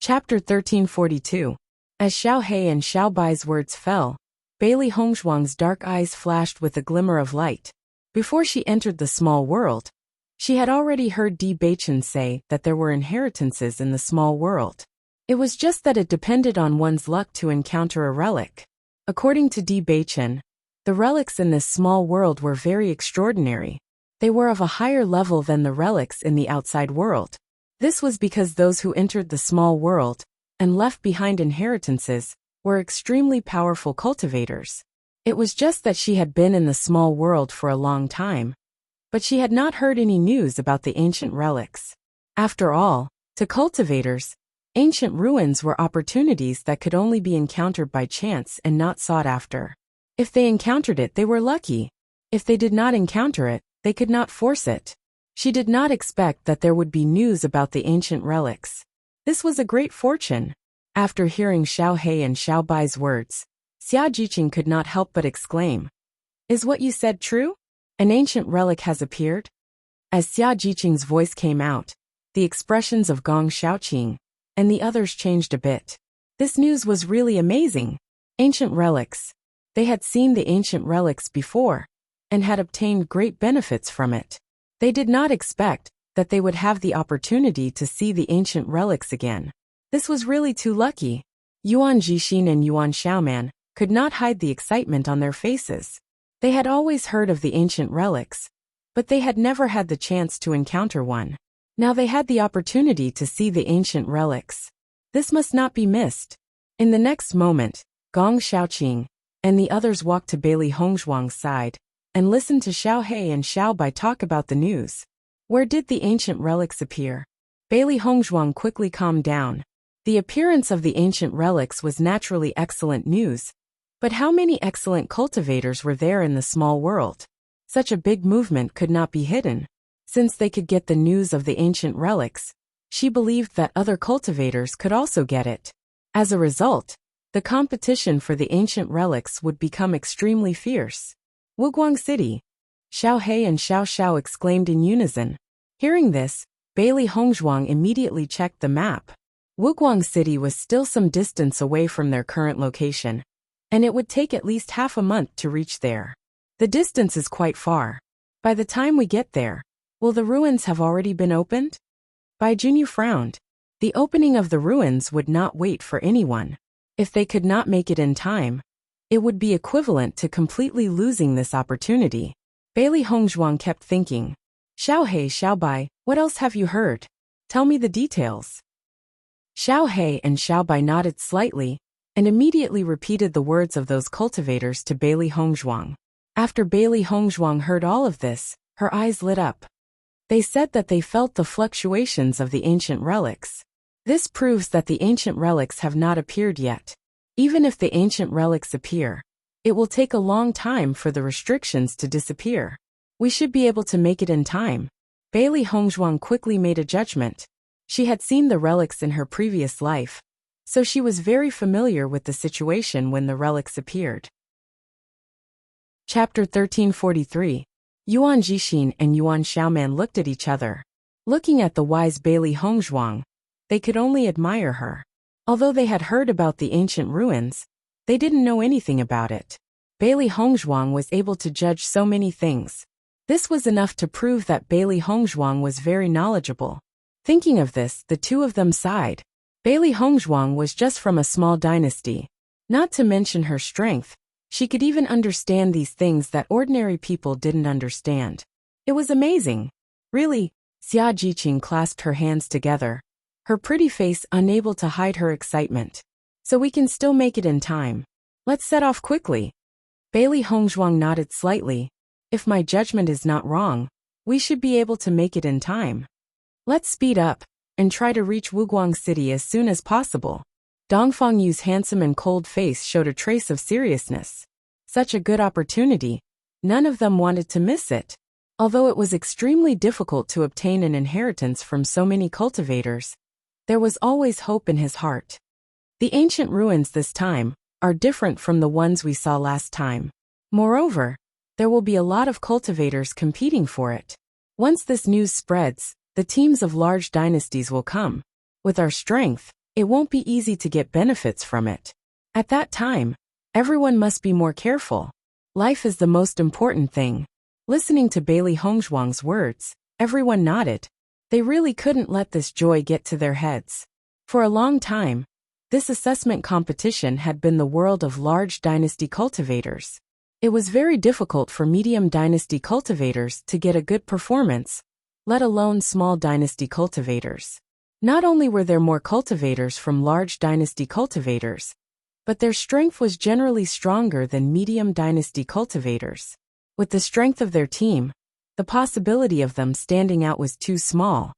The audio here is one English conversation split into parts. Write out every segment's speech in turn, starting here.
Chapter 1342. As Xiao He and Xiao Bai's words fell, Bailey Hongzhuang's dark eyes flashed with a glimmer of light. Before she entered the small world, she had already heard Bewitching say that there were inheritances in the small world. It was just that it depended on one's luck to encounter a relic. According to Bewitching, the relics in this small world were very extraordinary. They were of a higher level than the relics in the outside world. This was because those who entered the small world and left behind inheritances were extremely powerful cultivators. It was just that she had been in the small world for a long time, but she had not heard any news about the ancient relics. After all, to cultivators, ancient ruins were opportunities that could only be encountered by chance and not sought after. If they encountered it, they were lucky. If they did not encounter it, they could not force it. She did not expect that there would be news about the ancient relics. This was a great fortune. After hearing Xiao He and Xiao Bai's words, Xia Jiqing could not help but exclaim, "Is what you said true? An ancient relic has appeared?" As Xia Jiqing's voice came out, the expressions of Gong Shaoqing and the others changed a bit. This news was really amazing. Ancient relics. They had seen the ancient relics before and had obtained great benefits from it. They did not expect that they would have the opportunity to see the ancient relics again. This was really too lucky. Yuan Jixin and Yuan Xiaoman could not hide the excitement on their faces. They had always heard of the ancient relics, but they had never had the chance to encounter one. Now they had the opportunity to see the ancient relics. This must not be missed. In the next moment, Gong Shaoqing and the others walked to Bailey Hongzhuang's side and listened to Xiao He and Xiao Bai talk about the news. Where did the ancient relics appear? Bailey Hongzhuang quickly calmed down. The appearance of the ancient relics was naturally excellent news, but how many excellent cultivators were there in the small world? Such a big movement could not be hidden. Since they could get the news of the ancient relics, she believed that other cultivators could also get it. As a result, the competition for the ancient relics would become extremely fierce. Wuguang City. Xiao He and Xiao Xiao exclaimed in unison. Hearing this, Bailey Hongzhuang immediately checked the map. Wuguang City was still some distance away from their current location, and it would take at least half a month to reach there. The distance is quite far. By the time we get there, will the ruins have already been opened? Bai Junyu frowned. The opening of the ruins would not wait for anyone. If they could not make it in time, it would be equivalent to completely losing this opportunity. Bailey Hongzhuang kept thinking. Xiao He, Xiao Bai, what else have you heard? Tell me the details. Xiao He and Xiao Bai nodded slightly and immediately repeated the words of those cultivators to Bailey Hongzhuang. After Bailey Hongzhuang heard all of this, her eyes lit up. They said that they felt the fluctuations of the ancient relics. This proves that the ancient relics have not appeared yet. Even if the ancient relics appear, it will take a long time for the restrictions to disappear. We should be able to make it in time. Bailey Hongzhuang quickly made a judgment. She had seen the relics in her previous life, so she was very familiar with the situation when the relics appeared. Chapter 1343. Yuan Jixin and Yuan Xiaoman looked at each other. Looking at the wise Bailey Hongzhuang, they could only admire her. Although they had heard about the ancient ruins, they didn't know anything about it. Bailey Hongzhuang was able to judge so many things. This was enough to prove that Bailey Hongzhuang was very knowledgeable. Thinking of this, the two of them sighed. Bailey Hongzhuang was just from a small dynasty. Not to mention her strength, she could even understand these things that ordinary people didn't understand. It was amazing. Really, Xia Jiqing clasped her hands together, her pretty face unable to hide her excitement. So we can still make it in time. Let's set off quickly. Bailey Hongzhuang nodded slightly. If my judgment is not wrong, we should be able to make it in time. Let's speed up and try to reach Wuguang City as soon as possible. Dongfang Yu's handsome and cold face showed a trace of seriousness. Such a good opportunity. None of them wanted to miss it. Although it was extremely difficult to obtain an inheritance from so many cultivators, there was always hope in his heart. The ancient ruins this time are different from the ones we saw last time. Moreover, there will be a lot of cultivators competing for it. Once this news spreads, the teams of large dynasties will come. With our strength, It won't be easy to get benefits from it. At that time, everyone must be more careful. Life is the most important thing. Listening to Bailey Hongzhuang's words, everyone nodded. They really couldn't let this joy get to their heads. For a long time, this assessment competition had been the world of large dynasty cultivators. It was very difficult for medium dynasty cultivators to get a good performance, let alone small dynasty cultivators. Not only were there more cultivators from large dynasty cultivators, but their strength was generally stronger than medium dynasty cultivators. With the strength of their team, the possibility of them standing out was too small.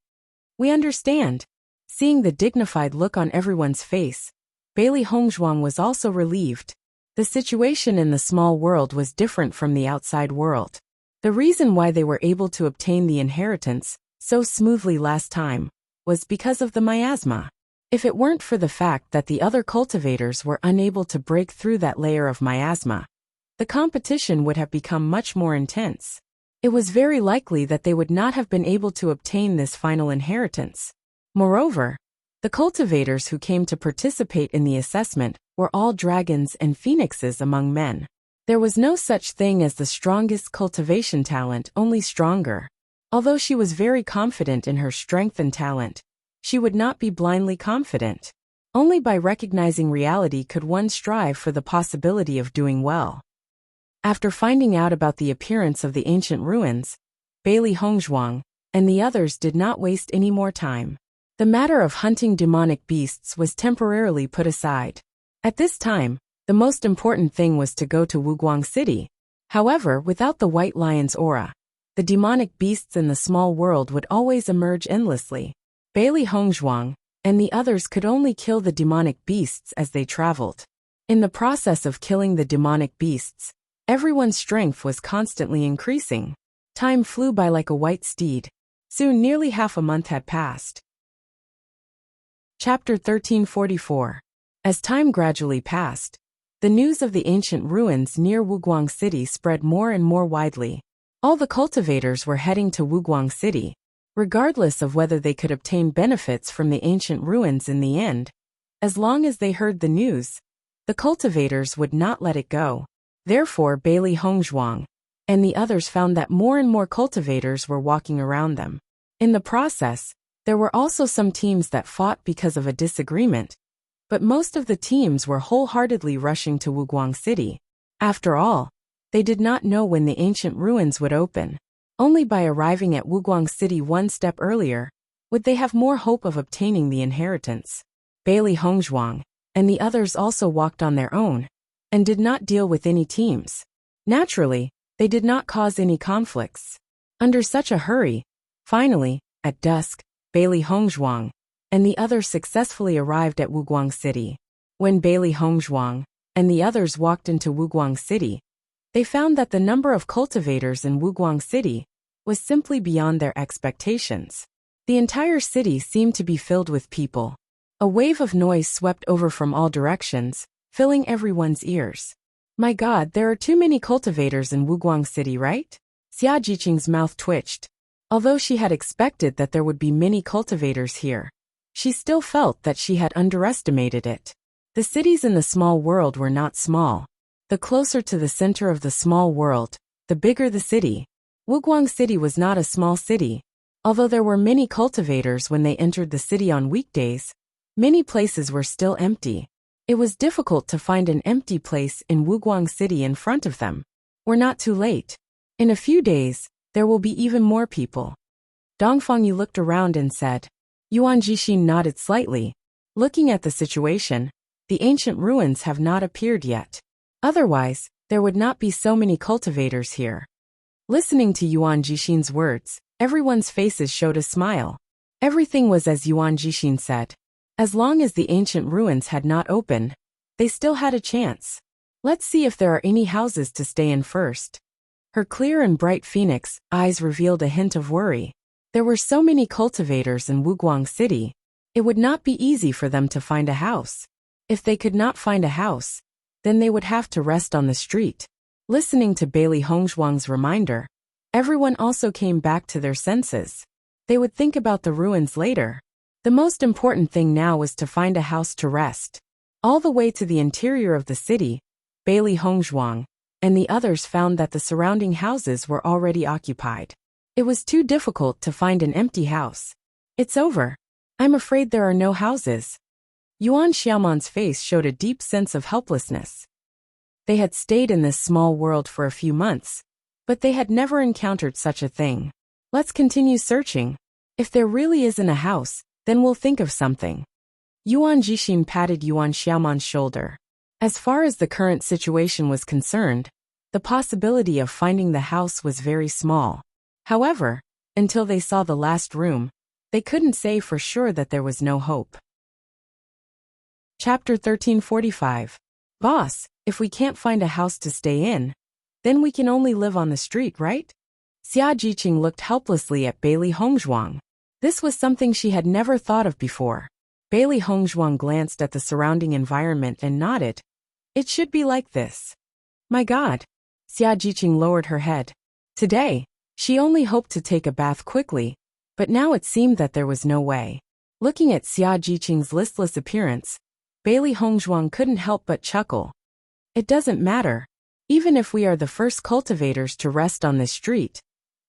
We understand. Seeing the dignified look on everyone's face, Bailey Hongzhuang was also relieved. The situation in the small world was different from the outside world. The reason why they were able to obtain the inheritance so smoothly last time was because of the miasma. If it weren't for the fact that the other cultivators were unable to break through that layer of miasma, the competition would have become much more intense. It was very likely that they would not have been able to obtain this final inheritance. Moreover, the cultivators who came to participate in the assessment were all dragons and phoenixes among men. There was no such thing as the strongest cultivation talent, only stronger. Although she was very confident in her strength and talent, she would not be blindly confident. Only by recognizing reality could one strive for the possibility of doing well. After finding out about the appearance of the ancient ruins, Bailey Hongzhuang and the others did not waste any more time. The matter of hunting demonic beasts was temporarily put aside. At this time, the most important thing was to go to Wuguang City. However, without the white lion's aura, the demonic beasts in the small world would always emerge endlessly. Bailey Hongzhuang and the others could only kill the demonic beasts as they traveled. In the process of killing the demonic beasts, everyone's strength was constantly increasing. Time flew by like a white steed. Soon nearly half a month had passed. Chapter 1344. As time gradually passed, the news of the ancient ruins near Wuguang City spread more and more widely. All the cultivators were heading to Wuguang City, regardless of whether they could obtain benefits from the ancient ruins in the end. As long as they heard the news, the cultivators would not let it go. Therefore, Bailey Hongzhuang and the others found that more and more cultivators were walking around them. In the process, there were also some teams that fought because of a disagreement, but most of the teams were wholeheartedly rushing to Wuguang City. After all, they did not know when the ancient ruins would open. Only by arriving at Wuguang City one step earlier would they have more hope of obtaining the inheritance. Bailey Hongzhuang and the others also walked on their own and did not deal with any teams. Naturally, they did not cause any conflicts. Under such a hurry, finally, at dusk, Bailey Hongzhuang and the others successfully arrived at Wuguang City. When Bailey Hongzhuang and the others walked into Wuguang City, they found that the number of cultivators in Wuguang City was simply beyond their expectations. The entire city seemed to be filled with people. A wave of noise swept over from all directions, filling everyone's ears. My God, there are too many cultivators in Wuguang City, right? Xia Jiqing's mouth twitched. Although she had expected that there would be many cultivators here, she still felt that she had underestimated it. The cities in the small world were not small. The closer to the center of the small world, the bigger the city. Wuguang City was not a small city. Although there were many cultivators when they entered the city on weekdays, many places were still empty. It was difficult to find an empty place in Wuguang City in front of them. We're not too late. In a few days, there will be even more people. Dongfangyu looked around and said. Yuan Jixin nodded slightly. Looking at the situation, the ancient ruins have not appeared yet. Otherwise, there would not be so many cultivators here. Listening to Yuan Jixin's words, everyone's faces showed a smile. Everything was as Yuan Jixin said. As long as the ancient ruins had not opened, they still had a chance. Let's see if there are any houses to stay in first. Her clear and bright phoenix eyes revealed a hint of worry. There were so many cultivators in Wuguang City, it would not be easy for them to find a house. If they could not find a house, then they would have to rest on the street. Listening to Bailey Hongzhuang's reminder, everyone also came back to their senses. They would think about the ruins later. The most important thing now was to find a house to rest. All the way to the interior of the city, Bailey Hongzhuang and the others found that the surrounding houses were already occupied. It was too difficult to find an empty house. It's over. I'm afraid there are no houses. Yuan Xiaoman's face showed a deep sense of helplessness. They had stayed in this small world for a few months, but they had never encountered such a thing. Let's continue searching. If there really isn't a house, then we'll think of something. Yuan Jixin patted Yuan Xiaoman's shoulder. As far as the current situation was concerned, the possibility of finding the house was very small. However, until they saw the last room, they couldn't say for sure that there was no hope. Chapter 1345. Boss, if we can't find a house to stay in, then we can only live on the street, right? Xia Jiqing looked helplessly at Bailey Hongzhuang. This was something she had never thought of before. Bailey Hongzhuang glanced at the surrounding environment and nodded. It should be like this. My God. Xia Jiqing lowered her head. Today, she only hoped to take a bath quickly, but now it seemed that there was no way. Looking at Xia Jiqing's listless appearance, Bailey Hongzhuang couldn't help but chuckle. It doesn't matter. Even if we are the first cultivators to rest on this street,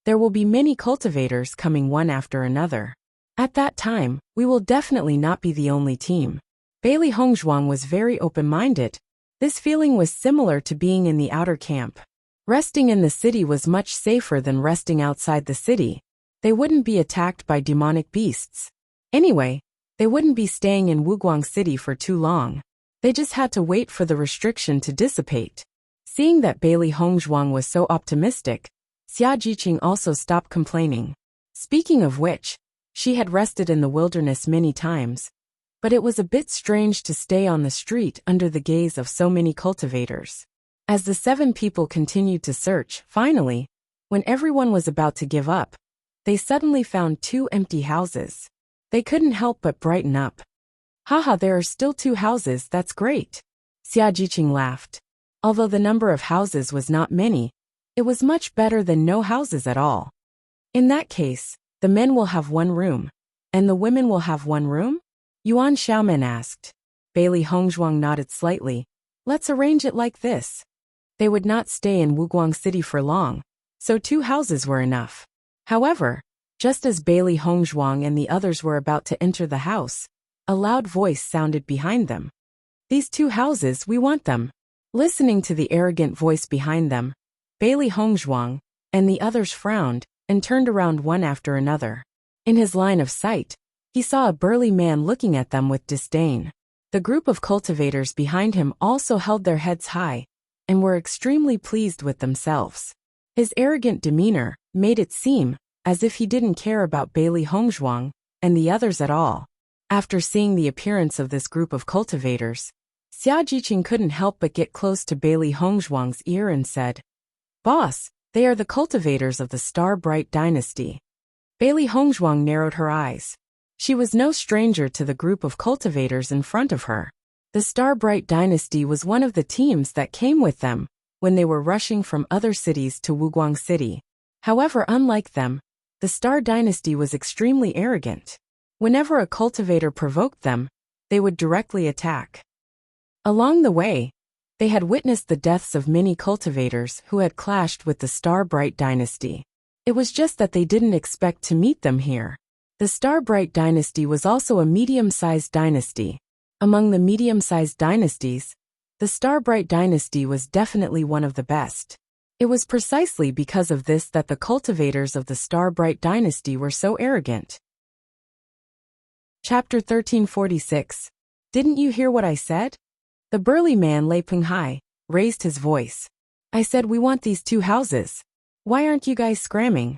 there will be many cultivators coming one after another. At that time, we will definitely not be the only team. Bailey Hongzhuang was very open-minded. This feeling was similar to being in the outer camp. Resting in the city was much safer than resting outside the city. They wouldn't be attacked by demonic beasts. Anyway, they wouldn't be staying in Wuguang City for too long. They just had to wait for the restriction to dissipate. Seeing that Bailey Hongzhuang was so optimistic, Xia Jiqing also stopped complaining. Speaking of which, she had rested in the wilderness many times, but it was a bit strange to stay on the street under the gaze of so many cultivators. As the 7 people continued to search, finally, when everyone was about to give up, they suddenly found 2 empty houses. They couldn't help but brighten up. Haha, there are still 2 houses, that's great. Xia Jiqing laughed. Although the number of houses was not many, it was much better than no houses at all. In that case, the men will have 1 room, and the women will have 1 room? Yuan Xiaoman asked. Bailey Hongzhuang nodded slightly. Let's arrange it like this. They would not stay in Wuguang City for long, so 2 houses were enough. However, just as Bailey Hongzhuang and the others were about to enter the house, a loud voice sounded behind them. These 2 houses, we want them. Listening to the arrogant voice behind them, Bailey Hongzhuang and the others frowned and turned around one after another. In his line of sight, he saw a burly man looking at them with disdain. The group of cultivators behind him also held their heads high and were extremely pleased with themselves. His arrogant demeanor made it seem as if he didn't care about Bailey Hongzhuang and the others at all. After seeing the appearance of this group of cultivators, Xia Jiqing couldn't help but get close to Bailey Hongzhuang's ear and said, Boss, they are the cultivators of the Star Bright Dynasty. Bailey Hongzhuang narrowed her eyes. She was no stranger to the group of cultivators in front of her. The Star Bright Dynasty was one of the teams that came with them when they were rushing from other cities to Wuguang City. However, unlike them, the Star Dynasty was extremely arrogant. Whenever a cultivator provoked them, they would directly attack. Along the way, they had witnessed the deaths of many cultivators who had clashed with the Star Bright Dynasty. It was just that they didn't expect to meet them here. The Star Bright Dynasty was also a medium-sized dynasty. Among the medium-sized dynasties, the Star Bright Dynasty was definitely one of the best. It was precisely because of this that the cultivators of the Star Bright Dynasty were so arrogant. Chapter 1346. Didn't you hear what I said? The burly man Lei Penghai raised his voice. I said we want these 2 houses. Why aren't you guys scramming?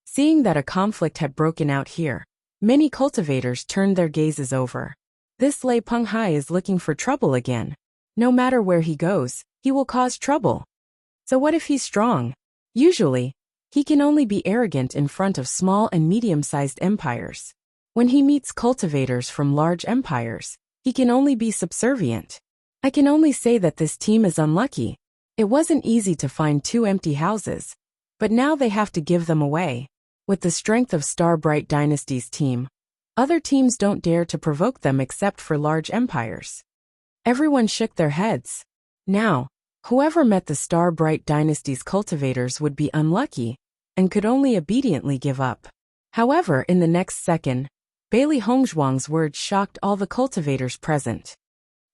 Seeing that a conflict had broken out here, many cultivators turned their gazes over. This Lei Penghai is looking for trouble again. No matter where he goes, he will cause trouble. So what if he's strong? Usually, he can only be arrogant in front of small and medium-sized empires. When he meets cultivators from large empires, he can only be subservient. I can only say that this team is unlucky. It wasn't easy to find 2 empty houses, but now they have to give them away. With the strength of Star Bright Dynasty's team, Other teams don't dare to provoke them except for large empires. Everyone shook their heads. Now, whoever met the Star-Bright Dynasty's cultivators would be unlucky and could only obediently give up. However, in the next second, Bailey Hongzhuang's words shocked all the cultivators present.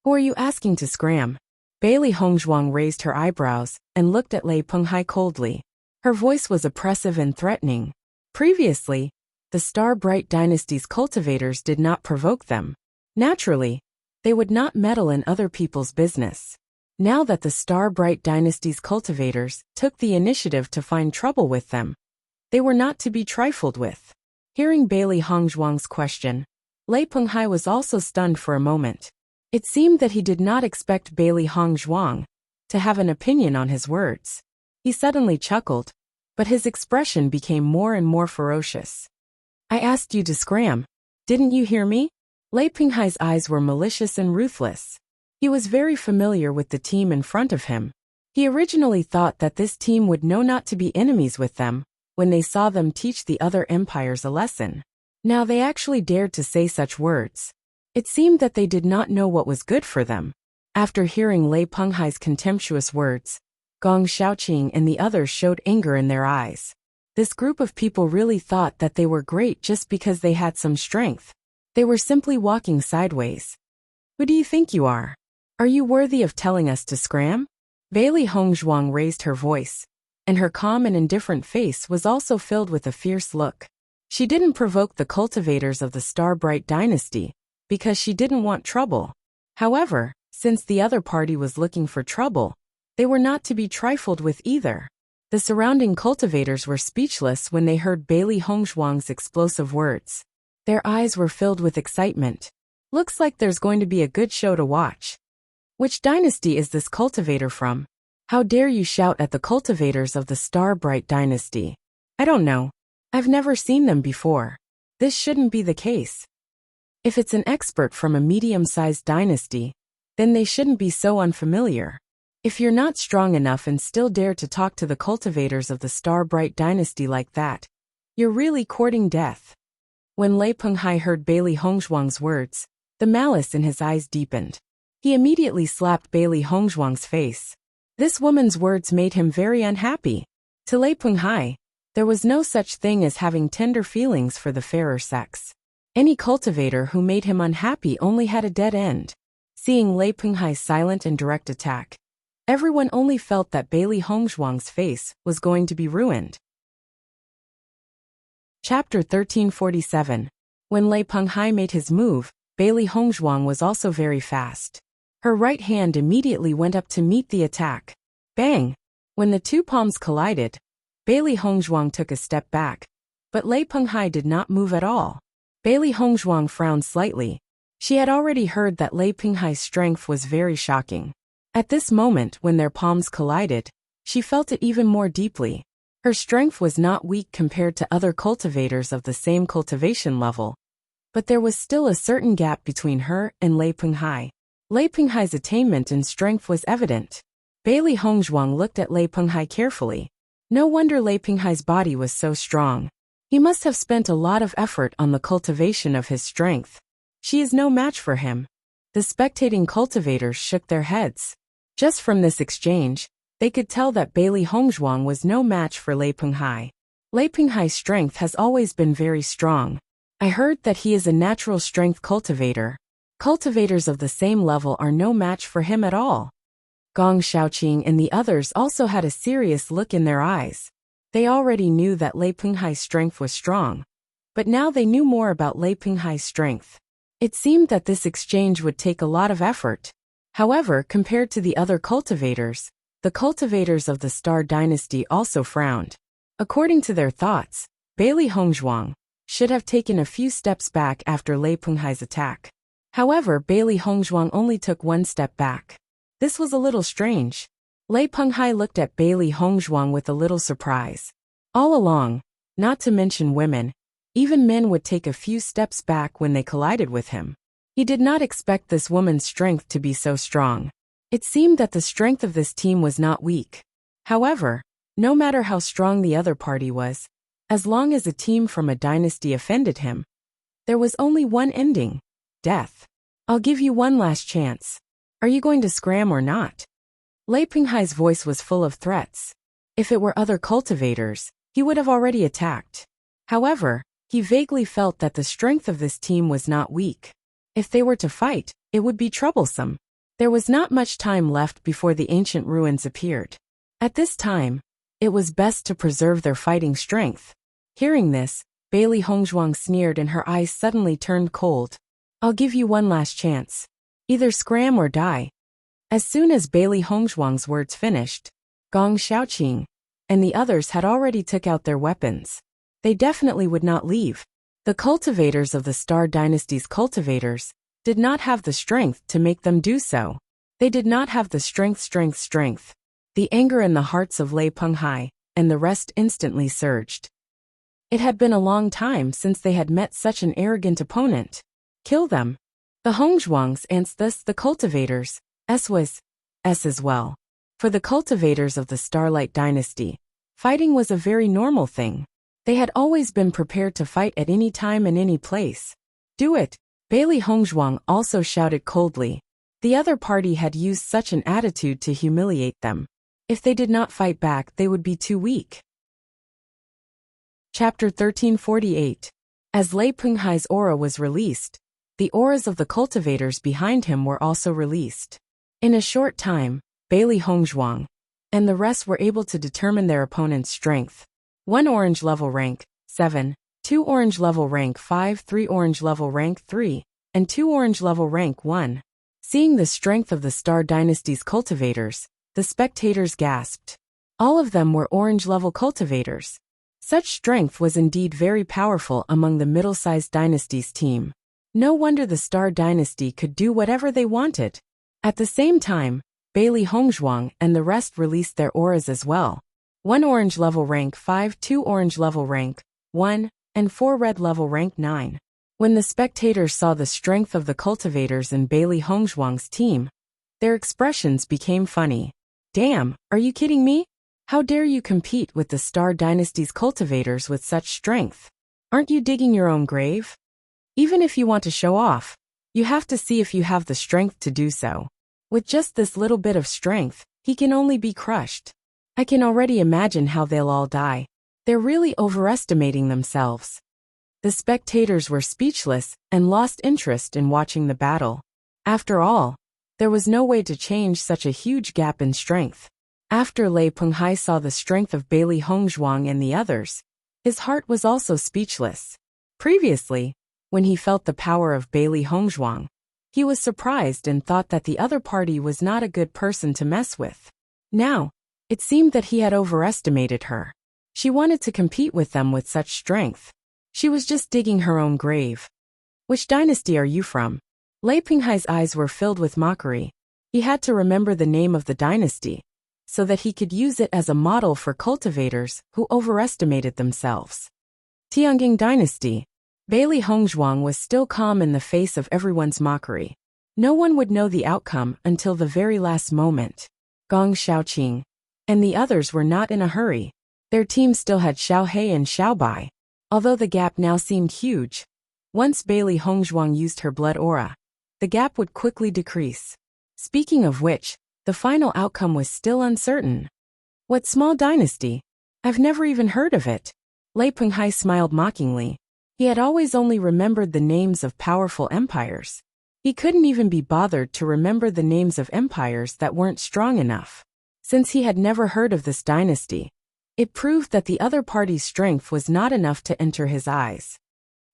"Who are you asking to scram?" Bailey Hongzhuang raised her eyebrows and looked at Lei Penghai coldly. Her voice was oppressive and threatening. Previously, the Star-Bright Dynasty's cultivators did not provoke them. Naturally, they would not meddle in other people's business. Now that the Star-Bright Dynasty's cultivators took the initiative to find trouble with them, they were not to be trifled with. Hearing Bailey Hongzhuang's question, Lei Penghai was also stunned for a moment. It seemed that he did not expect Bailey Hongzhuang to have an opinion on his words. He suddenly chuckled, but his expression became more and more ferocious. "I asked you to scram. Didn't you hear me?" Lei Penghai's eyes were malicious and ruthless. He was very familiar with the team in front of him. He originally thought that this team would know not to be enemies with them when they saw them teach the other empires a lesson. Now they actually dared to say such words. It seemed that they did not know what was good for them. After hearing Lei Penghai's contemptuous words, Gong Xiaoqing and the others showed anger in their eyes. This group of people really thought that they were great just because they had some strength. They were simply walking sideways. "Who do you think you are? Are you worthy of telling us to scram?" Bailey Hongzhuang raised her voice, and her calm and indifferent face was also filled with a fierce look. She didn't provoke the cultivators of the Star-Bright Dynasty because she didn't want trouble. However, since the other party was looking for trouble, they were not to be trifled with either. The surrounding cultivators were speechless when they heard Bailey Hongzhuang's explosive words. Their eyes were filled with excitement. "Looks like there's going to be a good show to watch. Which dynasty is this cultivator from? How dare you shout at the cultivators of the Star-Bright Dynasty? I don't know. I've never seen them before. This shouldn't be the case. If it's an expert from a medium-sized dynasty, then they shouldn't be so unfamiliar. If you're not strong enough and still dare to talk to the cultivators of the Star-Bright Dynasty like that, you're really courting death." When Lei Penghai heard Bailey Hongzhuang's words, the malice in his eyes deepened. He immediately slapped Bailey Hongzhuang's face. This woman's words made him very unhappy. To Lei Penghai, there was no such thing as having tender feelings for the fairer sex. Any cultivator who made him unhappy only had a dead end. Seeing Lei Penghai's silent and direct attack, everyone only felt that Bailey Hongzhuang's face was going to be ruined. Chapter 1347. When Lei Penghai made his move, Bailey Hongzhuang was also very fast. Her right hand immediately went up to meet the attack. Bang! When the two palms collided, Bailey Hongzhuang took a step back, but Lei Penghai did not move at all. Bailey Hongzhuang frowned slightly. She had already heard that Lei Penghai's strength was very shocking. At this moment, when their palms collided, she felt it even more deeply. Her strength was not weak compared to other cultivators of the same cultivation level, but there was still a certain gap between her and Lei Penghai. Lei Penghai's attainment in strength was evident. Bailey Hongzhuang looked at Lei Penghai carefully. No wonder Lei Penghai's body was so strong. He must have spent a lot of effort on the cultivation of his strength. She is no match for him. The spectating cultivators shook their heads. Just from this exchange, they could tell that Bailey Hongzhuang was no match for Lei Penghai. Lei Penghai's strength has always been very strong. I heard that he is a natural strength cultivator. Cultivators of the same level are no match for him at all. Gong Xiaoqing and the others also had a serious look in their eyes. They already knew that Lei Penghai's strength was strong, but now they knew more about Lei Penghai's strength. It seemed that this exchange would take a lot of effort. However, compared to the other cultivators, the cultivators of the Star Dynasty also frowned. According to their thoughts, Bailey Hongzhuang should have taken a few steps back after Lei Penghai's attack. However, Bailey Hongzhuang only took one step back. This was a little strange. Lei Penghai looked at Bailey Hongzhuang with a little surprise. All along, not to mention women, even men would take a few steps back when they collided with him. He did not expect this woman's strength to be so strong. It seemed that the strength of this team was not weak. However, no matter how strong the other party was, as long as a team from a dynasty offended him, There was only one ending: death. I'll give you one last chance. Are you going to scram or not? Lei Penghai's voice was full of threats. If it were other cultivators, he would have already attacked. However, he vaguely felt that the strength of this team was not weak. If they were to fight, it would be troublesome. There was not much time left before the ancient ruins appeared. At this time, it was best to preserve their fighting strength. Hearing this, Bailey Hongzhuang sneered and her eyes suddenly turned cold. I'll give you one last chance. Either scram or die. As soon as Bailey Hongzhuang's words finished, Gong Xiaoqing and the others had already took out their weapons. They definitely would not leave. The cultivators of the Star Dynasty's cultivators did not have the strength to make them do so. They did not have the strength. The anger in the hearts of Lei Penghai and the rest instantly surged. It had been a long time since they had met such an arrogant opponent. Kill them. The Hongzhuangs and thus the cultivators, was as well. For the cultivators of the Starlight Dynasty, fighting was a very normal thing. They had always been prepared to fight at any time and any place. Do it, Bailey Hongzhuang also shouted coldly. The other party had used such an attitude to humiliate them. If they did not fight back, they would be too weak. Chapter 1348. As Lei Penghai's aura was released, the auras of the cultivators behind him were also released. In a short time, Bailey Hongzhuang and the rest were able to determine their opponent's strength. 1 orange level rank, 7, 2 orange level rank 5, 3 orange level rank 3, and 2 orange level rank 1. Seeing the strength of the Star Dynasty's cultivators, the spectators gasped. All of them were orange level cultivators. Such strength was indeed very powerful among the middle-sized dynasty's team. No wonder the Star Dynasty could do whatever they wanted. At the same time, Bailey Hongzhuang and the rest released their auras as well. 1 orange level rank 5, 2 orange level rank 1, and 4 red level rank 9. When the spectators saw the strength of the cultivators in Bailey Hongzhuang's team, their expressions became funny. Damn, are you kidding me? How dare you compete with the Star Dynasty's cultivators with such strength? Aren't you digging your own grave? Even if you want to show off, you have to see if you have the strength to do so. With just this little bit of strength, he can only be crushed. I can already imagine how they'll all die. They're really overestimating themselves. The spectators were speechless and lost interest in watching the battle. After all, there was no way to change such a huge gap in strength. After Lei Penghai saw the strength of Bailey Hongzhuang and the others, his heart was also speechless. Previously, when he felt the power of Bailey Hongzhuang, he was surprised and thought that the other party was not a good person to mess with. Now, it seemed that he had overestimated her. She wanted to compete with them with such strength. She was just digging her own grave. Which dynasty are you from? Lei Penghai's eyes were filled with mockery. He had to remember the name of the dynasty, so that he could use it as a model for cultivators who overestimated themselves. Tianjing Dynasty. Bailey Hongzhuang was still calm in the face of everyone's mockery. No one would know the outcome until the very last moment. Gong Xiaoqing and the others were not in a hurry. Their team still had Xiao He and Xiao Bai. Although the gap now seemed huge, once Bailey Hongzhuang used her blood aura, the gap would quickly decrease. Speaking of which, the final outcome was still uncertain. What small dynasty? I've never even heard of it. Lei Penghai smiled mockingly. He had always only remembered the names of powerful empires. He couldn't even be bothered to remember the names of empires that weren't strong enough. Since he had never heard of this dynasty, it proved that the other party's strength was not enough to enter his eyes.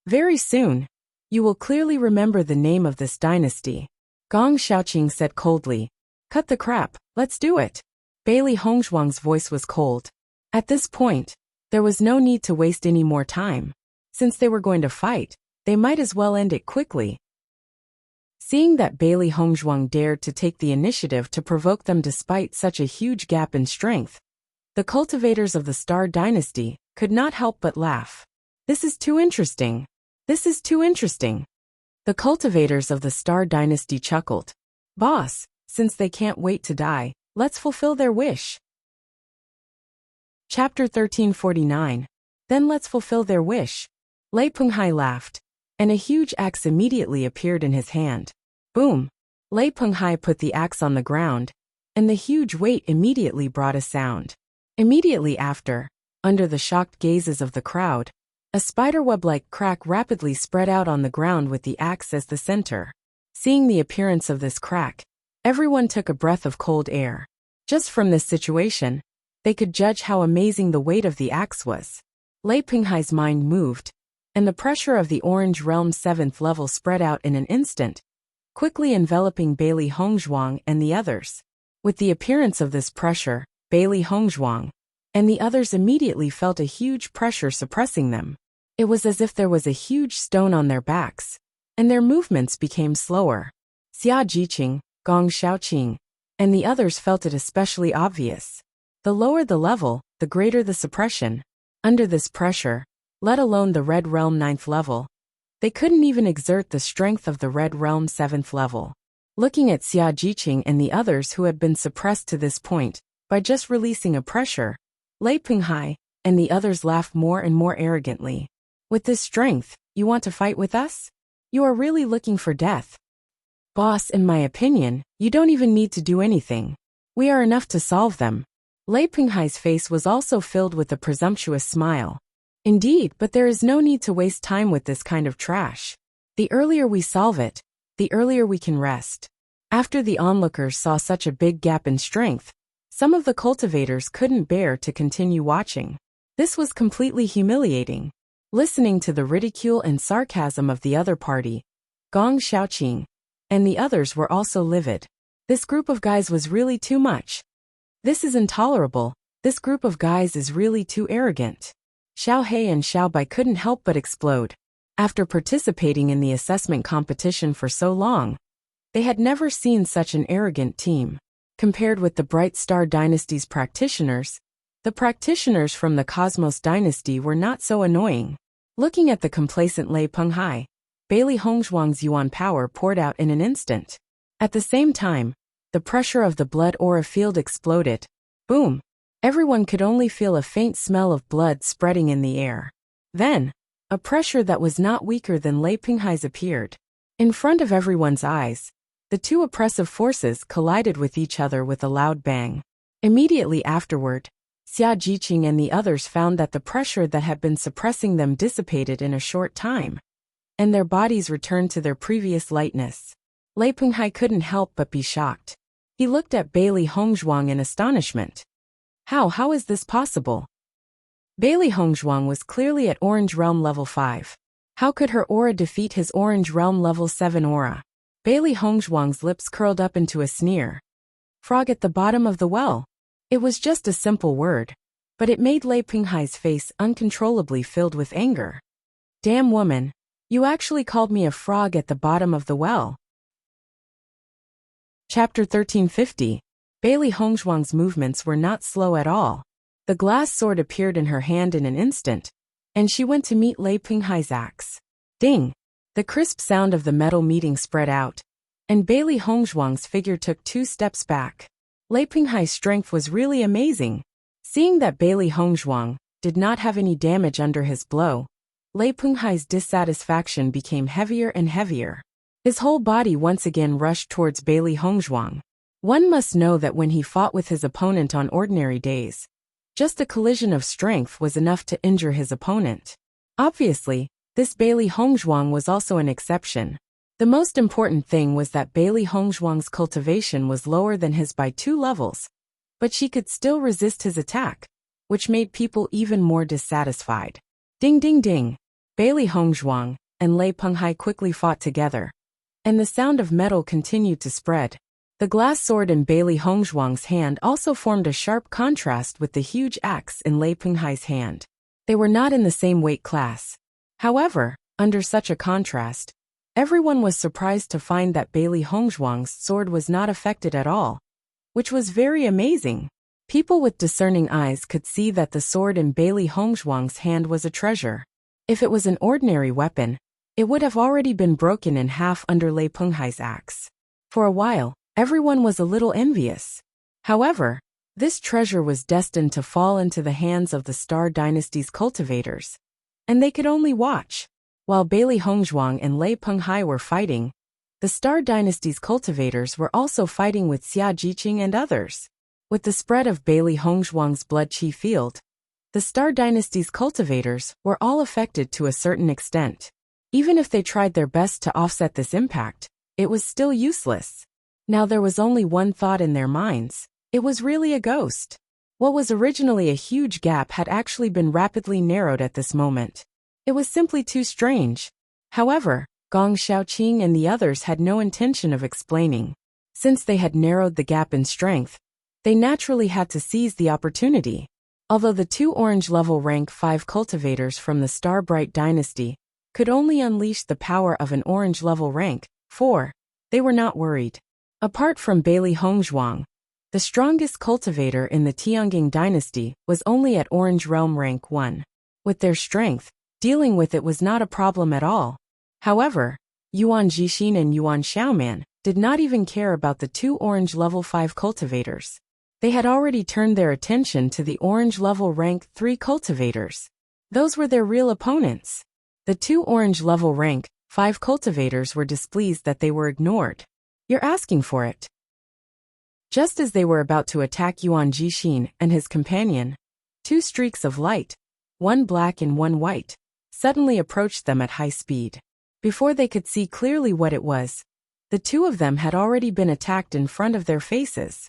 Very soon, you will clearly remember the name of this dynasty. Gong Xiaoqing said coldly. Cut the crap, let's do it. Bailey Hongzhuang's voice was cold. At this point, there was no need to waste any more time. Since they were going to fight, they might as well end it quickly. Seeing that Bailey Hongzhuang dared to take the initiative to provoke them despite such a huge gap in strength, the cultivators of the Star Dynasty could not help but laugh. This is too interesting. This is too interesting. The cultivators of the Star Dynasty chuckled. Boss, since they can't wait to die, let's fulfill their wish. Chapter 1349. Then let's fulfill their wish. Lei Penghai laughed. and a huge axe immediately appeared in his hand. Boom! Lei Penghai put the axe on the ground, and the huge weight immediately brought a sound. Immediately after, under the shocked gazes of the crowd, a spiderweb-like crack rapidly spread out on the ground with the axe as the center. Seeing the appearance of this crack, everyone took a breath of cold air. Just from this situation, they could judge how amazing the weight of the axe was. Lei Penghai's mind moved, and the pressure of the Orange Realm's 7th level spread out in an instant, quickly enveloping Bailey Hongzhuang and the others. With the appearance of this pressure, Bailey Hongzhuang and the others immediately felt a huge pressure suppressing them. It was as if there was a huge stone on their backs, and their movements became slower. Xia Jiqing, Gong Xiaoqing, and the others felt it especially obvious. The lower the level, the greater the suppression. Under this pressure, let alone the Red Realm 9th level, they couldn't even exert the strength of the Red Realm 7th level. Looking at Xia Jiqing and the others who had been suppressed to this point, by just releasing a pressure, Lei Penghai and the others laughed more and more arrogantly. With this strength, you want to fight with us? You are really looking for death. Boss, in my opinion, you don't even need to do anything. We are enough to solve them. Lei Penghai's face was also filled with a presumptuous smile. Indeed, but there is no need to waste time with this kind of trash. The earlier we solve it, the earlier we can rest. After the onlookers saw such a big gap in strength, some of the cultivators couldn't bear to continue watching. This was completely humiliating. Listening to the ridicule and sarcasm of the other party, Gong Xiaoqing and the others were also livid. This group of guys was really too much. This is intolerable. This group of guys is really too arrogant. Xiao He and Xiao Bai couldn't help but explode. After participating in the assessment competition for so long, they had never seen such an arrogant team. Compared with the Bright Star Dynasty's practitioners, the practitioners from the Cosmos Dynasty were not so annoying. Looking at the complacent Lei Penghai, Bailey Hongzhuang's yuan power poured out in an instant. At the same time, the pressure of the blood aura field exploded. Boom! Everyone could only feel a faint smell of blood spreading in the air. Then, a pressure that was not weaker than Lei Penghai's appeared. In front of everyone's eyes, the two oppressive forces collided with each other with a loud bang. Immediately afterward, Xia Jiqing and the others found that the pressure that had been suppressing them dissipated in a short time, and their bodies returned to their previous lightness. Lei Penghai couldn't help but be shocked. He looked at Bailey Hongzhuang in astonishment. How is this possible? Bailey Hongzhuang was clearly at Orange Realm level 5. How could her aura defeat his Orange Realm level 7 aura? Bailey Hongzhuang's lips curled up into a sneer. Frog at the bottom of the well. It was just a simple word, but it made Lei Penghai's face uncontrollably filled with anger. Damn woman, you actually called me a frog at the bottom of the well. Chapter 1350. Bailey Hongzhuang's movements were not slow at all. The glass sword appeared in her hand in an instant, and she went to meet Lei Penghai's axe. Ding! The crisp sound of the metal meeting spread out, and Bailey Hongzhuang's figure took 2 steps back. Lei Penghai's strength was really amazing. Seeing that Bailey Hongzhuang did not have any damage under his blow, Lei Penghai's dissatisfaction became heavier and heavier. His whole body once again rushed towards Bailey Hongzhuang. One must know that when he fought with his opponent on ordinary days, just a collision of strength was enough to injure his opponent. Obviously, this Bailey Hongzhuang was also an exception. The most important thing was that Bailey Hongzhuang's cultivation was lower than his by 2 levels, but she could still resist his attack, which made people even more dissatisfied. Ding ding ding! Bailey Hongzhuang and Lei Penghai quickly fought together, and the sound of metal continued to spread. The glass sword in Bailey Hongzhuang's hand also formed a sharp contrast with the huge axe in Lei Penghai's hand. They were not in the same weight class. However, under such a contrast, everyone was surprised to find that Bailey Hongzhuang's sword was not affected at all, which was very amazing. People with discerning eyes could see that the sword in Bailey Hongzhuang's hand was a treasure. If it was an ordinary weapon, it would have already been broken in half under Lei Penghai's axe. For a while, everyone was a little envious. However, this treasure was destined to fall into the hands of the Star Dynasty's cultivators, and they could only watch. While Bailey Hongzhuang and Lei Penghai were fighting, the Star Dynasty's cultivators were also fighting with Xia Jiqing and others. With the spread of Bailey Hongzhuang's blood qi field, the Star Dynasty's cultivators were all affected to a certain extent. Even if they tried their best to offset this impact, it was still useless. Now there was only one thought in their minds. It was really a ghost. What was originally a huge gap had actually been rapidly narrowed at this moment. It was simply too strange. However, Gong Xiaoqing and the others had no intention of explaining. Since they had narrowed the gap in strength, they naturally had to seize the opportunity. Although the two orange level rank 5 cultivators from the Star Bright dynasty could only unleash the power of an orange level rank 4, they were not worried. Apart from Bailey Hongzhuang, the strongest cultivator in the Tianjing dynasty was only at orange realm rank 1. With their strength, dealing with it was not a problem at all. However, Yuan Jixin and Yuan Xiaoman did not even care about the two orange level 5 cultivators. They had already turned their attention to the orange level rank 3 cultivators. Those were their real opponents. The two orange level rank 5 cultivators were displeased that they were ignored. You're asking for it. Just as they were about to attack Yuan Jixin and his companion, two streaks of light, one black and one white, suddenly approached them at high speed. Before they could see clearly what it was, the two of them had already been attacked in front of their faces.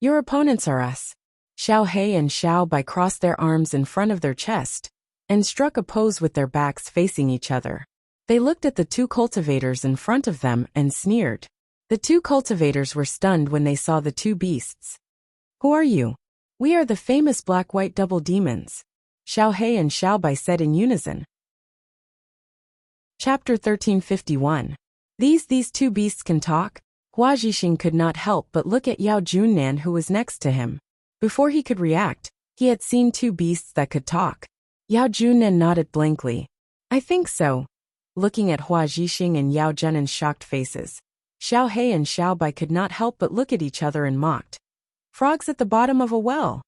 Your opponents are us. Xiao He and Xiao Bai crossed their arms in front of their chest and struck a pose with their backs facing each other. They looked at the two cultivators in front of them and sneered. The two cultivators were stunned when they saw the two beasts. Who are you? We are the famous black-white double demons, Xiao He and Xiao Bai said in unison. Chapter 1351. These two beasts can talk? Hua Zhixing could not help but look at Yao Junnan who was next to him. Before he could react, he had seen two beasts that could talk. Yao Junnan nodded blankly. I think so. Looking at Hua Zhixing and Yao Junnan's shocked faces, Xiao He and Xiao Bai could not help but look at each other and mocked. Frogs at the bottom of a well.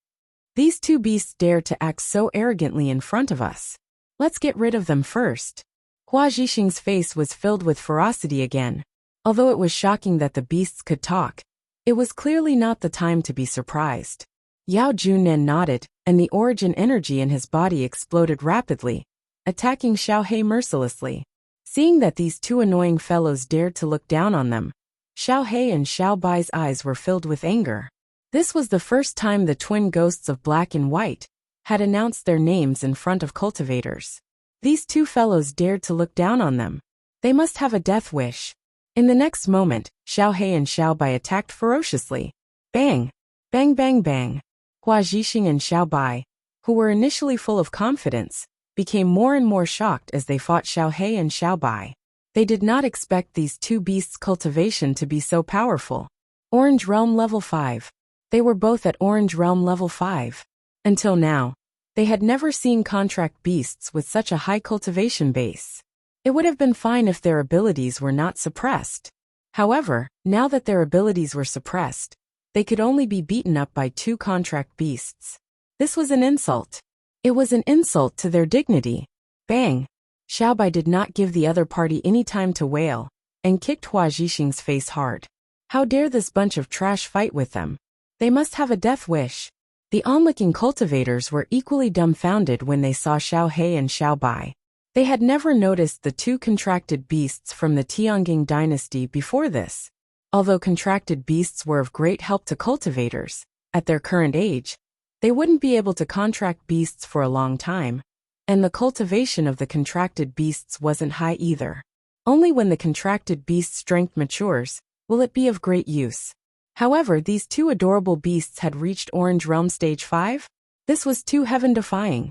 These two beasts dare to act so arrogantly in front of us. Let's get rid of them first. Hua Zhixing's face was filled with ferocity again. Although it was shocking that the beasts could talk, it was clearly not the time to be surprised. Yao Junnan nodded, and the origin energy in his body exploded rapidly, attacking Xiao He mercilessly. Seeing that these two annoying fellows dared to look down on them, Xiao He and Xiao Bai's eyes were filled with anger. This was the first time the twin ghosts of Black and White had announced their names in front of cultivators. These two fellows dared to look down on them. They must have a death wish. In the next moment, Xiao He and Xiao Bai attacked ferociously. Bang! Bang bang bang! Hua Zhixing and Xiao Bai, who were initially full of confidence, became more and more shocked as they fought Xiao He and Xiao Bai. They did not expect these two beasts' cultivation to be so powerful. Orange Realm Level 5. They were both at Orange Realm Level 5. Until now, they had never seen contract beasts with such a high cultivation base. It would have been fine if their abilities were not suppressed. However, now that their abilities were suppressed, they could only be beaten up by two contract beasts. This was an insult. It was an insult to their dignity. Bang! Xiao Bai did not give the other party any time to wail, and kicked Hua Zhixing's face hard. How dare this bunch of trash fight with them? They must have a death wish. The onlooking cultivators were equally dumbfounded when they saw Xiao He and Xiao Bai. They had never noticed the two contracted beasts from the Tianjing dynasty before this. Although contracted beasts were of great help to cultivators, at their current age, they wouldn't be able to contract beasts for a long time, and the cultivation of the contracted beasts wasn't high either. Only when the contracted beast's strength matures will it be of great use. However, these two adorable beasts had reached Orange Realm Stage 5? This was too heaven-defying.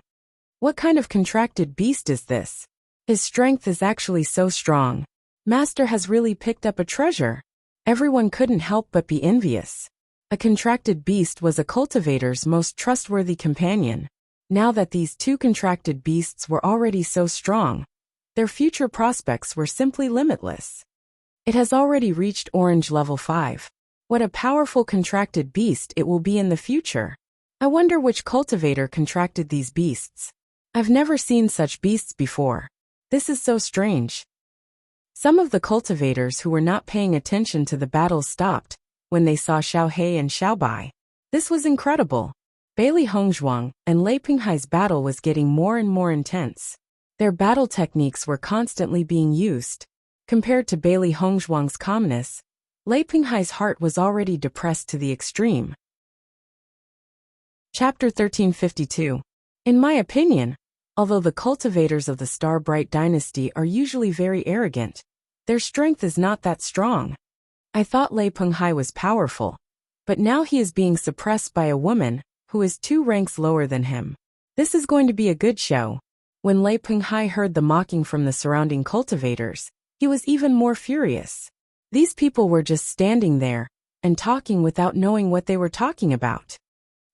What kind of contracted beast is this? His strength is actually so strong. Master has really picked up a treasure. Everyone couldn't help but be envious. A contracted beast was a cultivator's most trustworthy companion. Now that these two contracted beasts were already so strong, their future prospects were simply limitless. It has already reached Orange Level 5. What a powerful contracted beast it will be in the future. I wonder which cultivator contracted these beasts. I've never seen such beasts before. This is so strange. Some of the cultivators who were not paying attention to the battle stopped when they saw Xiao He and Xiao Bai. This was incredible. Bailey Hongzhuang and Lei Penghai's battle was getting more and more intense. Their battle techniques were constantly being used. Compared to Bailey Hongzhuang's calmness, Lei Penghai's heart was already depressed to the extreme. Chapter 1352. In my opinion, although the cultivators of the Star Bright dynasty are usually very arrogant, their strength is not that strong. I thought Lei Penghai was powerful, but now he is being suppressed by a woman who is 2 ranks lower than him. This is going to be a good show. When Lei Penghai heard the mocking from the surrounding cultivators, he was even more furious. These people were just standing there and talking without knowing what they were talking about.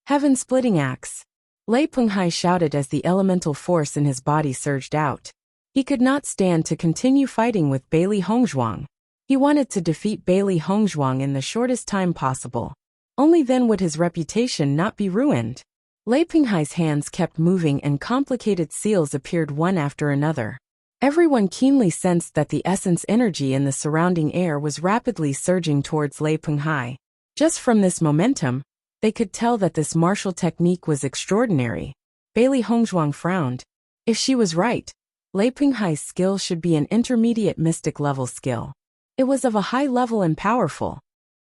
Heaven-splitting axe. Lei Penghai shouted as the elemental force in his body surged out. He could not stand to continue fighting with Bailey Hongzhuang. He wanted to defeat Bailey Hongzhuang in the shortest time possible. Only then would his reputation not be ruined. Lei Penghai's hands kept moving and complicated seals appeared one after another. Everyone keenly sensed that the essence energy in the surrounding air was rapidly surging towards Lei Penghai. Just from this momentum, they could tell that this martial technique was extraordinary. Bailey Hongzhuang frowned. If she was right, Lei Penghai's skill should be an intermediate mystic level skill. It was of a high level and powerful.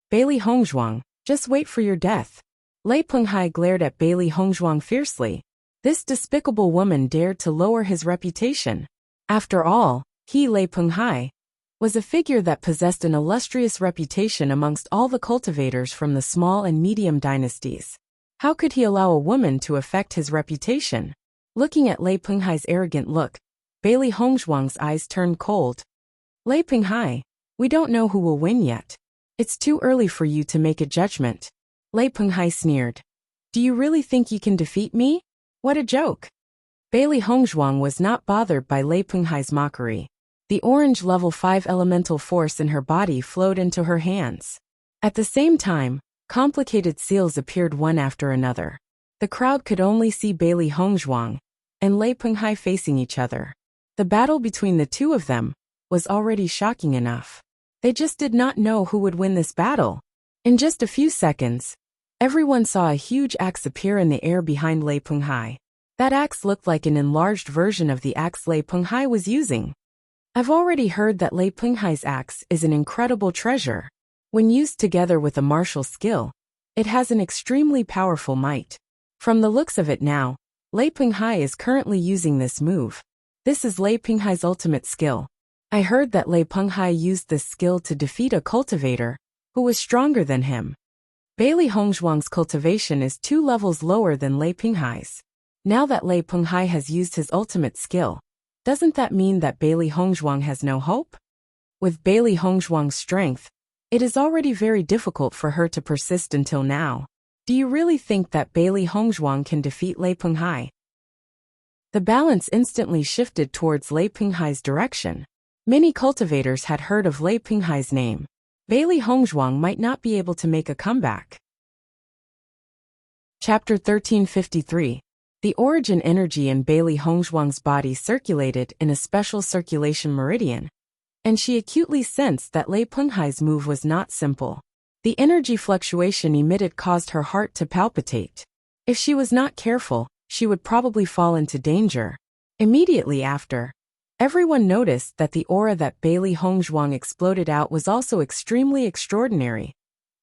Bailey Hongzhuang, just wait for your death. Lei Penghai glared at Bailey Hongzhuang fiercely. This despicable woman dared to lower his reputation. After all, he, Lei Penghai, was a figure that possessed an illustrious reputation amongst all the cultivators from the small and medium dynasties. How could he allow a woman to affect his reputation? Looking at Lei Penghai's arrogant look, Bailey Hongzhuang's eyes turned cold. Lei Penghai, we don't know who will win yet. It's too early for you to make a judgment. Lei Penghai sneered. Do you really think you can defeat me? What a joke. Bailey Hongzhuang was not bothered by Lei Penghai's mockery. The orange level 5 elemental force in her body flowed into her hands. At the same time, complicated seals appeared one after another. The crowd could only see Bailey Hongzhuang and Lei Penghai facing each other. The battle between the two of them was already shocking enough. They just did not know who would win this battle. In just a few seconds, everyone saw a huge axe appear in the air behind Lei Penghai. That axe looked like an enlarged version of the axe Lei Penghai was using. I've already heard that Lei Penghai's axe is an incredible treasure. When used together with a martial skill, it has an extremely powerful might. From the looks of it now, Lei Penghai is currently using this move. This is Lei Penghai's ultimate skill. I heard that Lei Penghai used this skill to defeat a cultivator who was stronger than him. Bailey Hongzhuang's cultivation is 2 levels lower than Lei Penghai's. Now that Lei Penghai has used his ultimate skill, doesn't that mean that Bailey Hongzhuang has no hope? With Bailey Hongzhuang's strength, it is already very difficult for her to persist until now. Do you really think that Bailey Hongzhuang can defeat Lei Penghai? The balance instantly shifted towards Lei Penghai's direction. Many cultivators had heard of Lei Penghai's name. Bailey Hongzhuang might not be able to make a comeback. Chapter 1353. The origin energy in Bailey Hongzhuang's body circulated in a special circulation meridian, and she acutely sensed that Lei Penghai's move was not simple. The energy fluctuation emitted caused her heart to palpitate. If she was not careful, she would probably fall into danger. Immediately after, everyone noticed that the aura that Bailey Hongzhuang exploded out was also extremely extraordinary,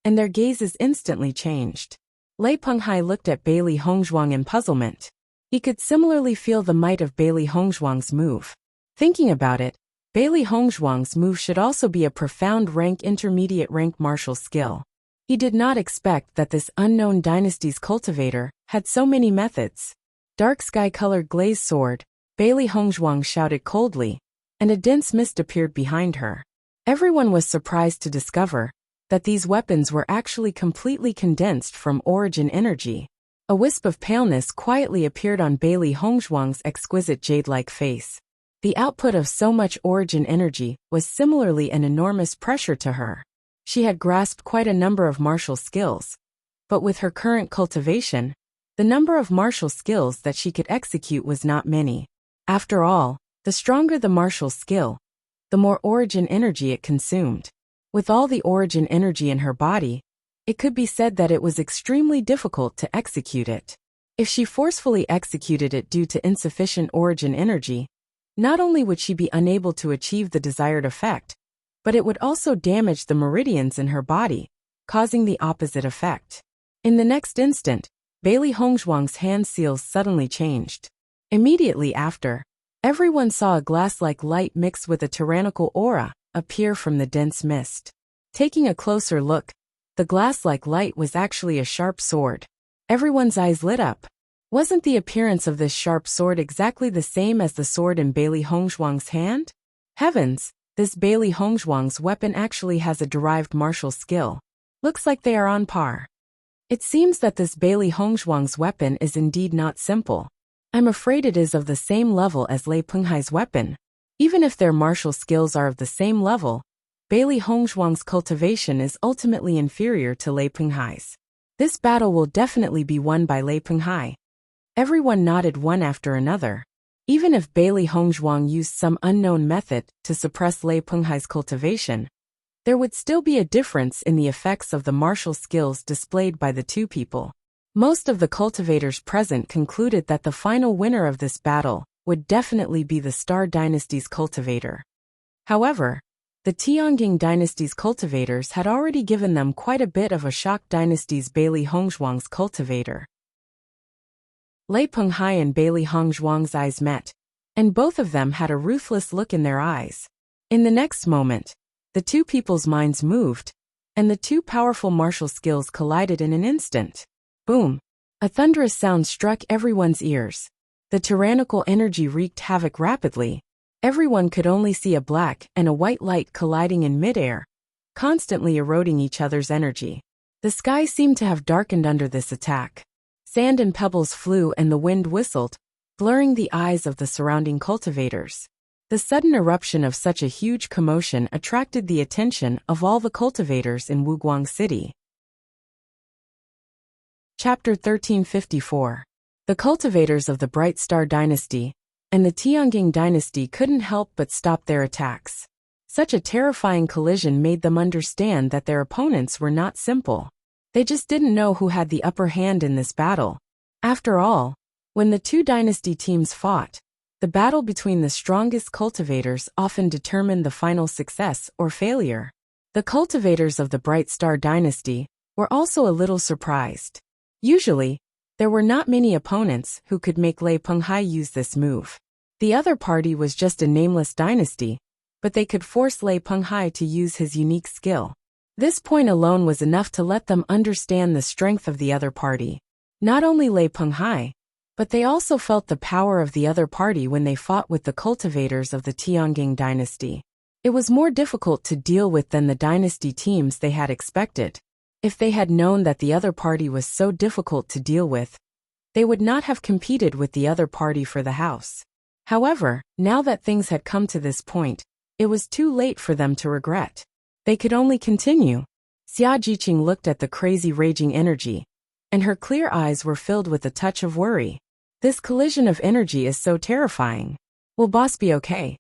and their gazes instantly changed. Lei Penghai looked at Bailey Hongzhuang in puzzlement. He could similarly feel the might of Bailey Hongzhuang's move. Thinking about it, Bailey Hongzhuang's move should also be a profound intermediate rank martial skill. He did not expect that this unknown dynasty's cultivator had so many methods. Dark sky-colored glazed sword, Bailey Hongzhuang shouted coldly, and a dense mist appeared behind her. Everyone was surprised to discover that these weapons were actually completely condensed from origin energy. A wisp of paleness quietly appeared on Bailey Hongzhuang's exquisite jade-like face. The output of so much origin energy was similarly an enormous pressure to her. She had grasped quite a number of martial skills, but with her current cultivation, the number of martial skills that she could execute was not many. After all, The stronger the martial skill, the more origin energy it consumed. With all the origin energy in her body, it could be said that it was extremely difficult to execute it. If she forcefully executed it due to insufficient origin energy, not only would she be unable to achieve the desired effect, but it would also damage the meridians in her body, causing the opposite effect. In the next instant, Bailey Hongzhuang's hand seals suddenly changed. Immediately after, everyone saw a glass-like light mixed with a tyrannical aura appear from the dense mist. Taking a closer look, the glass-like light was actually a sharp sword. Everyone's eyes lit up. Wasn't the appearance of this sharp sword exactly the same as the sword in Bailey Hongzhuang's hand? Heavens, this Bailey Hongzhuang's weapon actually has a derived martial skill. Looks like they are on par. It seems that this Bailey Hongzhuang's weapon is indeed not simple. I'm afraid it is of the same level as Lei Penghai's weapon. Even if their martial skills are of the same level, Bailey Hongzhuang's cultivation is ultimately inferior to Lei Penghai's. This battle will definitely be won by Lei Penghai. Everyone nodded one after another. Even if Bailey Hongzhuang used some unknown method to suppress Lei Penghai's cultivation, there would still be a difference in the effects of the martial skills displayed by the two people. Most of the cultivators present concluded that the final winner of this battle would definitely be the Star Dynasty's cultivator. However, the Tianjing Dynasty's cultivators had already given them quite a bit of a shock. Dynasty's Bailey Hongzhuang's cultivator. Lei Penghai and Bailey Hongzhuang's eyes met, and both of them had a ruthless look in their eyes. In the next moment, the two people's minds moved, and the two powerful martial skills collided in an instant. Boom! A thunderous sound struck everyone's ears. The tyrannical energy wreaked havoc rapidly. Everyone could only see a black and a white light colliding in midair, constantly eroding each other's energy. The sky seemed to have darkened under this attack. Sand and pebbles flew and the wind whistled, blurring the eyes of the surrounding cultivators. The sudden eruption of such a huge commotion attracted the attention of all the cultivators in Wuguang City. Chapter 1354. The cultivators of the Bright Star Dynasty and the Tianjing Dynasty couldn't help but stop their attacks. Such a terrifying collision made them understand that their opponents were not simple. They just didn't know who had the upper hand in this battle. After all, when the two dynasty teams fought, the battle between the strongest cultivators often determined the final success or failure. The cultivators of the Bright Star Dynasty were also a little surprised. Usually, there were not many opponents who could make Lei Penghai use this move. The other party was just a nameless dynasty, but they could force Lei Penghai to use his unique skill. This point alone was enough to let them understand the strength of the other party. Not only Lei Penghai, but they also felt the power of the other party when they fought with the cultivators of the Tianjing Dynasty. It was more difficult to deal with than the dynasty teams they had expected. If they had known that the other party was so difficult to deal with, they would not have competed with the other party for the house. However, now that things had come to this point, it was too late for them to regret. They could only continue. Xia Jiqing looked at the crazy raging energy, and her clear eyes were filled with a touch of worry. This collision of energy is so terrifying. Will boss be okay?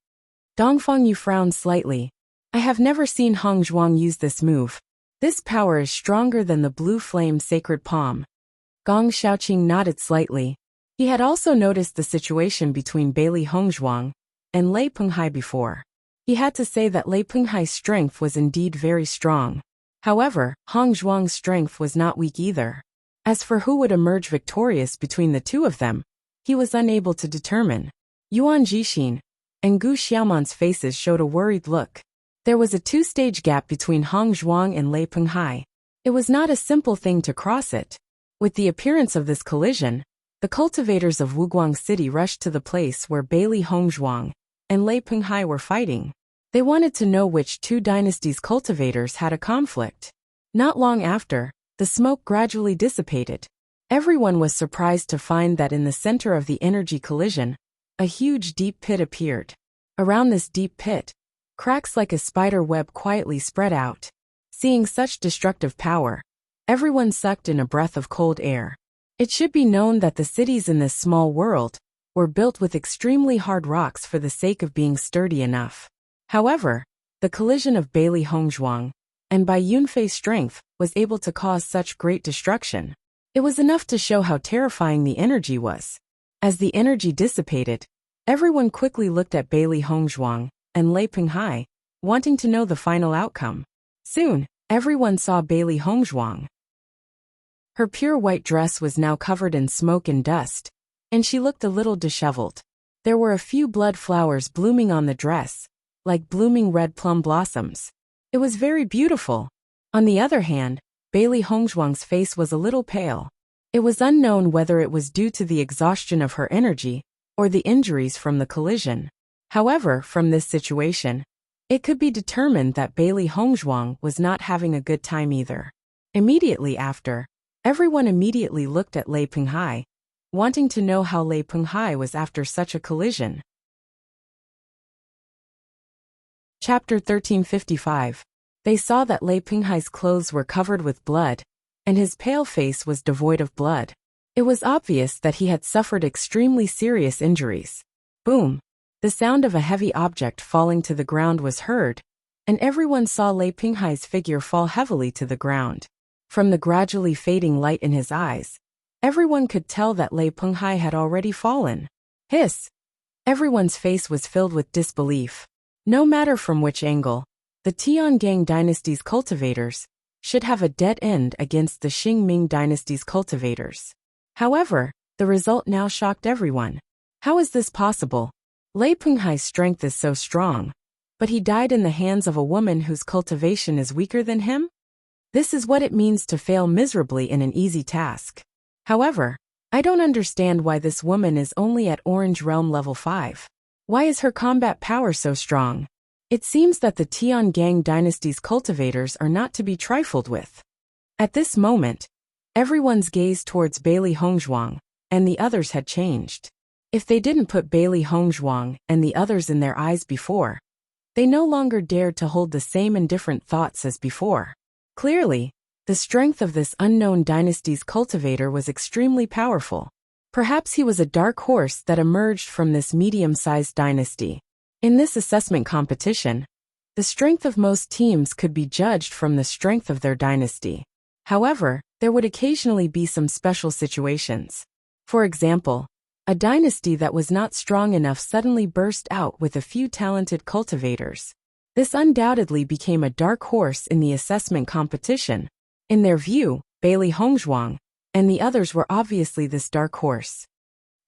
Dongfang Yu frowned slightly. I have never seen Hongzhuang use this move. This power is stronger than the blue flame sacred palm. Gong Xiaoqing nodded slightly. He had also noticed the situation between Bailey Hongzhuang and Lei Penghai before. He had to say that Lei Penghai's strength was indeed very strong. However, Hongzhuang's strength was not weak either. As for who would emerge victorious between the two of them, he was unable to determine. Yuan Jixin and Gu Xiaoman's faces showed a worried look. There was a two-stage gap between Hongzhuang and Lei Penghai. It was not a simple thing to cross it. With the appearance of this collision, the cultivators of Wuguang City rushed to the place where Bailey Hongzhuang and Lei Penghai were fighting. They wanted to know which two dynasties' cultivators had a conflict. Not long after, the smoke gradually dissipated. Everyone was surprised to find that in the center of the energy collision, a huge deep pit appeared. Around this deep pit, cracks like a spider web quietly spread out. Seeing such destructive power, everyone sucked in a breath of cold air. It should be known that the cities in this small world were built with extremely hard rocks for the sake of being sturdy enough. However, the collision of Bailey Hongzhuang and Bai Yunfei's strength was able to cause such great destruction. It was enough to show how terrifying the energy was. As the energy dissipated, everyone quickly looked at Bailey Hongzhuang and Lei Penghai, wanting to know the final outcome. Soon, everyone saw Bailey Hongzhuang. Her pure white dress was now covered in smoke and dust, and she looked a little disheveled. There were a few blood flowers blooming on the dress, like blooming red plum blossoms. It was very beautiful. On the other hand, Bailey Hongzhuang's face was a little pale. It was unknown whether it was due to the exhaustion of her energy or the injuries from the collision. However, from this situation, it could be determined that Bailey Hongzhuang was not having a good time either. Immediately after, everyone immediately looked at Lei Penghai, wanting to know how Lei Penghai was after such a collision. Chapter 1355. They saw that Lei Penghai's clothes were covered with blood, and his pale face was devoid of blood. It was obvious that he had suffered extremely serious injuries. Boom! The sound of a heavy object falling to the ground was heard, and everyone saw Lei Penghai's figure fall heavily to the ground. From the gradually fading light in his eyes, everyone could tell that Lei Penghai had already fallen. Hiss! Everyone's face was filled with disbelief. No matter from which angle, the Tiangang dynasty's cultivators should have a dead end against the Qingming dynasty's cultivators. However, the result now shocked everyone. How is this possible? Lei Penghai's strength is so strong, but he died in the hands of a woman whose cultivation is weaker than him? This is what it means to fail miserably in an easy task. However, I don't understand why this woman is only at Orange Realm level 5. Why is her combat power so strong? It seems that the Tiangang dynasty's cultivators are not to be trifled with. At this moment, everyone's gaze towards Bailey Hongzhuang and the others had changed. If they didn't put Bailey Hongzhuang and the others in their eyes before, they no longer dared to hold the same indifferent thoughts as before. Clearly, the strength of this unknown dynasty's cultivator was extremely powerful. Perhaps he was a dark horse that emerged from this medium-sized dynasty. In this assessment competition, the strength of most teams could be judged from the strength of their dynasty. However, there would occasionally be some special situations. For example, a dynasty that was not strong enough suddenly burst out with a few talented cultivators. This undoubtedly became a dark horse in the assessment competition. In their view, Bailey Hongzhuang and the others were obviously this dark horse.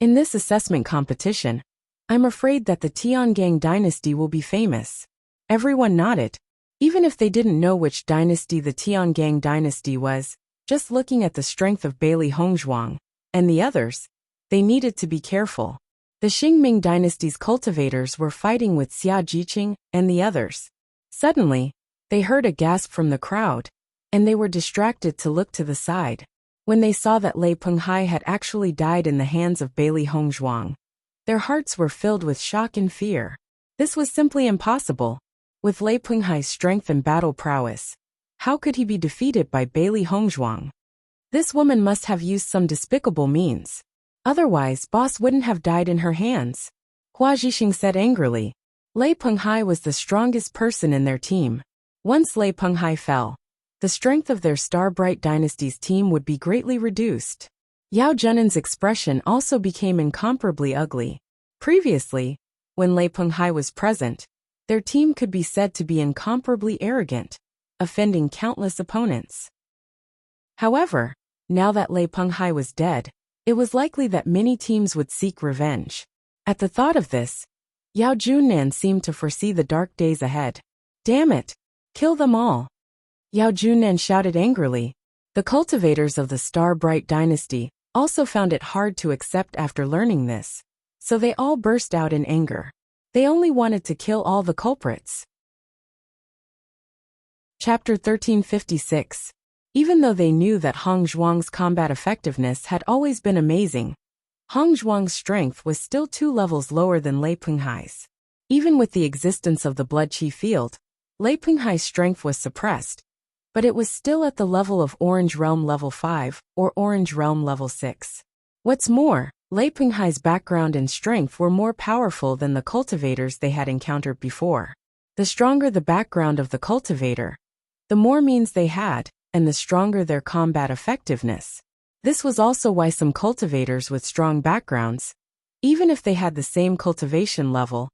In this assessment competition, I'm afraid that the Tiangang dynasty will be famous. Everyone nodded. Even if they didn't know which dynasty the Tiangang dynasty was, just looking at the strength of Bailey Hongzhuang and the others, they needed to be careful. The Qingming dynasty's cultivators were fighting with Xia Jiqing and the others. Suddenly, they heard a gasp from the crowd, and they were distracted to look to the side. When they saw that Lei Penghai had actually died in the hands of Bailey Hongzhuang, their hearts were filled with shock and fear. This was simply impossible. With Lei Penghai's strength and battle prowess, how could he be defeated by Bailey Hongzhuang? This woman must have used some despicable means. Otherwise, boss wouldn't have died in her hands. Hua Zhixing said angrily. Lei Penghai was the strongest person in their team. Once Lei Penghai fell, the strength of their Star-Bright Dynasty's team would be greatly reduced. Yao Zhenan's expression also became incomparably ugly. Previously, when Lei Penghai was present, their team could be said to be incomparably arrogant, offending countless opponents. However, now that Lei Penghai was dead, it was likely that many teams would seek revenge. At the thought of this, Yao Junnan seemed to foresee the dark days ahead. Damn it! Kill them all! Yao Junnan shouted angrily. The cultivators of the Star-Bright Dynasty also found it hard to accept after learning this, so they all burst out in anger. They only wanted to kill all the culprits. Chapter 1356. Even though they knew that Hongzhuang's combat effectiveness had always been amazing, Hongzhuang's strength was still 2 levels lower than Lei Penghai's. Even with the existence of the Blood Qi field, Lei Penghai's strength was suppressed, but it was still at the level of Orange Realm level 5 or Orange Realm level 6. What's more, Lei Penghai's background and strength were more powerful than the cultivators they had encountered before. The stronger the background of the cultivator, the more means they had, and the stronger their combat effectiveness. This was also why some cultivators with strong backgrounds, even if they had the same cultivation level,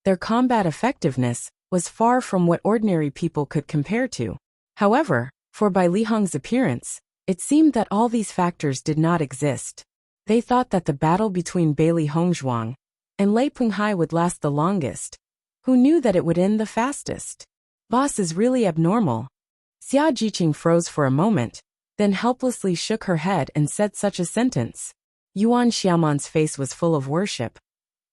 their combat effectiveness was far from what ordinary people could compare to. However, for by Li Hong's appearance, it seemed that all these factors did not exist. They thought that the battle between Beili Hongzhuang and Lei Penghai would last the longest. Who knew that it would end the fastest? Boss is really abnormal. Xia Jiqing froze for a moment, then helplessly shook her head and said such a sentence. Yuan Xiaoman's face was full of worship.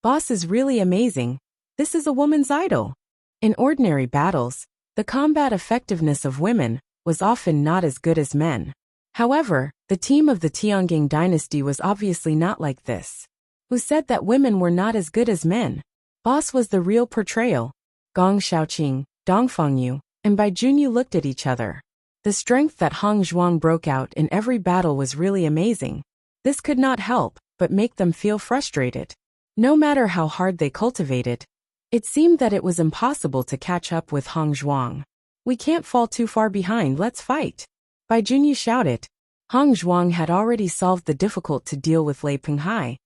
Boss is really amazing. This is a woman's idol. In ordinary battles, the combat effectiveness of women was often not as good as men. However, the team of the Tiangang dynasty was obviously not like this. Who said that women were not as good as men? Boss was the real portrayal. Gong Shaoqing, Dong Fengyu, and Bai Junyu looked at each other. The strength that Hong Zhuang broke out in every battle was really amazing. This could not help but make them feel frustrated. No matter how hard they cultivated, it seemed that it was impossible to catch up with Hong Zhuang. We can't fall too far behind, let's fight. Bai Junyu shouted. Hong Zhuang had already solved the difficult to deal with Lei Penghai.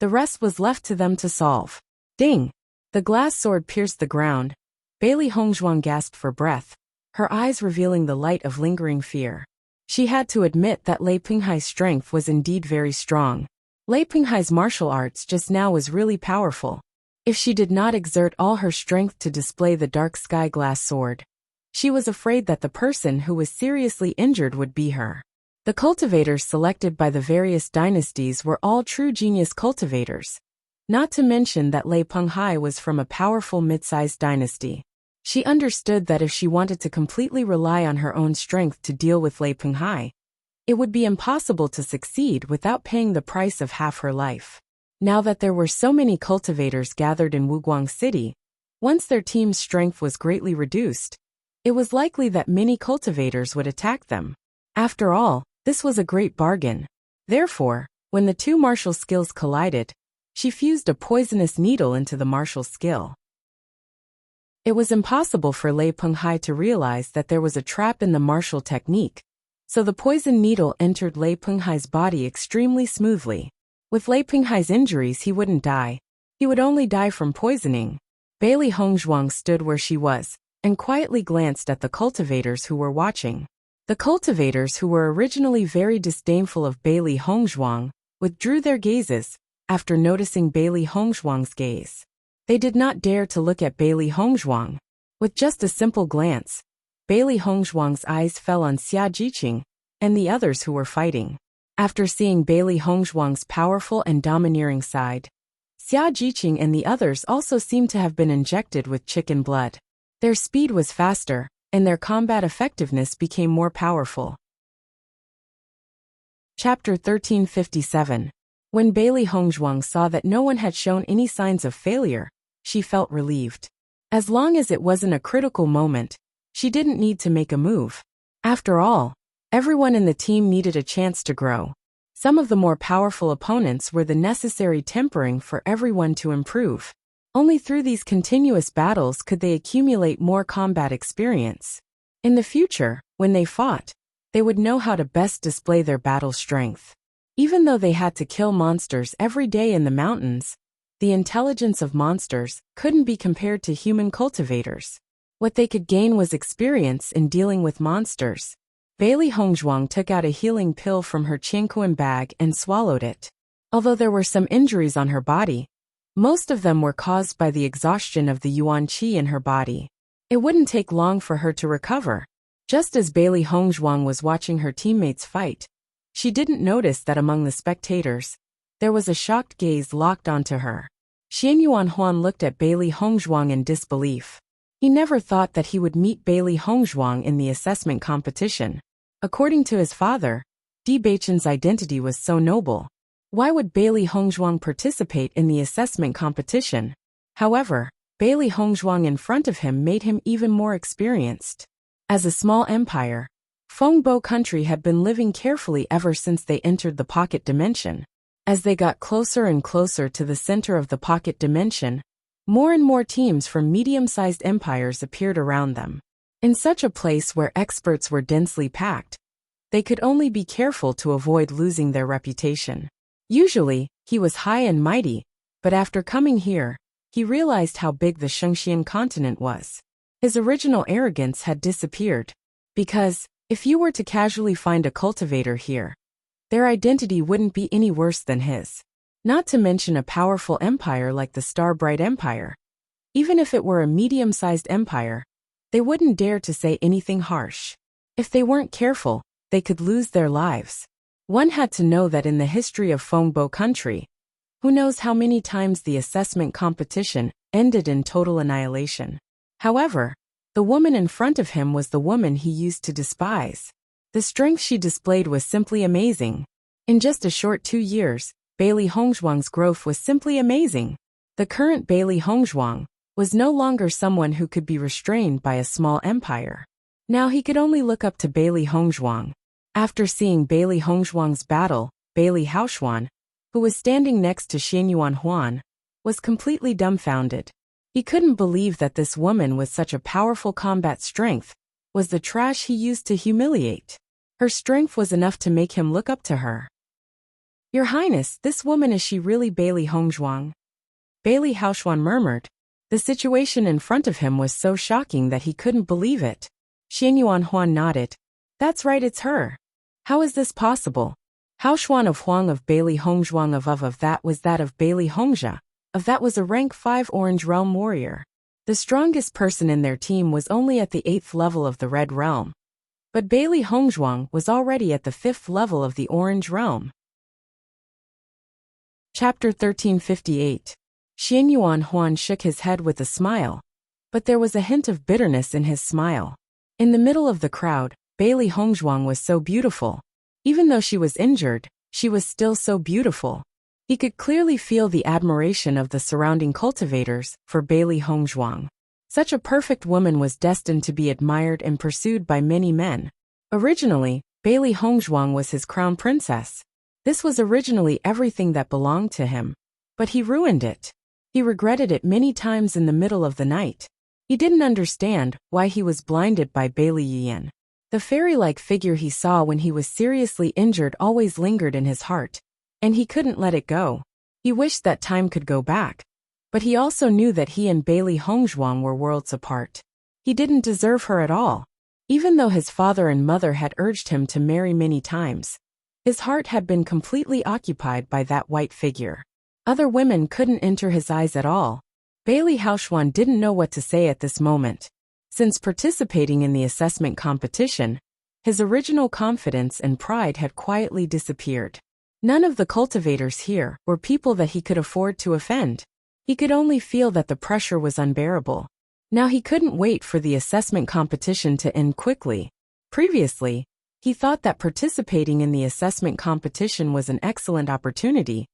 The rest was left to them to solve. Ding! The glass sword pierced the ground. Beili Hongzhuang gasped for breath, her eyes revealing the light of lingering fear. She had to admit that Lei Penghai's strength was indeed very strong. Lei Penghai's martial arts just now was really powerful. If she did not exert all her strength to display the dark sky glass sword, she was afraid that the person who was seriously injured would be her. The cultivators selected by the various dynasties were all true genius cultivators. Not to mention that Lei Penghai was from a powerful mid-sized dynasty. She understood that if she wanted to completely rely on her own strength to deal with Lei Penghai, it would be impossible to succeed without paying the price of half her life. Now that there were so many cultivators gathered in Wuguang City, once their team's strength was greatly reduced, it was likely that many cultivators would attack them. After all, this was a great bargain. Therefore, when the two martial skills collided, she fused a poisonous needle into the martial skill. It was impossible for Lei Penghai to realize that there was a trap in the martial technique, so the poison needle entered Lei Penghai's body extremely smoothly. With Lei Penghai's injuries he wouldn't die. He would only die from poisoning. Beili Hongzhuang stood where she was, and quietly glanced at the cultivators who were watching. The cultivators who were originally very disdainful of Beili Hongzhuang withdrew their gazes after noticing Beili Hongzhuang's gaze. They did not dare to look at Beili Hongzhuang. With just a simple glance, Beili Hongzhuang's eyes fell on Xia Jiqing and the others who were fighting. After seeing Beili Hongzhuang's powerful and domineering side, Xia Jiqing and the others also seemed to have been injected with chicken blood. Their speed was faster, and their combat effectiveness became more powerful. Chapter 1357. When Beili Hongzhuang saw that no one had shown any signs of failure, she felt relieved. As long as it wasn't a critical moment, she didn't need to make a move. After all, everyone in the team needed a chance to grow. Some of the more powerful opponents were the necessary tempering for everyone to improve. Only through these continuous battles could they accumulate more combat experience. In the future, when they fought, they would know how to best display their battle strength. Even though they had to kill monsters every day in the mountains, the intelligence of monsters couldn't be compared to human cultivators. What they could gain was experience in dealing with monsters. Beili Hongzhuang took out a healing pill from her Qingkuan bag and swallowed it. Although there were some injuries on her body, most of them were caused by the exhaustion of the yuan qi in her body. It wouldn't take long for her to recover. Just as Beili Hongzhuang was watching her teammates fight, she didn't notice that among the spectators, there was a shocked gaze locked onto her. Xian Yuanhuan looked at Beili Hongzhuang in disbelief. He never thought that he would meet Beili Hongzhuang in the assessment competition. According to his father, Bewitching's identity was so noble. Why would Beili Hongzhuang participate in the assessment competition? However, Beili Hongzhuang in front of him made him even more experienced. As a small empire, Fengbo country had been living carefully ever since they entered the pocket dimension. As they got closer and closer to the center of the pocket dimension, more and more teams from medium-sized empires appeared around them. In such a place where experts were densely packed, they could only be careful to avoid losing their reputation. Usually, he was high and mighty, but after coming here, he realized how big the Shengxian continent was. His original arrogance had disappeared, because, if you were to casually find a cultivator here, their identity wouldn't be any worse than his. Not to mention a powerful empire like the Starbright Empire. Even if it were a medium-sized empire, they wouldn't dare to say anything harsh. If they weren't careful, they could lose their lives. One had to know that in the history of Fengbo country, who knows how many times the assessment competition ended in total annihilation. However, the woman in front of him was the woman he used to despise. The strength she displayed was simply amazing. In just a short 2 years, Bailey Hongzhuang's growth was simply amazing. The current Bailey Hongzhuang was no longer someone who could be restrained by a small empire. Now he could only look up to Bailey Hongzhuang. After seeing Bailey Hongzhuang's battle, Bailey Haoxuan, who was standing next to Xianyuan Huan, was completely dumbfounded. He couldn't believe that this woman with such a powerful combat strength was the trash he used to humiliate. Her strength was enough to make him look up to her. "Your Highness, this woman, is she really Bailey Hongzhuang?" Bailey Haoxuan murmured. The situation in front of him was so shocking that he couldn't believe it. Xianyuan Huan nodded. "That's right, it's her." "How is this possible?" Haoxuan of Huang of Bailey Hongzhuang of that was that of Bailey Hongxia, of that was a rank 5 Orange Realm warrior. The strongest person in their team was only at the 8th level of the Red Realm. But Bailey Hongzhuang was already at the 5th level of the Orange Realm. Chapter 1358. Xianyuan Huan shook his head with a smile, but there was a hint of bitterness in his smile. In the middle of the crowd, Bailey Hongzhuang was so beautiful. Even though she was injured, she was still so beautiful. He could clearly feel the admiration of the surrounding cultivators for Bailey Hongzhuang. Such a perfect woman was destined to be admired and pursued by many men. Originally, Bailey Hongzhuang was his crown princess. This was originally everything that belonged to him. But he ruined it. He regretted it many times in the middle of the night. He didn't understand why he was blinded by Bailey Yiyan. The fairy-like figure he saw when he was seriously injured always lingered in his heart, and he couldn't let it go. He wished that time could go back, but he also knew that he and Bailey Hongzhuang were worlds apart. He didn't deserve her at all. Even though his father and mother had urged him to marry many times, his heart had been completely occupied by that white figure. Other women couldn't enter his eyes at all. Bailey Haoxuan didn't know what to say at this moment. Since participating in the assessment competition, his original confidence and pride had quietly disappeared. None of the cultivators here were people that he could afford to offend. He could only feel that the pressure was unbearable. Now he couldn't wait for the assessment competition to end quickly. Previously, he thought that participating in the assessment competition was an excellent opportunity,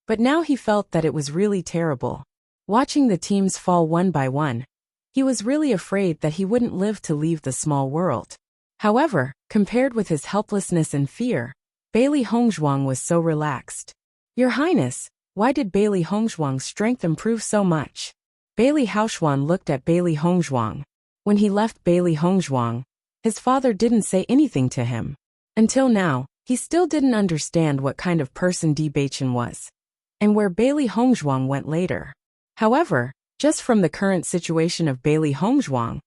but now he felt that it was really terrible. Watching the teams fall one by one, he was really afraid that he wouldn't live to leave the small world. However, compared with his helplessness and fear, Bailey Hongzhuang was so relaxed. "Your Highness, why did Bailey Hongzhuang's strength improve so much?" Bailey Haoxuan looked at Bailey Hongzhuang. When he left Bailey Hongzhuang, his father didn't say anything to him. Until now, he still didn't understand what kind of person Bewitching was, and where Bailey Hongzhuang went later. However, just from the current situation of Bailey Hongzhuang,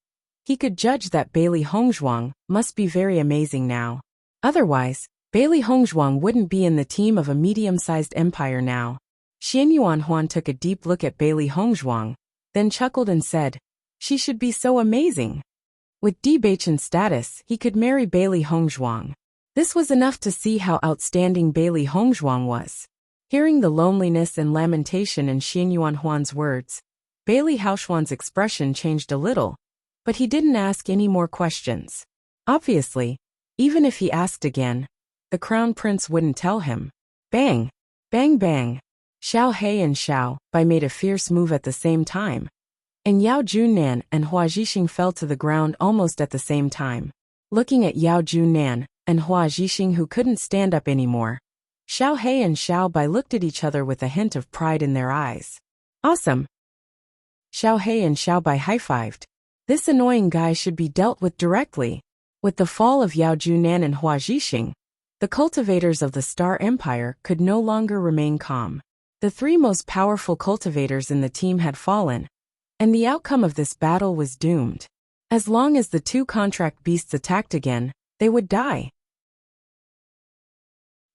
he could judge that Bailey Hongzhuang must be very amazing now. Otherwise, Bailey Hongzhuang wouldn't be in the team of a medium-sized empire now. Xianyuan Huan took a deep look at Bailey Hongzhuang, then chuckled and said, "She should be so amazing." With Bewitching status, he could marry Bailey Hongzhuang. This was enough to see how outstanding Bailey Hongzhuang was. Hearing the loneliness and lamentation in Xianyuan Huan's words, Bailey Haoxuan's expression changed a little, but he didn't ask any more questions. Obviously, even if he asked again, the crown prince wouldn't tell him. Bang! Bang bang! Xiao He and Xiao Bai made a fierce move at the same time, and Yao Junnan and Hua Zhixing fell to the ground almost at the same time. Looking at Yao Junnan and Hua Zhixing, who couldn't stand up anymore, Xiao He and Xiao Bai looked at each other with a hint of pride in their eyes. Awesome! Xiao He and Xiao Bai high-fived. This annoying guy should be dealt with directly. With the fall of Yao Junan and Hua Zhixing, the cultivators of the Star Empire could no longer remain calm. The three most powerful cultivators in the team had fallen, and the outcome of this battle was doomed. As long as the two contract beasts attacked again, they would die.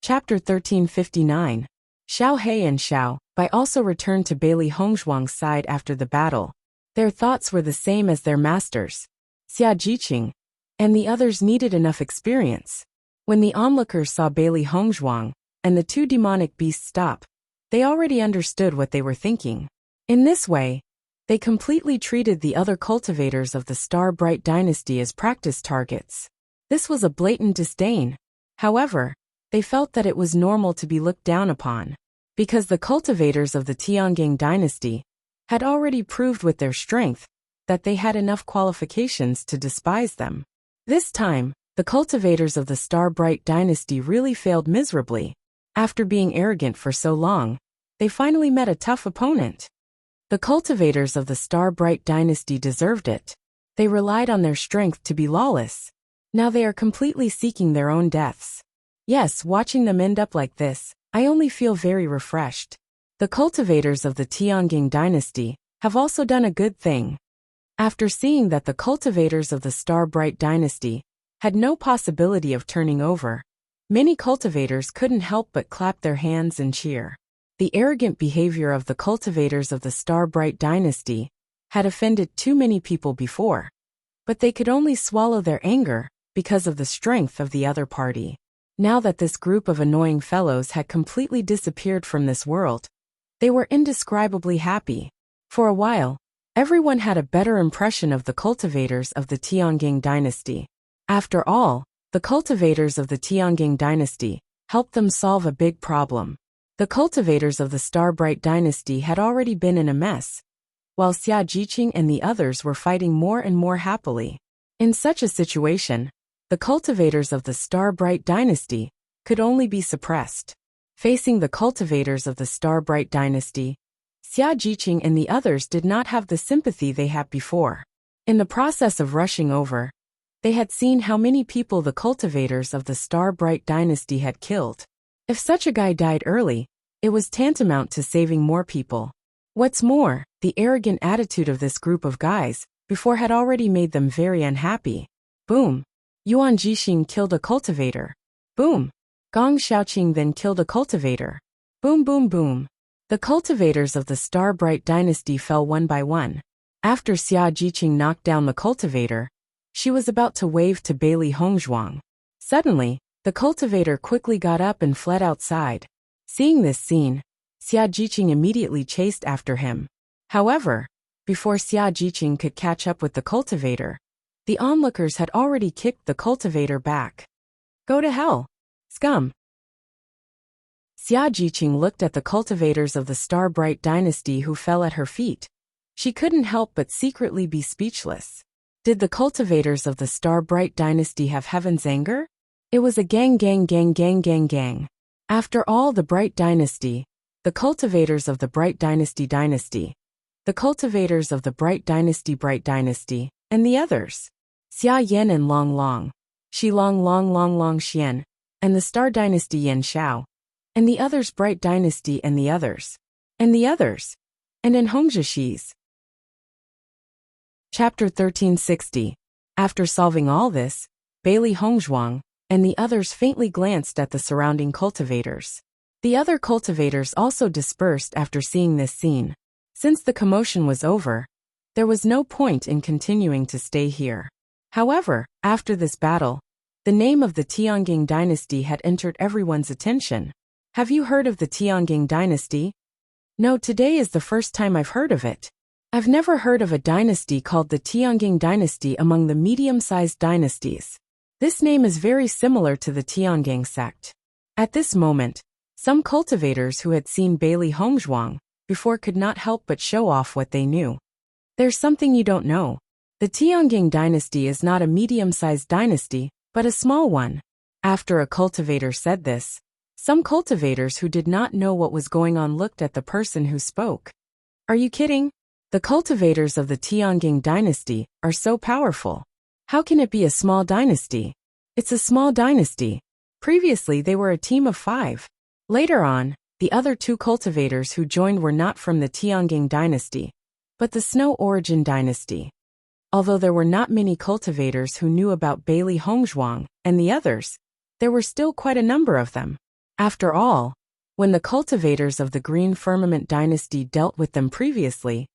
Chapter 1359. Xiao He and Xiao Bai also returned to Bailey Hongzhuang's side after the battle. Their thoughts were the same as their masters, Xia Jiqing, and the others needed enough experience. When the onlookers saw Bailey Hongzhuang and the two demonic beasts stop, they already understood what they were thinking. In this way, they completely treated the other cultivators of the Star Bright dynasty as practice targets. This was a blatant disdain. However, they felt that it was normal to be looked down upon, because the cultivators of the Tiangang dynasty had already proved with their strength that they had enough qualifications to despise them. This time, the cultivators of the Star Bright dynasty really failed miserably. After being arrogant for so long, they finally met a tough opponent. The cultivators of the Star Bright dynasty deserved it. They relied on their strength to be lawless. Now they are completely seeking their own deaths. Yes, watching them end up like this, I only feel very refreshed. The cultivators of the Tiangang dynasty have also done a good thing. After seeing that the cultivators of the Star Bright dynasty had no possibility of turning over, many cultivators couldn't help but clap their hands and cheer. The arrogant behavior of the cultivators of the Star Bright dynasty had offended too many people before, but they could only swallow their anger because of the strength of the other party. Now that this group of annoying fellows had completely disappeared from this world, they were indescribably happy. For a while, everyone had a better impression of the cultivators of the Tiangang dynasty. After all, the cultivators of the Tiangang dynasty helped them solve a big problem. The cultivators of the Star Bright dynasty had already been in a mess, while Xia Jiqing and the others were fighting more and more happily. In such a situation, the cultivators of the Star Bright dynasty could only be suppressed. Facing the cultivators of the Star Bright dynasty, Xia Jiqing and the others did not have the sympathy they had before. In the process of rushing over, they had seen how many people the cultivators of the Star Bright dynasty had killed. If such a guy died early, it was tantamount to saving more people. What's more, the arrogant attitude of this group of guys before had already made them very unhappy. Boom! Yuan Jixing killed a cultivator. Boom! Gong Shaoqing then killed a cultivator. Boom boom boom. The cultivators of the Star Bright dynasty fell one by one. After Xia Jiqing knocked down the cultivator, she was about to wave to Bailey Hongzhuang. Suddenly, the cultivator quickly got up and fled outside. Seeing this scene, Xia Jiqing immediately chased after him. However, before Xia Jiqing could catch up with the cultivator, the onlookers had already kicked the cultivator back. Go to hell, scum! Xia Jiqing looked at the cultivators of the Star Bright dynasty who fell at her feet. She couldn't help but secretly be speechless. Did the cultivators of the Star Bright dynasty have heaven's anger? It was a gang. After all, the Bright dynasty, the cultivators of the Bright dynasty, the cultivators of the Bright dynasty, and the others. Xia Yan and Long, Shi Long Xian, and the Star dynasty Yan Xiao, and the others Bright dynasty and the others, and in Hongzhishi's. Chapter 1360. After solving all this, Bailey Hongzhuang and the others faintly glanced at the surrounding cultivators. The other cultivators also dispersed after seeing this scene. Since the commotion was over, there was no point in continuing to stay here. However, after this battle, the name of the Tiangang dynasty had entered everyone's attention. Have you heard of the Tiangang dynasty? No, today is the first time I've heard of it. I've never heard of a dynasty called the Tiangang dynasty among the medium-sized dynasties. This name is very similar to the Tiangang sect. At this moment, some cultivators who had seen Bailey Hongzhuang before could not help but show off what they knew. There's something you don't know. The Tiangang dynasty is not a medium-sized dynasty, but a small one. After a cultivator said this, Some cultivators who did not know what was going on looked at the person who spoke. Are you kidding? The cultivators of the Tianjing dynasty are so powerful. How can it be a small dynasty? It's a small dynasty. Previously they were a team of 5. Later on, the other 2 cultivators who joined were not from the Tianjing dynasty, but the Snow Origin dynasty. Although there were not many cultivators who knew about Bailey Hongzhuang and the others, there were still quite a number of them. After all, when the cultivators of the Green Firmament dynasty dealt with them previously,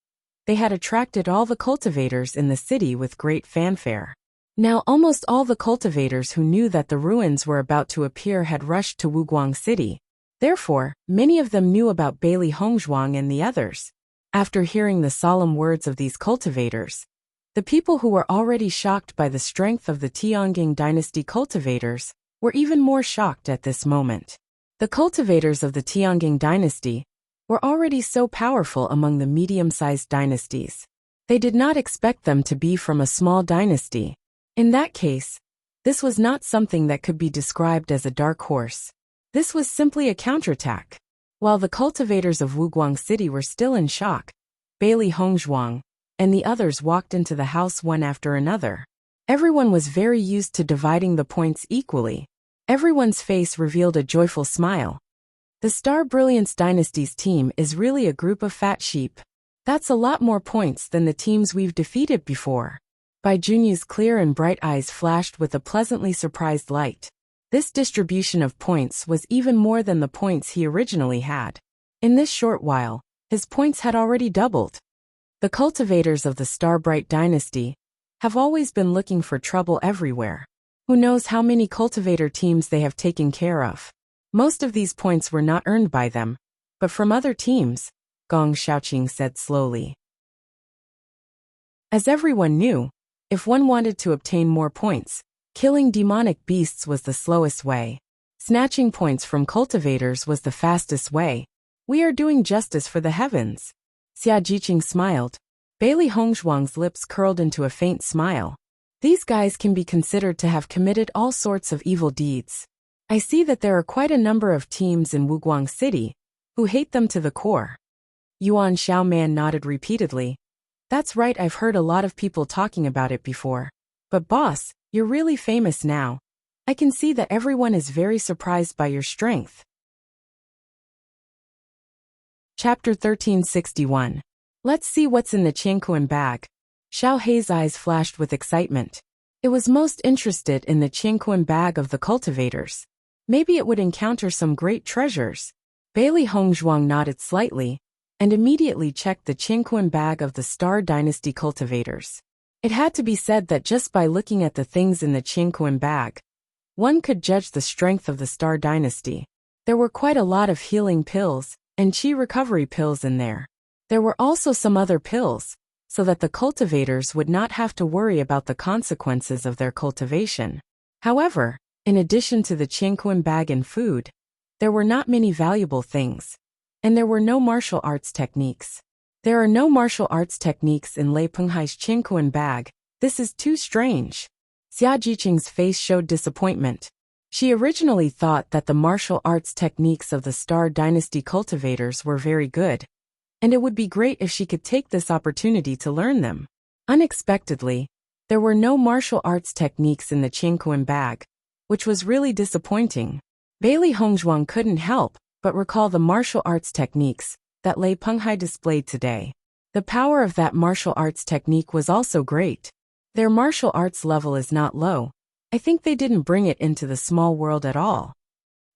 they had attracted all the cultivators in the city with great fanfare. Now almost all the cultivators who knew that the ruins were about to appear had rushed to Wuguang City. Therefore, many of them knew about Bailey Hongzhuang and the others. After hearing the solemn words of these cultivators, the people who were already shocked by the strength of the Tianjing dynasty cultivators were even more shocked at this moment. The cultivators of the Tianjing dynasty were already so powerful among the medium-sized dynasties. They did not expect them to be from a small dynasty. In that case, this was not something that could be described as a dark horse. This was simply a counterattack. While the cultivators of Wuguang City were still in shock, Bailey Hongzhuang and the others walked into the house one after another. Everyone was very used to dividing the points equally. Everyone's face revealed a joyful smile. The Star Brilliance Dynasty's team is really a group of fat sheep. That's a lot more points than the teams we've defeated before. Bai Junyu's clear and bright eyes flashed with a pleasantly surprised light. This distribution of points was even more than the points he originally had. In this short while, his points had already doubled. The cultivators of the Starbright Dynasty have always been looking for trouble everywhere. Who knows how many cultivator teams they have taken care of. Most of these points were not earned by them, but from other teams, Gong Xiaoqing said slowly. As everyone knew, if one wanted to obtain more points, killing demonic beasts was the slowest way. Snatching points from cultivators was the fastest way. We are doing justice for the heavens. Xia Jiqing smiled. Bailey Hongzhuang's lips curled into a faint smile. These guys can be considered to have committed all sorts of evil deeds. I see that there are quite a number of teams in Wuguang City who hate them to the core. Yuan Xiaoman nodded repeatedly. That's right, I've heard a lot of people talking about it before. But boss, you're really famous now. I can see that everyone is very surprised by your strength. Chapter 1361. Let's see what's in the Qianquan bag. Xiao Hei's eyes flashed with excitement. It was most interested in the Qianquan bag of the cultivators. Maybe it would encounter some great treasures. Bailey Hongzhuang nodded slightly, and immediately checked the Qianquan bag of the Star Dynasty cultivators. It had to be said that just by looking at the things in the Qianquan bag, one could judge the strength of the Star Dynasty. There were quite a lot of healing pills and chi recovery pills in there. There were also some other pills, so that the cultivators would not have to worry about the consequences of their cultivation. However, in addition to the Qianquan bag and food, there were not many valuable things. And there were no martial arts techniques. There are no martial arts techniques in Lei Penghai's Qianquan bag. This is too strange. Xia Jiqing's face showed disappointment. She originally thought that the martial arts techniques of the Star Dynasty cultivators were very good, and it would be great if she could take this opportunity to learn them. Unexpectedly, there were no martial arts techniques in the Qianquan bag, which was really disappointing. Bailey Hongzhuang couldn't help but recall the martial arts techniques that Lei Penghai displayed today. The power of that martial arts technique was also great. Their martial arts level is not low. I think they didn't bring it into the small world at all.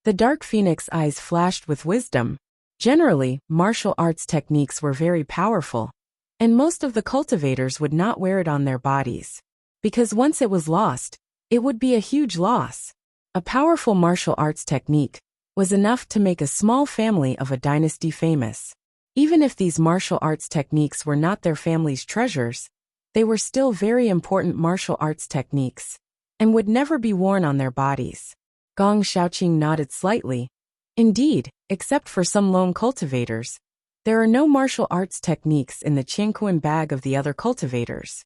The Dark Phoenix eyes flashed with wisdom. Generally, martial arts techniques were very powerful, and most of the cultivators would not wear it on their bodies, because once it was lost, it would be a huge loss. A powerful martial arts technique was enough to make a small family of a dynasty famous. Even if these martial arts techniques were not their family's treasures, they were still very important martial arts techniques, and would never be worn on their bodies. Gong Xiaoqing nodded slightly. Indeed, except for some lone cultivators, there are no martial arts techniques in the Qianquan bag of the other cultivators.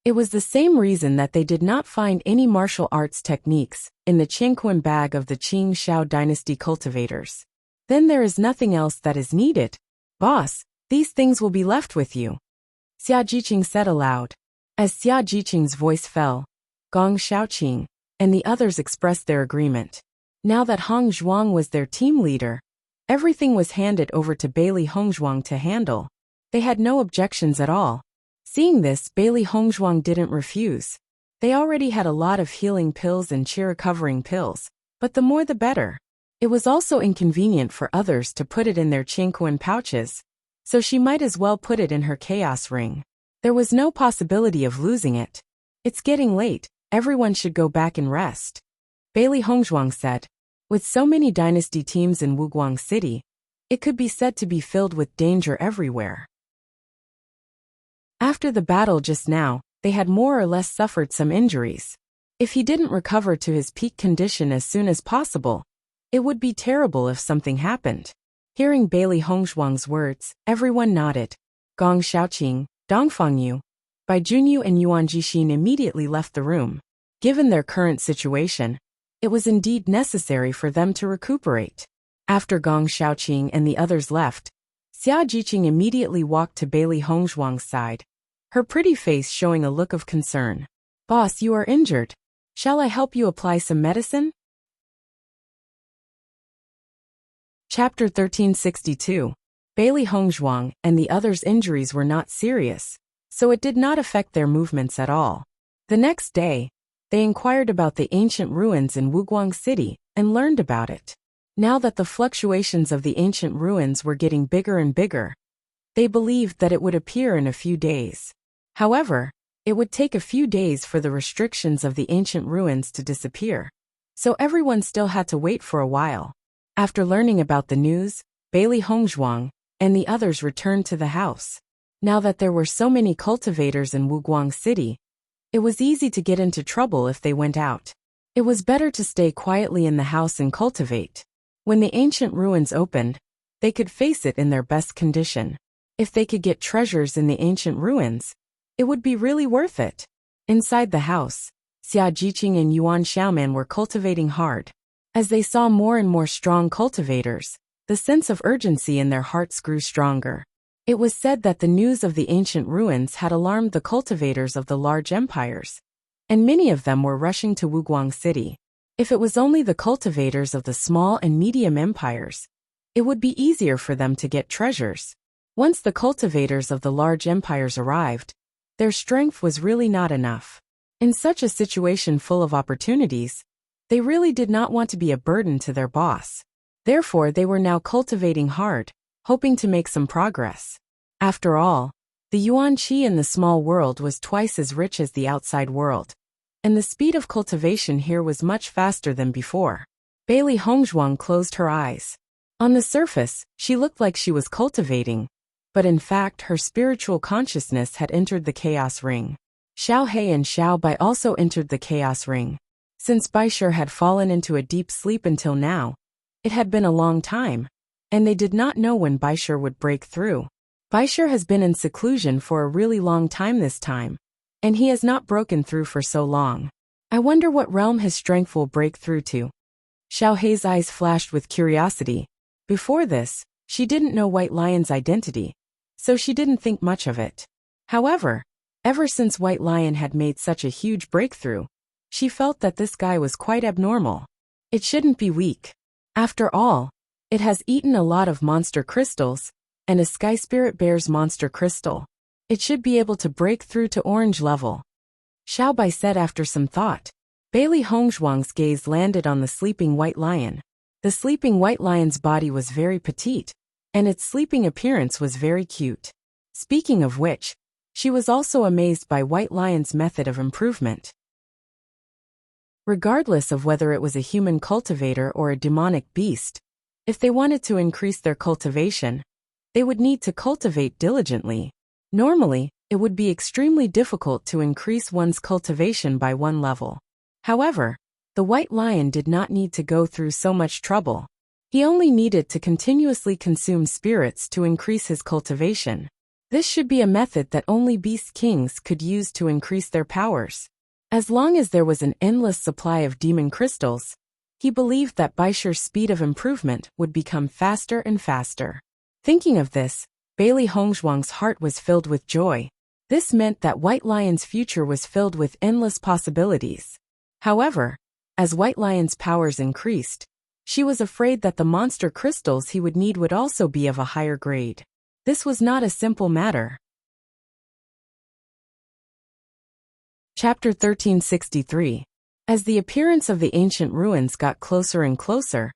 It was the same reason that they did not find any martial arts techniques in the Qianquan bag of the Qing Shao dynasty cultivators. Then there is nothing else that is needed. Boss, these things will be left with you, Xia Jiqing said aloud. As Xia Jiqing's voice fell, Gong Shaoqing and the others expressed their agreement. Now that Hong Zhuang was their team leader, everything was handed over to Bailey Hongzhuang to handle. They had no objections at all. Seeing this, Bailey Hongzhuang didn't refuse. They already had a lot of healing pills and chi-recovering pills, but the more the better. It was also inconvenient for others to put it in their Qianquan pouches, so she might as well put it in her chaos ring. There was no possibility of losing it. It's getting late, everyone should go back and rest, Bailey Hongzhuang said. With so many dynasty teams in Wuguang City, it could be said to be filled with danger everywhere. After the battle just now, they had more or less suffered some injuries. If he didn't recover to his peak condition as soon as possible, it would be terrible if something happened. Hearing Bailey Hongzhuang's words, everyone nodded. Gong Shaoqing, Dong Fengyu, Bai Junyu and Yuan Jixin immediately left the room. Given their current situation, it was indeed necessary for them to recuperate. After Gong Shaoqing and the others left, Xia Jiqing immediately walked to Bailey Hongzhuang's side, her pretty face showing a look of concern. Boss, you are injured. Shall I help you apply some medicine? Chapter 1362. Bailey Hongzhuang and the others' injuries were not serious, so it did not affect their movements at all. The next day, they inquired about the ancient ruins in Wuguang City and learned about it. Now that the fluctuations of the ancient ruins were getting bigger and bigger, they believed that it would appear in a few days. However, it would take a few days for the restrictions of the ancient ruins to disappear, so everyone still had to wait for a while. After learning about the news, Bailey Hongzhuang and the others returned to the house. Now that there were so many cultivators in Wuguang City, it was easy to get into trouble if they went out. It was better to stay quietly in the house and cultivate. When the ancient ruins opened, they could face it in their best condition. If they could get treasures in the ancient ruins, it would be really worth it. Inside the house, Xia Jiqing and Yuan Xiaoman were cultivating hard. As they saw more and more strong cultivators, the sense of urgency in their hearts grew stronger. It was said that the news of the ancient ruins had alarmed the cultivators of the large empires, and many of them were rushing to Wuguang City. If it was only the cultivators of the small and medium empires, it would be easier for them to get treasures. Once the cultivators of the large empires arrived, their strength was really not enough. In such a situation full of opportunities, they really did not want to be a burden to their boss. Therefore, they were now cultivating hard, hoping to make some progress. After all, the yuan qi in the small world was twice as rich as the outside world, and the speed of cultivation here was much faster than before. Bailey Hongzhuang closed her eyes. On the surface, she looked like she was cultivating, but in fact her spiritual consciousness had entered the chaos ring. Xiao He and Xiao Bai also entered the chaos ring. Since Baishir had fallen into a deep sleep until now, it had been a long time, and they did not know when Baishir would break through. Baishir has been in seclusion for a really long time this time, and he has not broken through for so long. I wonder what realm his strength will break through to. Xiao Hei's eyes flashed with curiosity. Before this, she didn't know White Lion's identity, so she didn't think much of it. However, ever since White Lion had made such a huge breakthrough, she felt that this guy was quite abnormal. It shouldn't be weak. After all, it has eaten a lot of monster crystals, and a Sky Spirit bears monster crystal. It should be able to break through to orange level. Xiao Bai said after some thought. Bailey Hongzhuang's gaze landed on the sleeping White Lion. The sleeping White Lion's body was very petite, and its sleeping appearance was very cute. Speaking of which, she was also amazed by White Lion's method of improvement. Regardless of whether it was a human cultivator or a demonic beast, if they wanted to increase their cultivation, they would need to cultivate diligently. Normally, it would be extremely difficult to increase one's cultivation by one level. However, the White Lion did not need to go through so much trouble. He only needed to continuously consume spirits to increase his cultivation. This should be a method that only beast kings could use to increase their powers. As long as there was an endless supply of demon crystals, he believed that Baisher's speed of improvement would become faster and faster. Thinking of this, Bailey Hongzhuang's heart was filled with joy. This meant that White Lion's future was filled with endless possibilities. However, as White Lion's powers increased, she was afraid that the monster crystals he would need would also be of a higher grade. This was not a simple matter. Chapter 1363. As the appearance of the ancient ruins got closer and closer,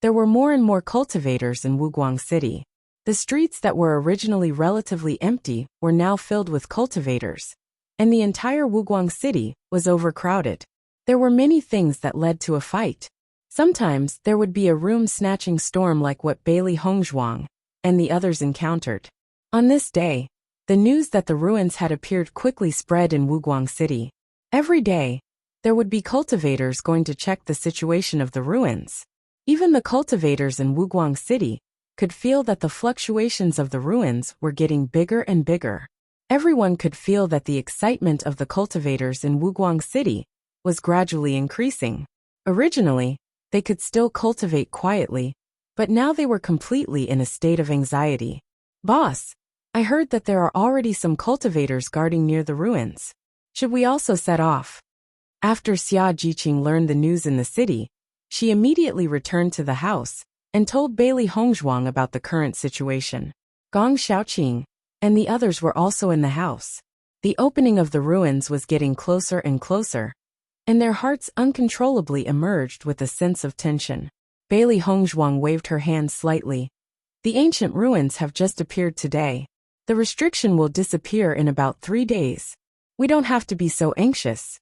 there were more and more cultivators in Wuguang City. The streets that were originally relatively empty were now filled with cultivators, and the entire Wuguang City was overcrowded. There were many things that led to a fight. Sometimes there would be a room-snatching storm like what Bailey Hongzhuang and the others encountered. On this day, the news that the ruins had appeared quickly spread in Wuguang City. Every day, there would be cultivators going to check the situation of the ruins. Even the cultivators in Wuguang City could feel that the fluctuations of the ruins were getting bigger and bigger. Everyone could feel that the excitement of the cultivators in Wuguang City was gradually increasing. Originally, they could still cultivate quietly, but now they were completely in a state of anxiety. "Boss, I heard that there are already some cultivators guarding near the ruins. Should we also set off?" After Xia Jiqing learned the news in the city, she immediately returned to the house and told Bailey Hongzhuang about the current situation. Gong Xiaoqing and the others were also in the house. The opening of the ruins was getting closer and closer, and their hearts uncontrollably emerged with a sense of tension. Bailey Hongzhuang waved her hand slightly. "The ancient ruins have just appeared today. The restriction will disappear in about 3 days. We don't have to be so anxious."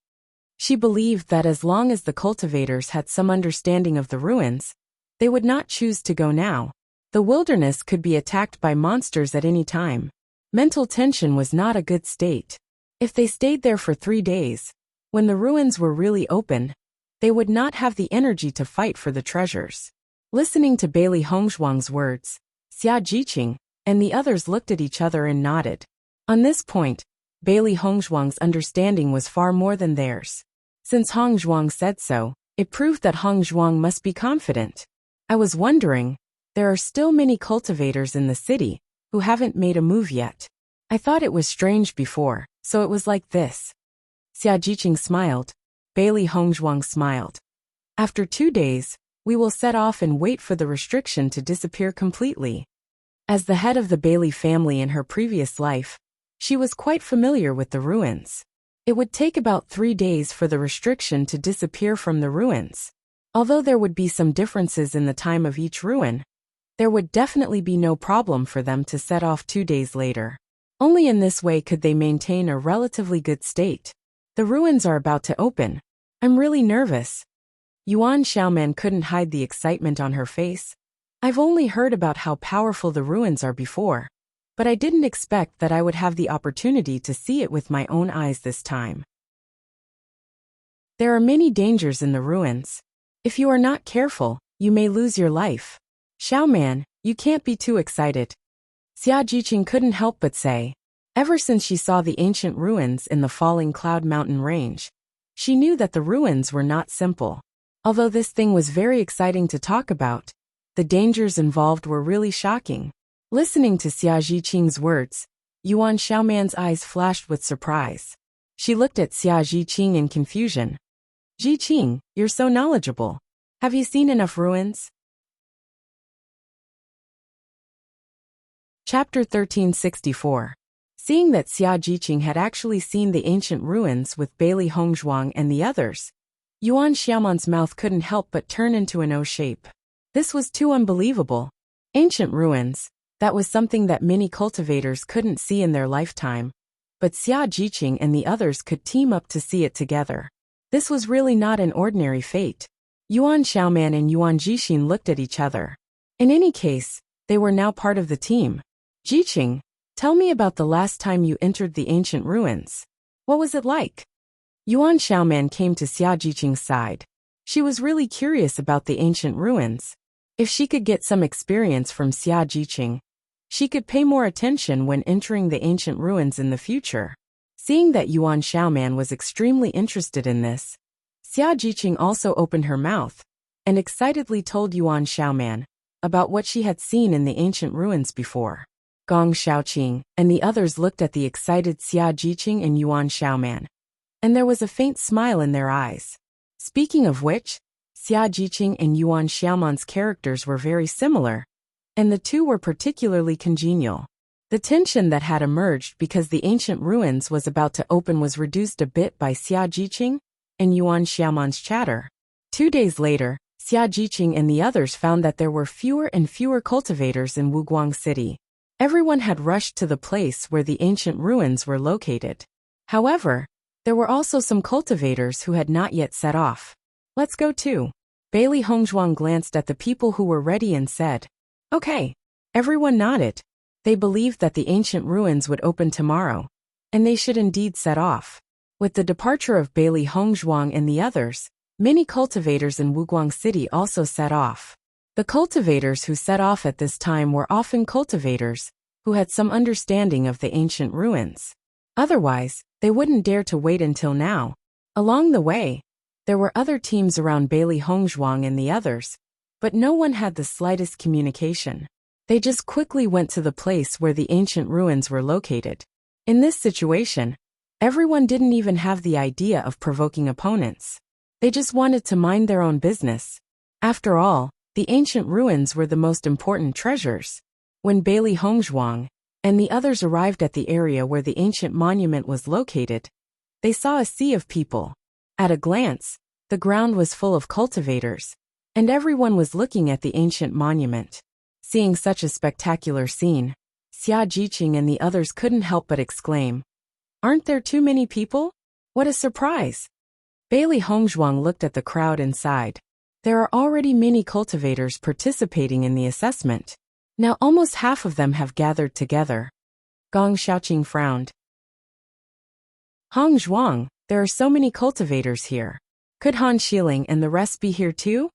She believed that as long as the cultivators had some understanding of the ruins, they would not choose to go now. The wilderness could be attacked by monsters at any time. Mental tension was not a good state. If they stayed there for 3 days, when the ruins were really open, they would not have the energy to fight for the treasures. Listening to Bailey Hongzhuang's words, Xia Jiqing and the others looked at each other and nodded. On this point, Bailey Hongzhuang's understanding was far more than theirs. Since Hongzhuang said so, it proved that Hongzhuang must be confident. "I was wondering, there are still many cultivators in the city who haven't made a move yet. I thought it was strange before, so it was like this." Xia Jiqing smiled. Bailey Hongzhuang smiled. "After 2 days, we will set off and wait for the restriction to disappear completely." As the head of the Bailey family in her previous life, she was quite familiar with the ruins. It would take about 3 days for the restriction to disappear from the ruins. Although there would be some differences in the time of each ruin, there would definitely be no problem for them to set off 2 days later. Only in this way could they maintain a relatively good state. "The ruins are about to open. I'm really nervous." Yuan Xiaoman couldn't hide the excitement on her face. "I've only heard about how powerful the ruins are before, but I didn't expect that I would have the opportunity to see it with my own eyes this time. There are many dangers in the ruins. If you are not careful, you may lose your life. Xiaoman, you can't be too excited." Xia Jiqing couldn't help but say. Ever since she saw the ancient ruins in the falling cloud mountain range, she knew that the ruins were not simple. Although this thing was very exciting to talk about, the dangers involved were really shocking. Listening to Xia Jiqing's words, Yuan Xiaoman's eyes flashed with surprise. She looked at Xia Jiqing in confusion. "Jiqing, you're so knowledgeable. Have you seen enough ruins?" Chapter 1364. Seeing that Xia Jiqing had actually seen the ancient ruins with Bailey Hongzhuang and the others, Yuan Xiaoman's mouth couldn't help but turn into an O shape. This was too unbelievable. Ancient ruins, that was something that many cultivators couldn't see in their lifetime, but Xia Jiqing and the others could team up to see it together. This was really not an ordinary fate. Yuan Xiaoman and Yuan Jixin looked at each other. In any case, they were now part of the team. "Jiqing, tell me about the last time you entered the ancient ruins. What was it like?" Yuan Xiaoman came to Xia Jiqing's side. She was really curious about the ancient ruins. If she could get some experience from Xia Jiqing, She could pay more attention when entering the ancient ruins in the future. Seeing that Yuan Xiaoman was extremely interested in this, Xia Jiqing also opened her mouth and excitedly told Yuan Xiaoman about what she had seen in the ancient ruins before. Gong Xiaoqing and the others looked at the excited Xia Jiqing and Yuan Xiaoman, and there was a faint smile in their eyes. Speaking of which, Xia Jiqing and Yuan Xiaoman's characters were very similar, and the two were particularly congenial. The tension that had emerged because the ancient ruins was about to open was reduced a bit by Xia Jiqing and Yuan Xiaoman's chatter. 2 days later, Xia Jiqing and the others found that there were fewer and fewer cultivators in Wuguang City. Everyone had rushed to the place where the ancient ruins were located. However, there were also some cultivators who had not yet set off. Let's go too. Bailey Hongzhuang glanced at the people who were ready and said, "Okay." Everyone nodded. They believed that the ancient ruins would open tomorrow, and they should indeed set off. With the departure of Bailey Hongzhuang and the others, many cultivators in Wuguang City also set off. The cultivators who set off at this time were often cultivators who had some understanding of the ancient ruins. Otherwise, they wouldn't dare to wait until now. Along the way, there were other teams around Bailey Hongzhuang and the others, but no one had the slightest communication. They just quickly went to the place where the ancient ruins were located. In this situation, everyone didn't even have the idea of provoking opponents. They just wanted to mind their own business. After all, the ancient ruins were the most important treasures. When Bailey Hongzhuang and the others arrived at the area where the ancient monument was located, they saw a sea of people. At a glance, the ground was full of cultivators, and everyone was looking at the ancient monument. Seeing such a spectacular scene, Xia Jiqing and the others couldn't help but exclaim, "Aren't there too many people? What a surprise!" Bailey Hongzhuang looked at the crowd and sighed. There are already many cultivators participating in the assessment. Now almost half of them have gathered together. Gong Xiaoqing frowned. "Hongzhuang, there are so many cultivators here. Could Han Xiling and the rest be here too?"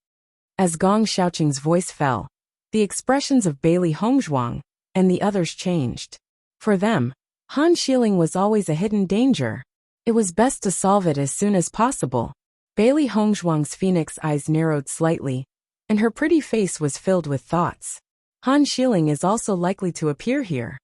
As Gong Xiaoqing's voice fell, the expressions of Bailey Hongzhuang and the others changed. For them, Han Xiling was always a hidden danger. It was best to solve it as soon as possible. Bailey Hongzhuang's phoenix eyes narrowed slightly, and her pretty face was filled with thoughts. Han Xiling is also likely to appear here.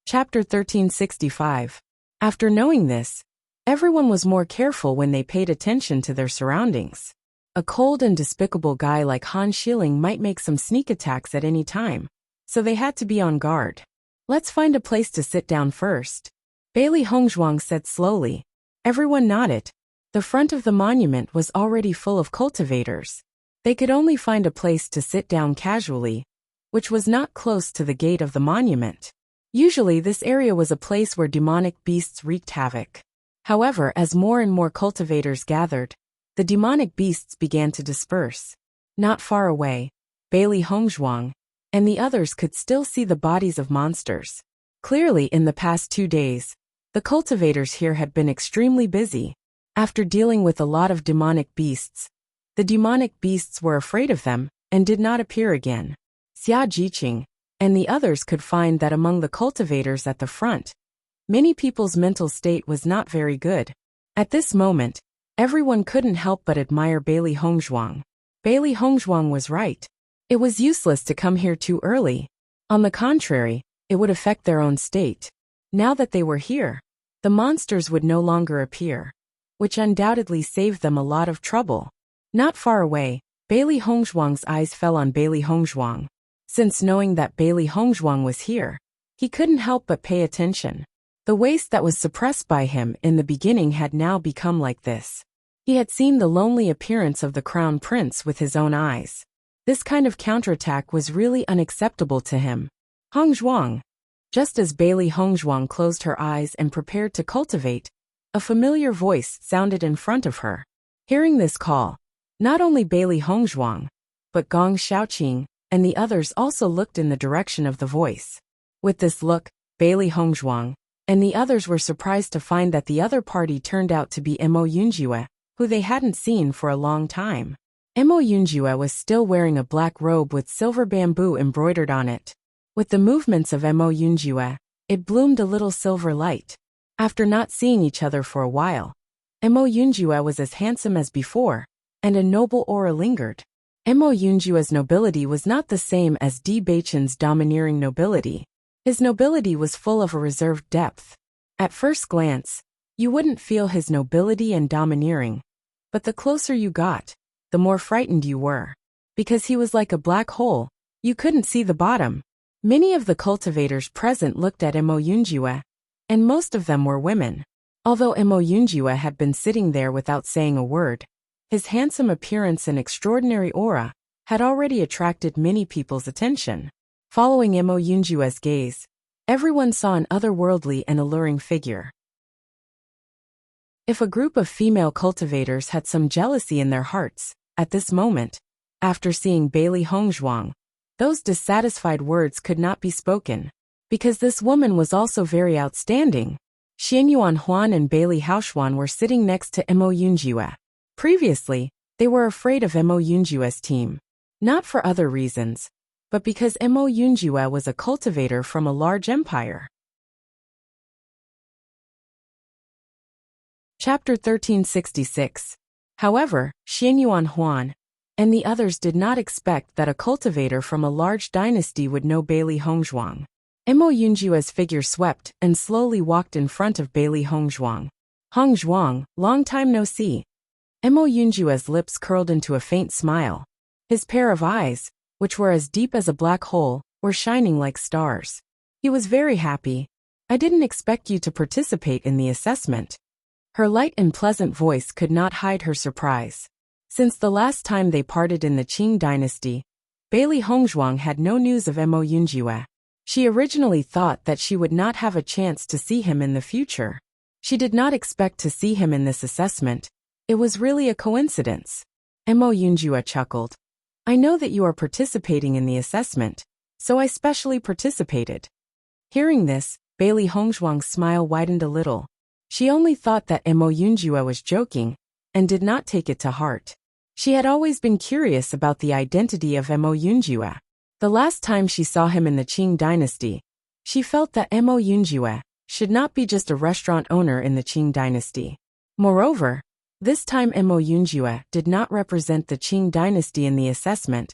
Chapter 1365. After knowing this, everyone was more careful when they paid attention to their surroundings. A cold and despicable guy like Han Xiling might make some sneak attacks at any time, so they had to be on guard. "Let's find a place to sit down first," Bailey Hongzhuang said slowly. Everyone nodded. The front of the monument was already full of cultivators. They could only find a place to sit down casually, which was not close to the gate of the monument. Usually this area was a place where demonic beasts wreaked havoc. However, as more and more cultivators gathered, the demonic beasts began to disperse. Not far away, Bailey Hongzhuang and the others could still see the bodies of monsters. Clearly, in the past 2 days, the cultivators here had been extremely busy. After dealing with a lot of demonic beasts, the demonic beasts were afraid of them and did not appear again. Xia Jiqing and the others could find that among the cultivators at the front, many people's mental state was not very good. At this moment, everyone couldn't help but admire Bailey Hongzhuang. Bailey Hongzhuang was right. It was useless to come here too early. On the contrary, it would affect their own state. Now that they were here, the monsters would no longer appear, which undoubtedly saved them a lot of trouble. Not far away, Bailey Hongzhuang's eyes fell on Bailey Hongzhuang. Since knowing that Bailey Hongzhuang was here, he couldn't help but pay attention. The waste that was suppressed by him in the beginning had now become like this. He had seen the lonely appearance of the crown prince with his own eyes. This kind of counterattack was really unacceptable to him. "Hongzhuang." Just as Bailey Hongzhuang closed her eyes and prepared to cultivate, a familiar voice sounded in front of her. Hearing this call, not only Bailey Hongzhuang, but Gong Xiaoqing and the others also looked in the direction of the voice. With this look, Bailey Hongzhuang and the others were surprised to find that the other party turned out to be Mo Yunjie, who they hadn't seen for a long time. Mo Yunjue was still wearing a black robe with silver bamboo embroidered on it. With the movements of Mo Yunjue, it bloomed a little silver light. After not seeing each other for a while, Mo Yunjue was as handsome as before, and a noble aura lingered. Mo Yunjue's nobility was not the same as Bewitching's domineering nobility. His nobility was full of a reserved depth. At first glance, you wouldn't feel his nobility and domineering, but the closer you got, the more frightened you were. Because he was like a black hole, you couldn't see the bottom. Many of the cultivators present looked at Mo Yunjue, and most of them were women. Although Mo Yunjue had been sitting there without saying a word, his handsome appearance and extraordinary aura had already attracted many people's attention. Following Mo Yunjue's gaze, everyone saw an otherworldly and alluring figure. If a group of female cultivators had some jealousy in their hearts, at this moment, after seeing Bailey Hongzhuang, those dissatisfied words could not be spoken. Because this woman was also very outstanding. Xianyuan Huan and Bailey Haoxuan were sitting next to Mo Yunjue. Previously, they were afraid of Mo Yunjue's team. Not for other reasons, but because Mo Yunjue was a cultivator from a large empire. Chapter 1366. However, Xianyuan Huan and the others did not expect that a cultivator from a large dynasty would know Bailey Hongzhuang. Mo Yunjue's figure swept and slowly walked in front of Bailey Hongzhuang. Hongzhuang, long time no see. Mo Yunjue's lips curled into a faint smile. His pair of eyes, which were as deep as a black hole, were shining like stars. He was very happy. I didn't expect you to participate in the assessment. Her light and pleasant voice could not hide her surprise. Since the last time they parted in the Qing dynasty, Bailey Hongzhuang had no news of Mo Yunjue. She originally thought that she would not have a chance to see him in the future. She did not expect to see him in this assessment. It was really a coincidence. Mo Yunjue chuckled. I know that you are participating in the assessment, so I specially participated. Hearing this, Bailey Hongzhuang's smile widened a little. She only thought that Mo Yunjue was joking, and did not take it to heart. She had always been curious about the identity of Mo Yunjue. The last time she saw him in the Qing dynasty, she felt that Mo Yunjue should not be just a restaurant owner in the Qing dynasty. Moreover, this time Mo Yunjue did not represent the Qing dynasty in the assessment,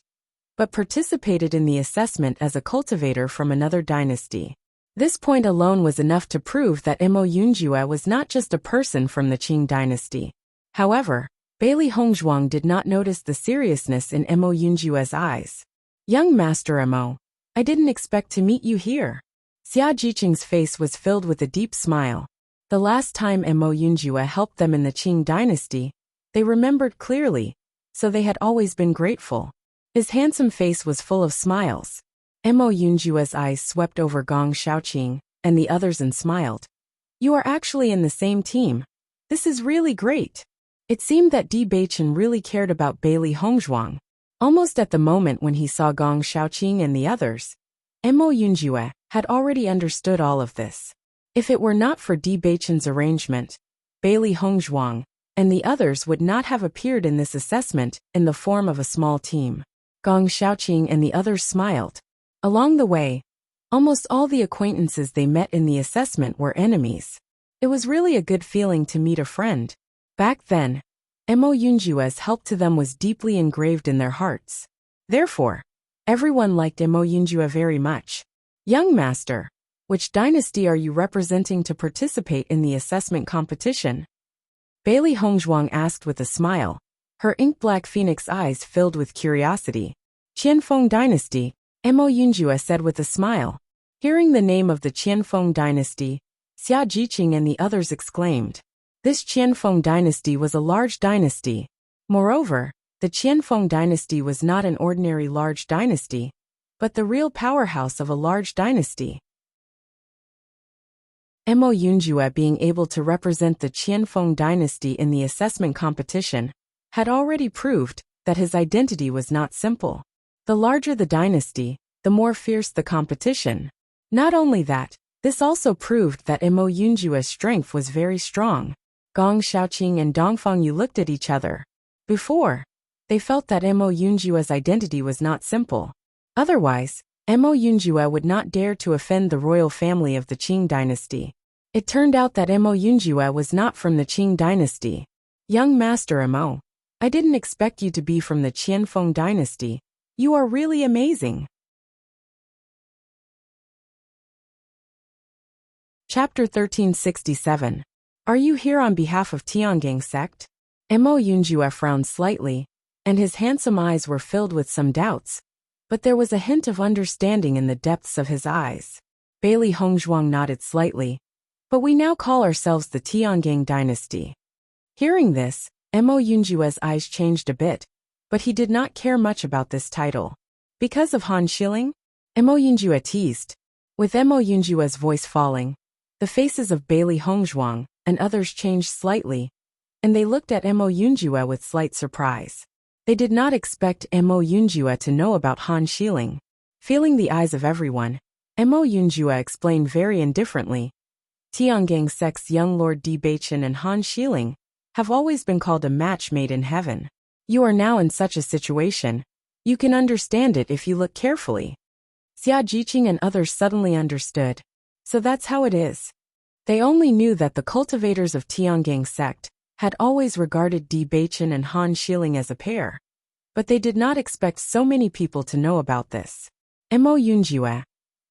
but participated in the assessment as a cultivator from another dynasty. This point alone was enough to prove that Mo Yunjue was not just a person from the Qing dynasty. However, Bailey Hongzhuang did not notice the seriousness in Mo Yunjue's eyes. Young Master Mo, I didn't expect to meet you here. Xia Jiqing's face was filled with a deep smile. The last time Mo Yunjue helped them in the Qing dynasty, they remembered clearly, so they had always been grateful. His handsome face was full of smiles. Mo Yunjue's eyes swept over Gong Shaoqing and the others and smiled. You are actually in the same team. This is really great. It seemed that Bewitching really cared about Bailey Hongzhuang. Almost at the moment when he saw Gong Shaoqing and the others, Mo Yunjue had already understood all of this. If it were not for Bewitching's arrangement, Bailey Hongzhuang and the others would not have appeared in this assessment in the form of a small team. Gong Shaoqing and the others smiled. Along the way, almost all the acquaintances they met in the assessment were enemies. It was really a good feeling to meet a friend. Back then, Mo Yunjue's help to them was deeply engraved in their hearts. Therefore, everyone liked Mo Yunjue very much. Young Master, which dynasty are you representing to participate in the assessment competition? Bailey Hongzhuang asked with a smile, her ink-black phoenix eyes filled with curiosity. Qianfeng dynasty, Mo Yunjue said with a smile. Hearing the name of the Qianfeng dynasty, Xia Jiqing and the others exclaimed. This Qianfeng dynasty was a large dynasty. Moreover, the Qianfeng dynasty was not an ordinary large dynasty, but the real powerhouse of a large dynasty. Mo Yunjue being able to represent the Qianfeng dynasty in the assessment competition had already proved that his identity was not simple. The larger the dynasty, the more fierce the competition. Not only that, this also proved that Mo Yunjue's strength was very strong. Gong Shaoqing and Dongfang Yu looked at each other. Before, They felt that Mo Yunjua's identity was not simple. Otherwise, Mo Yunjua would not dare to offend the royal family of the Qing dynasty. It turned out that Mo Yunjua was not from the Qing dynasty. Young Master Mo, I didn't expect you to be from the Qianfeng dynasty. You are really amazing. Chapter 1367. Are you here on behalf of Tiangang sect? Mo Yunjua frowned slightly, and his handsome eyes were filled with some doubts, but there was a hint of understanding in the depths of his eyes. Bailey Hongzhuang nodded slightly. But we now call ourselves the Tiangang dynasty. Hearing this, Mo Yunjua's eyes changed a bit, but he did not care much about this title. Because of Han Shilling? Mo Yunjua teased. With Mo Yunjua's voice falling, the faces of Bailey Hongzhuang and others changed slightly, and they looked at Mo Yunjua with slight surprise. They did not expect Mo Yunjua to know about Han Shilling. Feeling the eyes of everyone, Mo Yunjua explained very indifferently. Tiangang sect's young Lord Bewitching and Han Shilling have always been called a match made in heaven. You are now in such a situation. You can understand it if you look carefully. Xia Jiqing and others suddenly understood. So that's how it is. They only knew that the cultivators of Tiangang sect had always regarded Bewitching and Han Shilling as a pair. But they did not expect so many people to know about this. Mo Yunjua,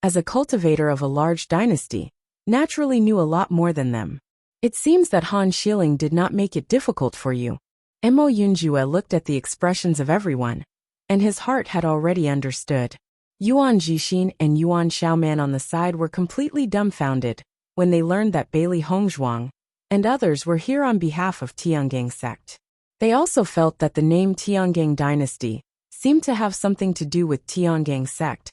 as a cultivator of a large dynasty, naturally knew a lot more than them. It seems that Han Shilling did not make it difficult for you. Mo Yunjua looked at the expressions of everyone, and his heart had already understood. Yuan Jixin and Yuan Xiaoman on the side were completely dumbfounded when they learned that Bailey Hongzhuang and others were here on behalf of Tiangang sect. They also felt that the name Tiangang dynasty seemed to have something to do with Tiangang sect,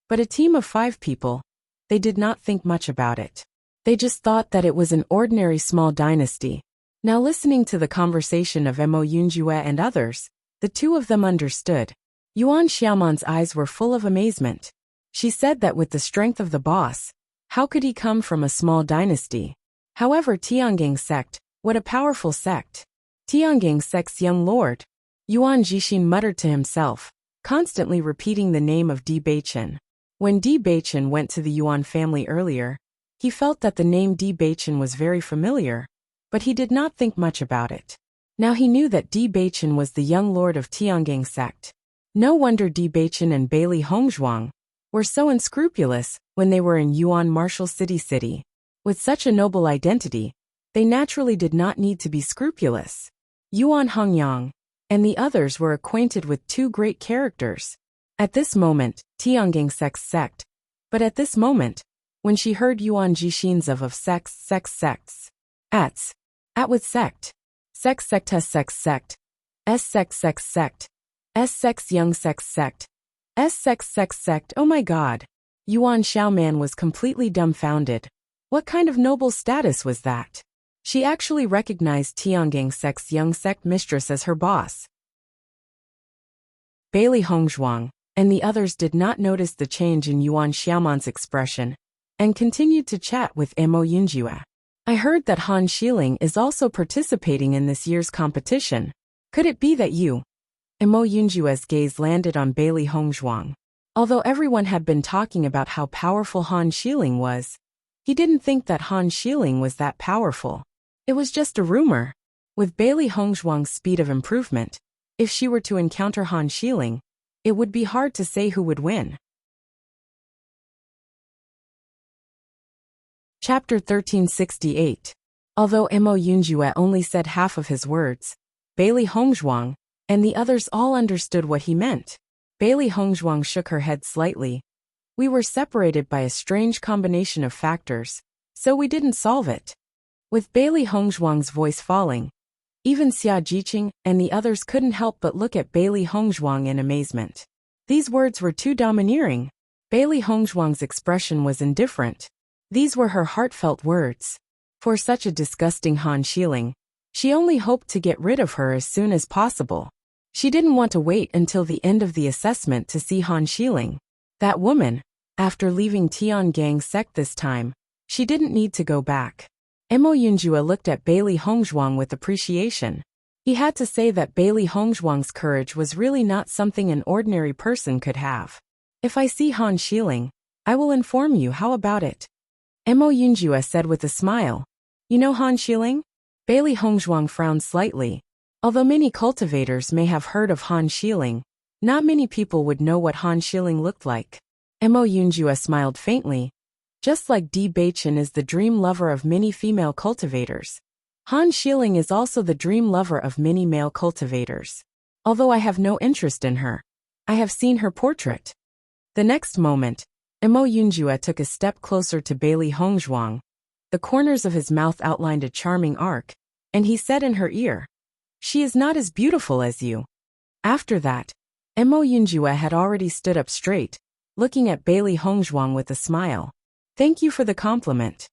but a team of 5 people, they did not think much about it. They just thought that it was an ordinary small dynasty. Now listening to the conversation of Mo Yunjua and others, the two of them understood. Yuan Xiaoman's eyes were full of amazement. She said that with the strength of the boss, how could he come from a small dynasty? However, Tiangang sect, what a powerful sect. Tiangang sect's young lord. Yuan Jixin muttered to himself, constantly repeating the name of Bewitching. When Bewitching went to the Yuan family earlier, he felt that the name Bewitching was very familiar, but he did not think much about it. Now he knew that Bewitching was the young lord of Tiangang sect. No wonder Bewitching and Bailey Hongzhuang were so unscrupulous when they were in Yuan Martial City. With such a noble identity, they naturally did not need to be scrupulous. Yuan Hongyang and the others were acquainted with 2 great characters. At this moment, Tiangang sect's but at this moment, when she heard Yuan Jixin's of sects, at with sect, sect, S sect, S sex young sect, S sect, oh my god. Yuan Xiaoman was completely dumbfounded. What kind of noble status was that? She actually recognized Tiangang sect's young sect mistress as her boss. Bailey Hongzhuang and the others did not notice the change in Yuan Xiaoman's expression, and continued to chat with Mo Yunjua. I heard that Han Shilling is also participating in this year's competition. Could it be that you? Mo Yunjua's gaze landed on Bailey Hongzhuang. Although everyone had been talking about how powerful Han Shilling was, he didn't think that Han Shilling was that powerful. It was just a rumor. With Bailey Hongzhuang's speed of improvement, if she were to encounter Han Shilling, it would be hard to say who would win. Chapter 1368. Although Mo Yunjua only said half of his words, Bailey Hongzhuang and the others all understood what he meant. Bailey Hongzhuang shook her head slightly. We were separated by a strange combination of factors, so we didn't solve it. With Bailey Hongzhuang's voice falling, even Xia Jiqing and the others couldn't help but look at Bailey Hongzhuang in amazement. These words were too domineering. Bailey Hongzhuang's expression was indifferent. These were her heartfelt words. For such a disgusting Han Shilling, she only hoped to get rid of her as soon as possible. She didn't want to wait until the end of the assessment to see Han Shilling. That woman, after leaving Tiangang sect this time, she didn't need to go back. Mo Yunjua looked at Bailey Hongzhuang with appreciation. He had to say that Bailey Hongzhuang's courage was really not something an ordinary person could have. If I see Han Xiling, I will inform you. How about it? Mo Yunjue said with a smile. You know Han Xiling? Bailey Hongzhuang frowned slightly. Although many cultivators may have heard of Han Xiling, not many people would know what Han Xiling looked like. Mo Yunjue smiled faintly. Just like Bewitching is the dream lover of many female cultivators, Han Xiling is also the dream lover of many male cultivators. Although I have no interest in her, I have seen her portrait. The next moment, Mo Yunjue took a step closer to Bailey Hongzhuang. The corners of his mouth outlined a charming arc, and he said in her ear, "She is not as beautiful as you." After that, Mo Yunjue had already stood up straight, looking at Bailey Hongzhuang with a smile. Thank you for the compliment.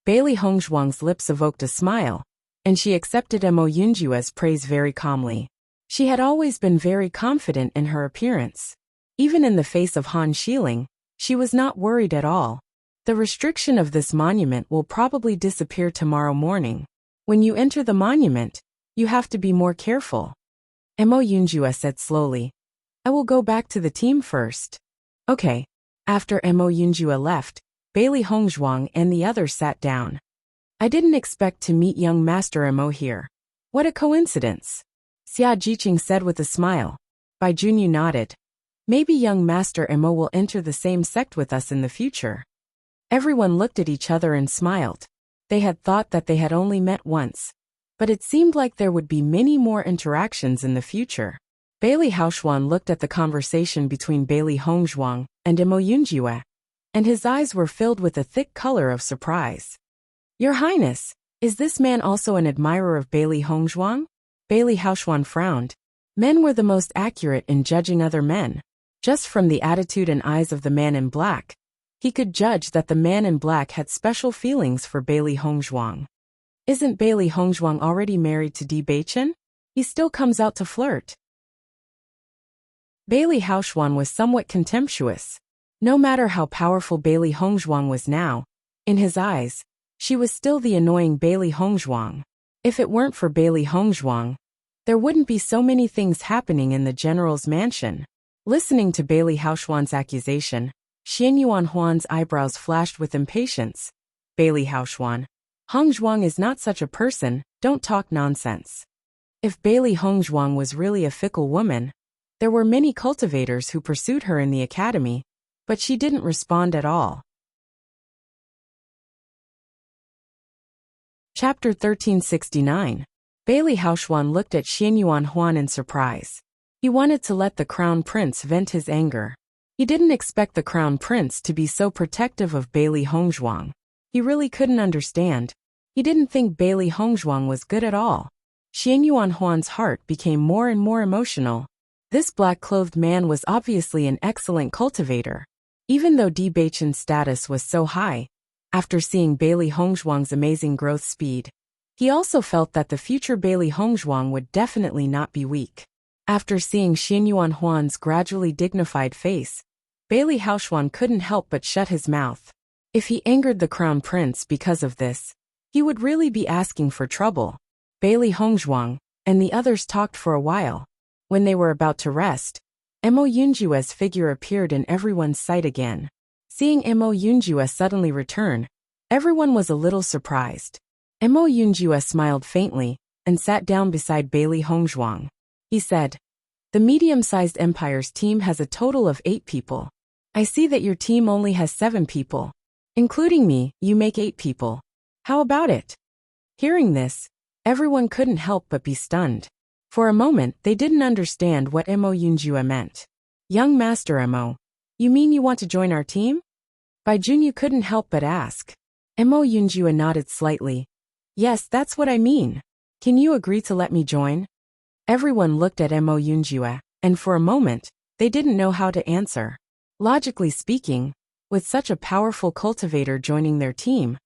Bailey Hongzhuang's lips evoked a smile, and she accepted Mo Yunjue's praise very calmly. She had always been very confident in her appearance. Even in the face of Han Xiling, she was not worried at all. The restriction of this monument will probably disappear tomorrow morning. When you enter the monument, you have to be more careful. Mo Yunjue said slowly. I will go back to the team first. Okay. After Mo Yunjue left, Bailey Hongzhuang and the others sat down. I didn't expect to meet young Master Mo here. What a coincidence. Xia Jiqing said with a smile. Bai Junyu nodded. Maybe young Master Mo will enter the same sect with us in the future. Everyone looked at each other and smiled. They had thought that they had only met once, but it seemed like there would be many more interactions in the future. Bailey Haoxuan looked at the conversation between Bailey Hongzhuang and Mo Yunjue, and his eyes were filled with a thick color of surprise. Your Highness, is this man also an admirer of Bailey Hongzhuang? Bailey Haoxuan frowned. Men were the most accurate in judging other men. Just from the attitude and eyes of the man in black, he could judge that the man in black had special feelings for Bailey Hongzhuang. Isn't Bailey Hongzhuang already married to Bewitching? He still comes out to flirt. Bailey Haoxuan was somewhat contemptuous. No matter how powerful Bailey Hongzhuang was now, in his eyes, she was still the annoying Bailey Hongzhuang. If it weren't for Bailey Hongzhuang, there wouldn't be so many things happening in the general's mansion. Listening to Bailey Haoxuan's accusation, Xian Yuanhuan's eyebrows flashed with impatience. Bailey Haoxuan, Hongzhuang is not such a person, don't talk nonsense. If Bailey Hongzhuang was really a fickle woman, there were many cultivators who pursued her in the academy, but she didn't respond at all. Chapter 1369. Bailey Haoxuan looked at Xian Yuanhuan in surprise. He wanted to let the crown prince vent his anger. He didn't expect the crown prince to be so protective of Bailey Hongzhuang. He really couldn't understand. He didn't think Bailey Hongzhuang was good at all. Xian Yuanhuan's heart became more and more emotional. This black-clothed man was obviously an excellent cultivator. Even though Bewitching's status was so high, after seeing Bailey Hongzhuang's amazing growth speed, he also felt that the future Bailey Hongzhuang would definitely not be weak. After seeing Xian Yuanhuan's gradually dignified face, Bailey Haoxuan couldn't help but shut his mouth. If he angered the crown prince because of this, he would really be asking for trouble. Bailey Hongzhuang and the others talked for a while. When they were about to rest, Mo Yunjue's figure appeared in everyone's sight again. Seeing Mo Yunjue suddenly return, everyone was a little surprised. Mo Yunjue smiled faintly and sat down beside Bailey Hongzhuang. He said, "The medium-sized empire's team has a total of 8 people. I see that your team only has 7 people. Including me, you make 8 people. How about it?" Hearing this, everyone couldn't help but be stunned. For a moment, they didn't understand what Mo Yunjue meant. Young Master Mo, you mean you want to join our team? Bai Junyu couldn't help but ask. Mo Yunjue nodded slightly. Yes, that's what I mean. Can you agree to let me join? Everyone looked at Mo Yunjue, and for a moment, they didn't know how to answer. Logically speaking, with such a powerful cultivator joining their team,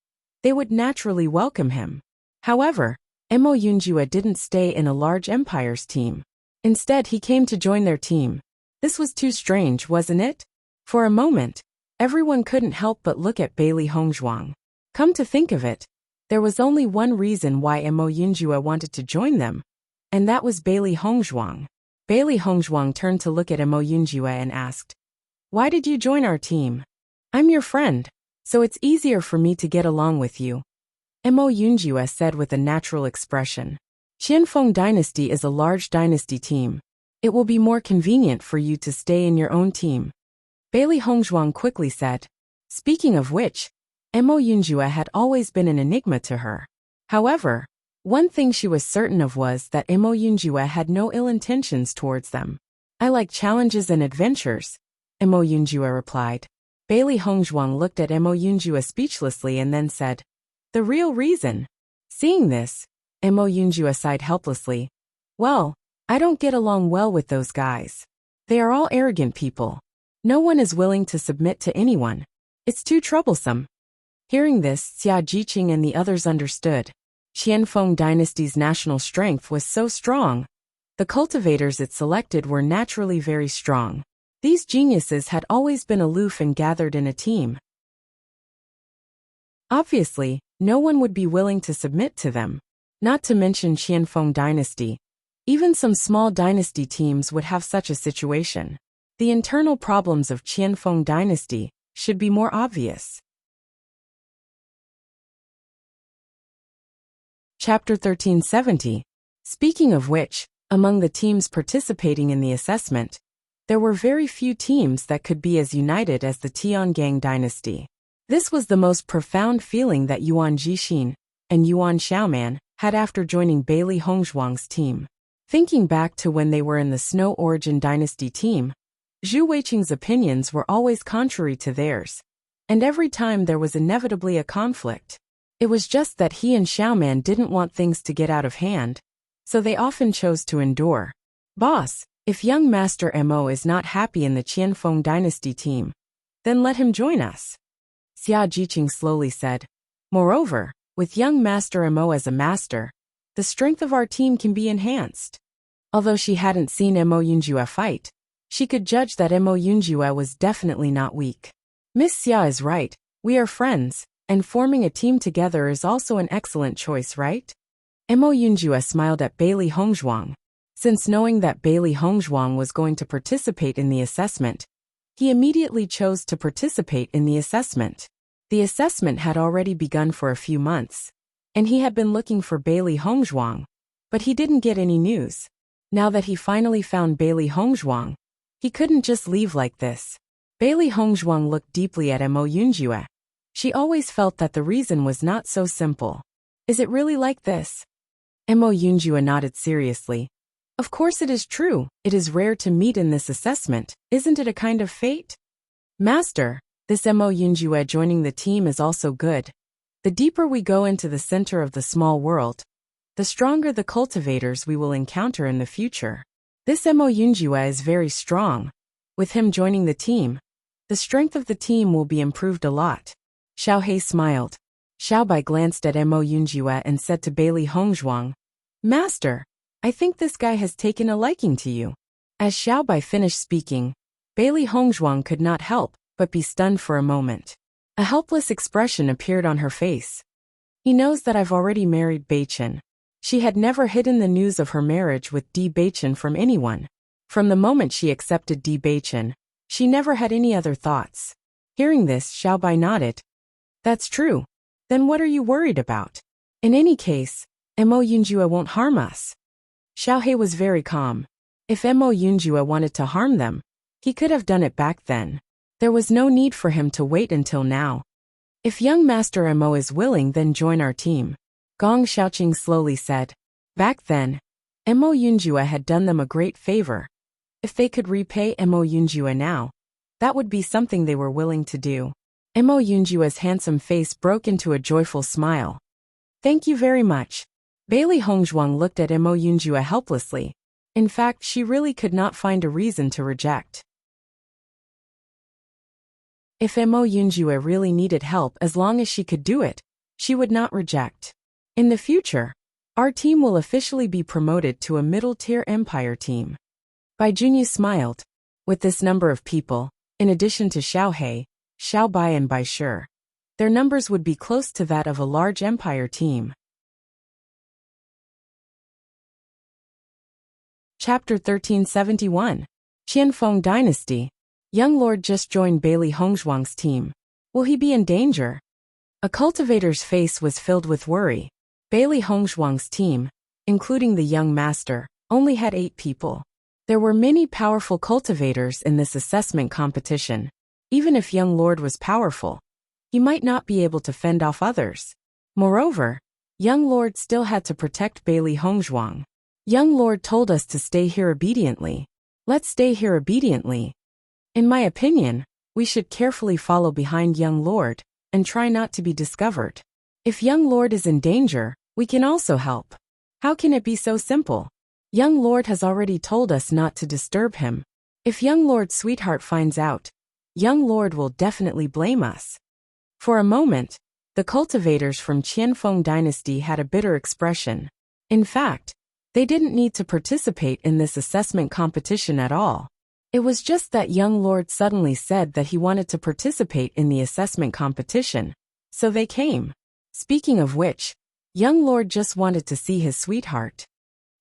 they would naturally welcome him. However, Mo Yunjue didn't stay in a large empire's team. Instead, he came to join their team. This was too strange, wasn't it? For a moment, everyone couldn't help but look at Bailey Hongzhuang. Come to think of it, there was only one reason why Mo Yunjue wanted to join them. And that was Bailey Hongzhuang. Bailey Hongzhuang turned to look at Mo Yunjue and asked, "Why did you join our team? I'm your friend, so it's easier for me to get along with you," Mo Yunjue said with a natural expression. "Qianfeng Dynasty is a large dynasty team. It will be more convenient for you to stay in your own team," Bailey Hongzhuang quickly said. Speaking of which, Mo Yunjue had always been an enigma to her. However, one thing she was certain of was that Mo Yunjue had no ill intentions towards them. "I like challenges and adventures," Mo Yunjue replied. Bailey Hongzhuang looked at Mo Yunjue speechlessly and then said, "The real reason?" Seeing this, Mo Yunjue sighed helplessly. "Well, I don't get along well with those guys. They are all arrogant people. No one is willing to submit to anyone. It's too troublesome." Hearing this, Xia Jiqing and the others understood. Qianfeng Dynasty's national strength was so strong. The cultivators it selected were naturally very strong. These geniuses had always been aloof and gathered in a team. Obviously, no one would be willing to submit to them. Not to mention Qianfeng Dynasty. Even some small dynasty teams would have such a situation. The internal problems of Qianfeng Dynasty should be more obvious. Chapter 1370. Speaking of which, among the teams participating in the assessment, there were very few teams that could be as united as the Tiangang Dynasty. This was the most profound feeling that Yuan Jixin and Yuan Xiaoman had after joining Bailey Hongzhuang's team. Thinking back to when they were in the Snow Origin Dynasty team, Zhu Weiqing's opinions were always contrary to theirs, and every time there was inevitably a conflict. It was just that he and Xiaoman didn't want things to get out of hand, so they often chose to endure. "Boss, if young Master Mo is not happy in the Qianfeng Dynasty team, then let him join us," Xia Jiqing slowly said. "Moreover, with young Master Mo as a master, the strength of our team can be enhanced." Although she hadn't seen Mo Yunjue fight, she could judge that Mo Yunjue was definitely not weak. "Miss Xia is right, we are friends, and forming a team together is also an excellent choice, right?" Mo Yunjue smiled at Bailey Hongzhuang. Since knowing that Bailey Hongzhuang was going to participate in the assessment, he immediately chose to participate in the assessment. The assessment had already begun for a few months, and he had been looking for Bailey Hongzhuang, but he didn't get any news. Now that he finally found Bailey Hongzhuang, he couldn't just leave like this. Bailey Hongzhuang looked deeply at Mo Yunjue. She always felt that the reason was not so simple. "Is it really like this?" Mo Yunjue nodded seriously. "Of course it is true. It is rare to meet in this assessment. Isn't it a kind of fate?" "Master, this Mo Yunjue joining the team is also good. The deeper we go into the center of the small world, the stronger the cultivators we will encounter in the future. This Mo Yunjue is very strong. With him joining the team, the strength of the team will be improved a lot." Xiao He smiled. Xiao Bai glanced at Mo Yunjue and said to Bailey Hongzhuang, "Master, I think this guy has taken a liking to you." As Xiao Bai finished speaking, Bailey Hongzhuang could not help but be stunned for a moment. A helpless expression appeared on her face. "He knows that I've already married Beichen." She had never hidden the news of her marriage with Di Beichen from anyone. From the moment she accepted Di Beichen, she never had any other thoughts. Hearing this, Xiao Bai nodded. "That's true. Then what are you worried about? In any case, Mo Yunjue won't harm us." Xiao He was very calm. If Mo Yunjue wanted to harm them, he could have done it back then. There was no need for him to wait until now. "If young Master Mo is willing, then join our team," Gong Xiaoqing slowly said. Back then, Mo Yunjue had done them a great favor. If they could repay Mo Yunjue now, that would be something they were willing to do. Mo Yunjue's handsome face broke into a joyful smile. "Thank you very much." Bailey Hongzhuang looked at Mo Yunjue helplessly. In fact, she really could not find a reason to reject. If Mo Yunjue really needed help, as long as she could do it, she would not reject. "In the future, our team will officially be promoted to a middle-tier empire team." Bai Junyu smiled. With this number of people, in addition to Xiao He, Xiao Bai and Bai Shi, their numbers would be close to that of a large empire team. Chapter 1371. Qianfeng Dynasty. Young Lord just joined Bailey Hongzhuang's team. Will he be in danger? A cultivator's face was filled with worry. Bailey Hongzhuang's team, including the young master, only had 8 people. There were many powerful cultivators in this assessment competition. Even if young Lord was powerful, he might not be able to fend off others. Moreover, young Lord still had to protect Bailey Hongzhuang. Young Lord told us to stay here obediently. Let's stay here obediently. In my opinion, we should carefully follow behind young Lord and try not to be discovered. If young Lord is in danger, we can also help. How can it be so simple? Young Lord has already told us not to disturb him. If young Lord's sweetheart finds out, young Lord will definitely blame us. For a moment, the cultivators from Qianfeng Dynasty had a bitter expression. In fact, they didn't need to participate in this assessment competition at all. It was just that young Lord suddenly said that he wanted to participate in the assessment competition, so they came. Speaking of which, young Lord just wanted to see his sweetheart.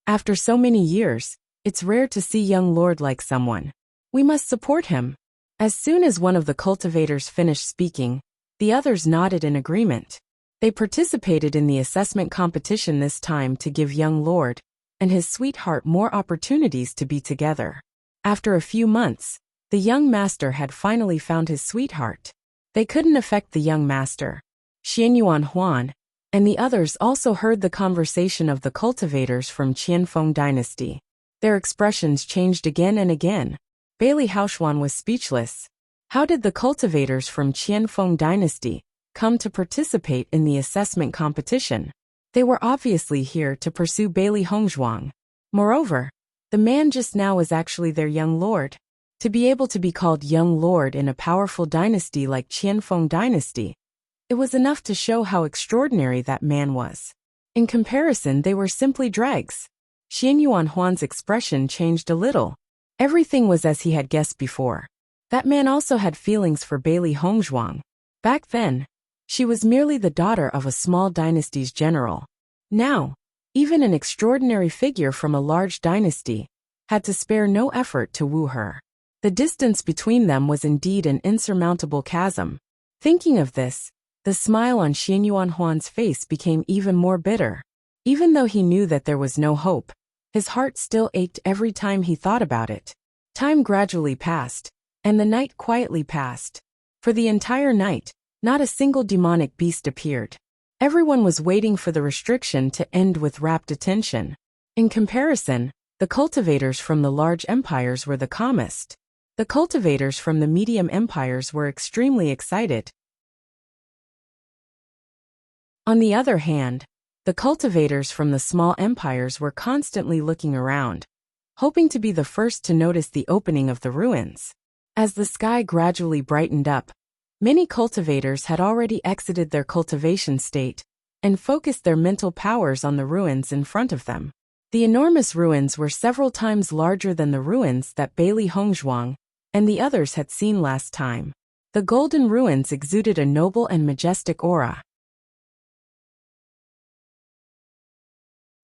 After so many years, it's rare to see young Lord like someone. We must support him. As soon as one of the cultivators finished speaking, the others nodded in agreement. They participated in the assessment competition this time to give young Lord and his sweetheart more opportunities to be together. After a few months, the young master had finally found his sweetheart. They couldn't affect the young master. Xianyuan Huan and the others also heard the conversation of the cultivators from Qianfeng Dynasty. Their expressions changed again and again. Bailey Hongzhuang was speechless. How did the cultivators from Qianfeng Dynasty come to participate in the assessment competition? They were obviously here to pursue Bailey Hongzhuang. Moreover, the man just now was actually their young lord. To be able to be called young lord in a powerful dynasty like Qianfeng Dynasty, it was enough to show how extraordinary that man was. In comparison, they were simply dregs. Xianyuan Huan's expression changed a little. Everything was as he had guessed before. That man also had feelings for Bailey Hongzhuang. Back then, she was merely the daughter of a small dynasty's general. Now, even an extraordinary figure from a large dynasty had to spare no effort to woo her. The distance between them was indeed an insurmountable chasm. Thinking of this, the smile on Xianyuan Huan's face became even more bitter. Even though he knew that there was no hope, his heart still ached every time he thought about it. Time gradually passed, and the night quietly passed. For the entire night, not a single demonic beast appeared. Everyone was waiting for the restriction to end with rapt attention. In comparison, the cultivators from the large empires were the calmest. The cultivators from the medium empires were extremely excited. On the other hand, the cultivators from the small empires were constantly looking around, hoping to be the first to notice the opening of the ruins. As the sky gradually brightened up, many cultivators had already exited their cultivation state and focused their mental powers on the ruins in front of them. The enormous ruins were several times larger than the ruins that Bailey Hongzhuang and the others had seen last time. The golden ruins exuded a noble and majestic aura.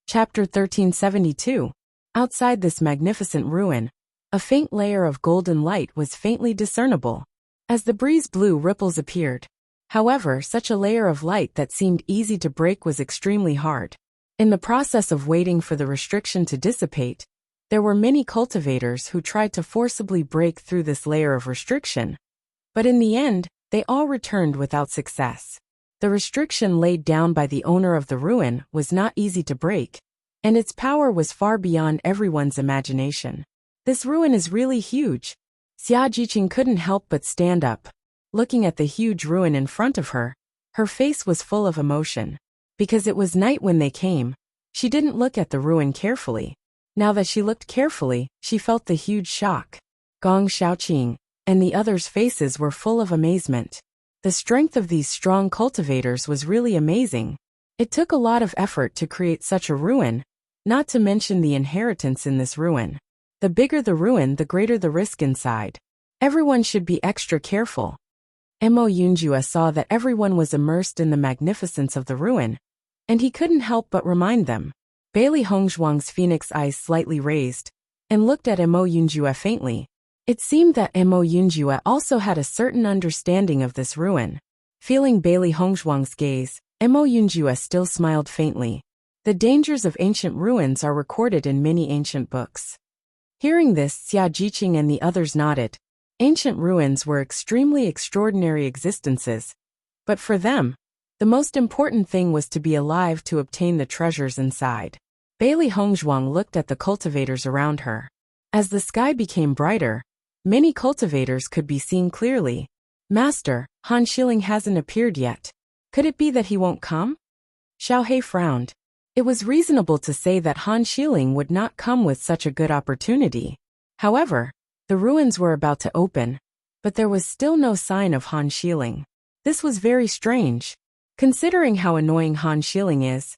Chapter 1372. Outside this magnificent ruin, a faint layer of golden light was faintly discernible. As the breeze blew, ripples appeared. However, such a layer of light that seemed easy to break was extremely hard. In the process of waiting for the restriction to dissipate, there were many cultivators who tried to forcibly break through this layer of restriction. But in the end, they all returned without success. The restriction laid down by the owner of the ruin was not easy to break, and its power was far beyond everyone's imagination. This ruin is really huge. Xia Jiqing couldn't help but stand up. Looking at the huge ruin in front of her, her face was full of emotion. Because it was night when they came, she didn't look at the ruin carefully. Now that she looked carefully, she felt the huge shock. Gong Shaoqing and the others' faces were full of amazement. The strength of these strong cultivators was really amazing. It took a lot of effort to create such a ruin, not to mention the inheritance in this ruin. The bigger the ruin, the greater the risk inside. Everyone should be extra careful. Mo Yunjue saw that everyone was immersed in the magnificence of the ruin, and he couldn't help but remind them. Bailey Hongzhuang's phoenix eyes slightly raised, and looked at Mo Yunjue faintly. It seemed that Mo Yunjue also had a certain understanding of this ruin. Feeling Bailey Hongzhuang's gaze, Mo Yunjue still smiled faintly. The dangers of ancient ruins are recorded in many ancient books. Hearing this, Xia Jiqing and the others nodded. Ancient ruins were extremely extraordinary existences. But for them, the most important thing was to be alive to obtain the treasures inside. Bailey Hongzhuang looked at the cultivators around her. As the sky became brighter, many cultivators could be seen clearly. Master, Han Shilling hasn't appeared yet. Could it be that he won't come? Xiao He frowned. It was reasonable to say that Han Shilling would not come with such a good opportunity. However, the ruins were about to open, but there was still no sign of Han Shilling. This was very strange. Considering how annoying Han Shilling is,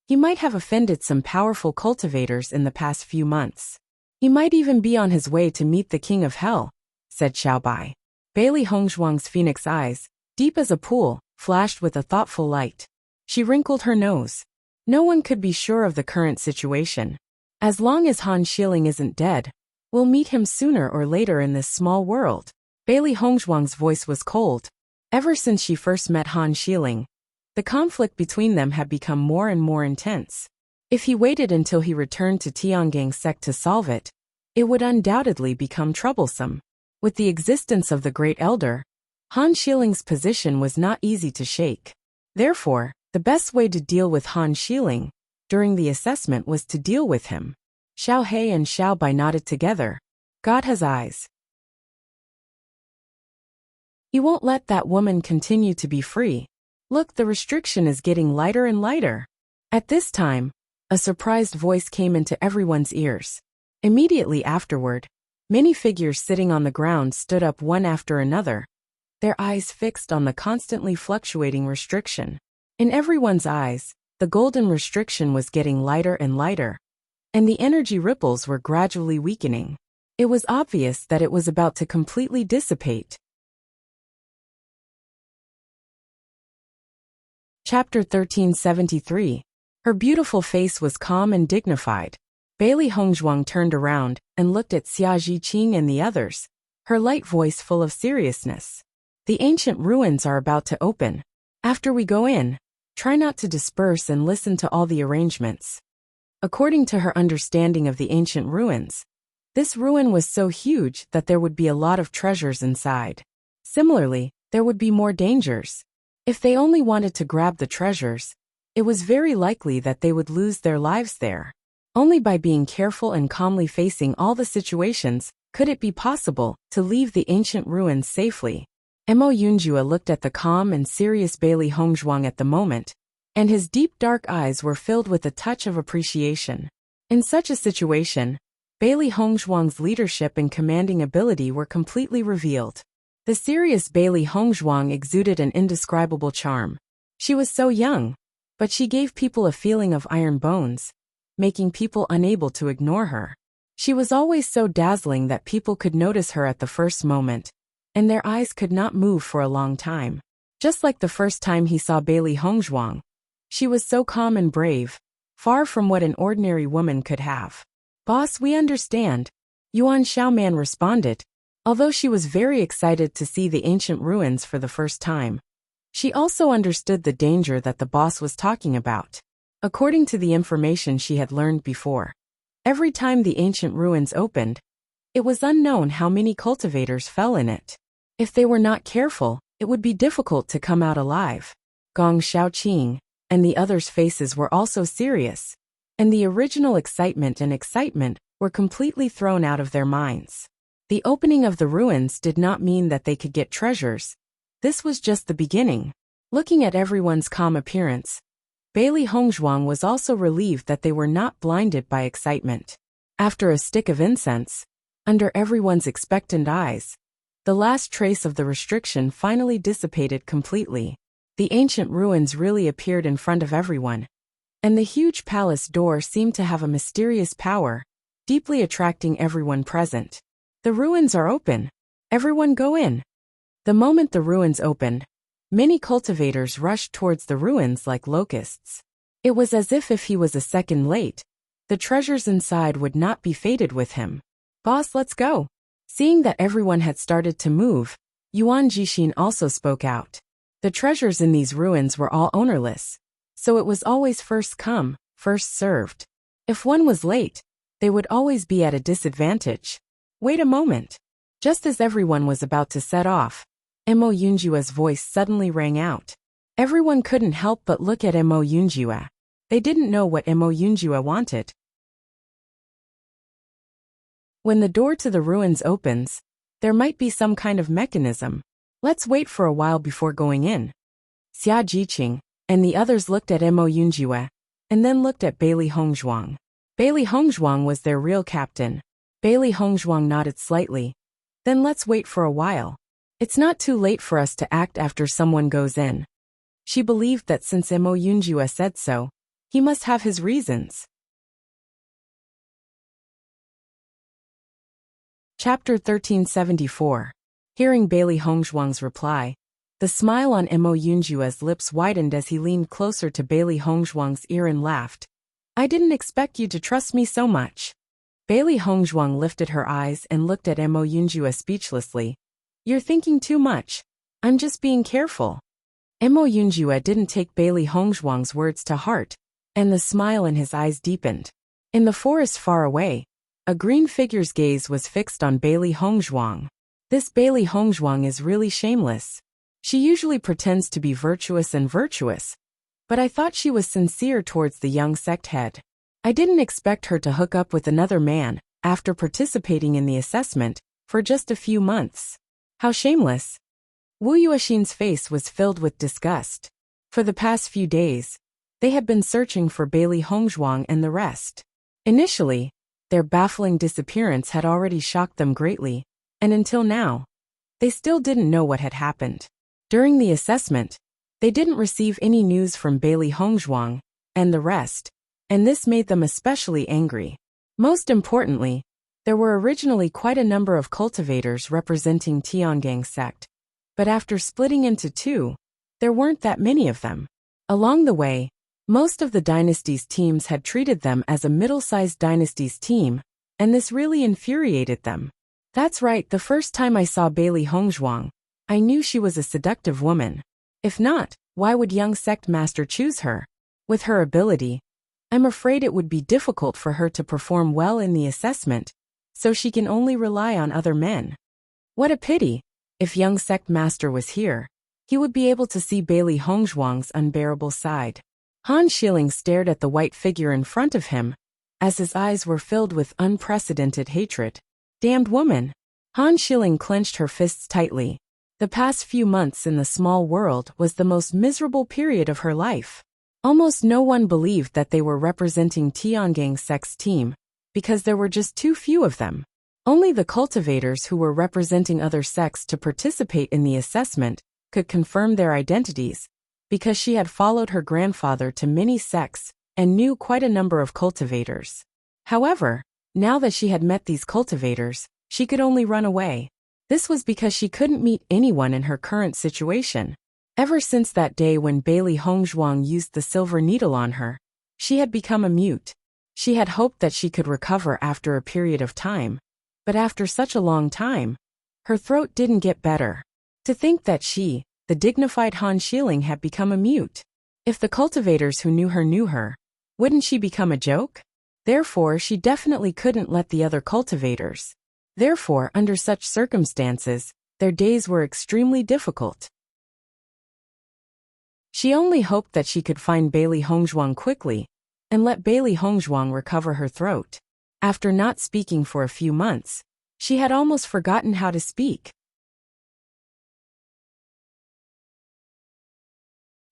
he might have offended some powerful cultivators in the past few months. He might even be on his way to meet the King of Hell, said Xiao Bai. Bailey Hongzhuang's phoenix eyes, deep as a pool, flashed with a thoughtful light. She wrinkled her nose. No one could be sure of the current situation. As long as Han Shilling isn't dead, we'll meet him sooner or later in this small world. Bailey Hongzhuang's voice was cold. Ever since she first met Han Shilling, the conflict between them had become more and more intense. If he waited until he returned to Tiangang sect to solve it, it would undoubtedly become troublesome. With the existence of the Great Elder, Han Shilling's position was not easy to shake. Therefore, the best way to deal with Han Shilling during the assessment was to deal with him. Xiao He and Xiao Bai nodded together. God has eyes. He won't let that woman continue to be free. Look, the restriction is getting lighter and lighter. At this time, a surprised voice came into everyone's ears. Immediately afterward, many figures sitting on the ground stood up one after another, their eyes fixed on the constantly fluctuating restriction. In everyone's eyes, the golden restriction was getting lighter and lighter, and the energy ripples were gradually weakening. It was obvious that it was about to completely dissipate. Chapter 1373. Her beautiful face was calm and dignified. Bailey Hongzhuang turned around and looked at Xia Jiqing and the others, her light voice full of seriousness. The ancient ruins are about to open. After we go in, try not to disperse and listen to all the arrangements. According to her understanding of the ancient ruins, this ruin was so huge that there would be a lot of treasures inside. Similarly, there would be more dangers. If they only wanted to grab the treasures, it was very likely that they would lose their lives there. Only by being careful and calmly facing all the situations could it be possible to leave the ancient ruins safely. Mo Yunjue looked at the calm and serious Bailey Hongzhuang at the moment, and his deep dark eyes were filled with a touch of appreciation. In such a situation, Bailey Hongzhuang's leadership and commanding ability were completely revealed. The serious Bailey Hongzhuang exuded an indescribable charm. She was so young, but she gave people a feeling of iron bones, making people unable to ignore her. She was always so dazzling that people could notice her at the first moment, and their eyes could not move for a long time. Just like the first time he saw Bailey Hongzhuang, she was so calm and brave, far from what an ordinary woman could have. Boss, we understand, Yuan Xiaoman responded, although she was very excited to see the ancient ruins for the first time. She also understood the danger that the boss was talking about. According to the information she had learned before, every time the ancient ruins opened, it was unknown how many cultivators fell in it. If they were not careful, it would be difficult to come out alive. Gong Xiaoqing and the others' faces were also serious, and the original excitement were completely thrown out of their minds. The opening of the ruins did not mean that they could get treasures. This was just the beginning. Looking at everyone's calm appearance, Bailey Hongzhuang was also relieved that they were not blinded by excitement. After a stick of incense, under everyone's expectant eyes, the last trace of the restriction finally dissipated completely. The ancient ruins really appeared in front of everyone, and the huge palace door seemed to have a mysterious power, deeply attracting everyone present. The ruins are open. Everyone go in. The moment the ruins opened, many cultivators rushed towards the ruins like locusts. It was as if he was a second late, The treasures inside would not be fated with him. Boss, let's go. Seeing that everyone had started to move, Yuan Jixin also spoke out. The treasures in these ruins were all ownerless, so it was always first come, first served. If one was late, they would always be at a disadvantage. Wait a moment. Just as everyone was about to set off, Mo Yunjua's voice suddenly rang out. Everyone couldn't help but look at Mo Yunjua. They didn't know what Mo Yunjua wanted. When the door to the ruins opens, there might be some kind of mechanism. Let's wait for a while before going in. Xia Jiqing and the others looked at Mo Yunjua, and then looked at Bailey Hongzhuang. Bailey Hongzhuang was their real captain. Bailey Hongzhuang nodded slightly. Then let's wait for a while. It's not too late for us to act after someone goes in. She believed that since Mo Yunjua said so, he must have his reasons. Chapter 1374. Hearing Bailey Hongzhuang's reply, the smile on Mo Yunjua's lips widened as he leaned closer to Bailey Hongzhuang's ear and laughed. I didn't expect you to trust me so much. Bailey Hongzhuang lifted her eyes and looked at Mo Yunjua speechlessly. You're thinking too much. I'm just being careful. Mo Yunjua didn't take Bailey Hongzhuang's words to heart, and the smile in his eyes deepened. In the forest far away, a green figure's gaze was fixed on Bailey Hongzhuang. This Bailey Hongzhuang is really shameless. She usually pretends to be virtuous, but I thought she was sincere towards the young sect head. I didn't expect her to hook up with another man after participating in the assessment for just a few months. How shameless. Wu Yuexin's face was filled with disgust. For the past few days, they had been searching for Bailey Hongzhuang and the rest. Initially, their baffling disappearance had already shocked them greatly, and until now, they still didn't know what had happened. During the assessment, they didn't receive any news from Bailey Hongzhuang and the rest, and this made them especially angry. Most importantly, there were originally quite a number of cultivators representing Tiangang sect, but after splitting into two, there weren't that many of them. Along the way, most of the dynasty's teams had treated them as a middle-sized dynasty's team, and this really infuriated them. That's right, the first time I saw Bailey Hongzhuang, I knew she was a seductive woman. If not, why would young sect master choose her? With her ability, I'm afraid it would be difficult for her to perform well in the assessment, so she can only rely on other men. What a pity. If young sect master was here, he would be able to see Bailey Hongzhuang's unbearable side. Han Shilling stared at the white figure in front of him, as his eyes were filled with unprecedented hatred. Damned woman. Han Shilling clenched her fists tightly. The past few months in the small world was the most miserable period of her life. Almost no one believed that they were representing Tiangang sect's team, because there were just too few of them. Only the cultivators who were representing other sects to participate in the assessment could confirm their identities, because she had followed her grandfather to many sects and knew quite a number of cultivators. However, now that she had met these cultivators, she could only run away. This was because she couldn't meet anyone in her current situation. Ever since that day when Bailey Hongzhuang used the silver needle on her, she had become a mute. She had hoped that she could recover after a period of time, but after such a long time, her throat didn't get better. To think that she, the dignified Han Shilling, had become a mute. If the cultivators who knew her, wouldn't she become a joke? Therefore, she definitely couldn't let the other cultivators. Therefore, under such circumstances, their days were extremely difficult. She only hoped that she could find Bailey Hongzhuang quickly, and let Bailey Hongzhuang recover her throat. After not speaking for a few months, she had almost forgotten how to speak.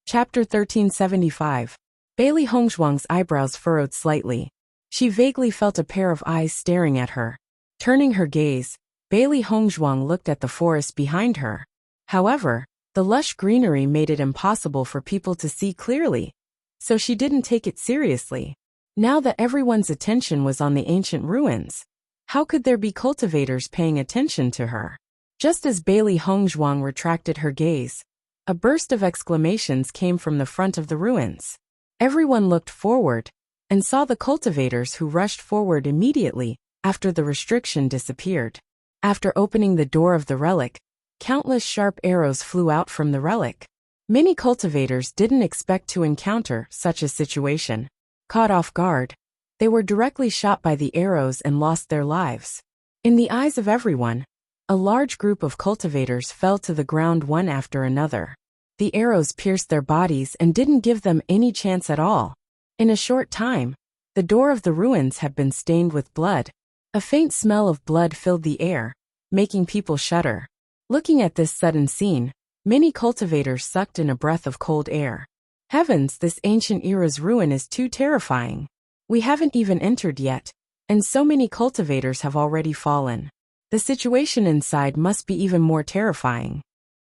Chapter 1375. Bailey Hongzhuang's eyebrows furrowed slightly. She vaguely felt a pair of eyes staring at her. Turning her gaze, Bailey Hongzhuang looked at the forest behind her. However, the lush greenery made it impossible for people to see clearly, so she didn't take it seriously. Now that everyone's attention was on the ancient ruins, how could there be cultivators paying attention to her? Just as Bailey Hongzhuang retracted her gaze, a burst of exclamations came from the front of the ruins. Everyone looked forward, and saw the cultivators who rushed forward immediately after the restriction disappeared. After opening the door of the relic, countless sharp arrows flew out from the relic. Many cultivators didn't expect to encounter such a situation. Caught off guard, they were directly shot by the arrows and lost their lives. In the eyes of everyone, a large group of cultivators fell to the ground one after another. The arrows pierced their bodies and didn't give them any chance at all. In a short time, the door of the ruins had been stained with blood. A faint smell of blood filled the air, making people shudder. Looking at this sudden scene, many cultivators sucked in a breath of cold air. Heavens, this ancient era's ruin is too terrifying. We haven't even entered yet, and so many cultivators have already fallen. The situation inside must be even more terrifying.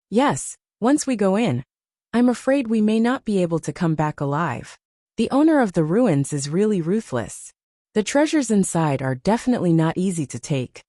Yes, once we go in, I'm afraid we may not be able to come back alive. The owner of the ruins is really ruthless. The treasures inside are definitely not easy to take.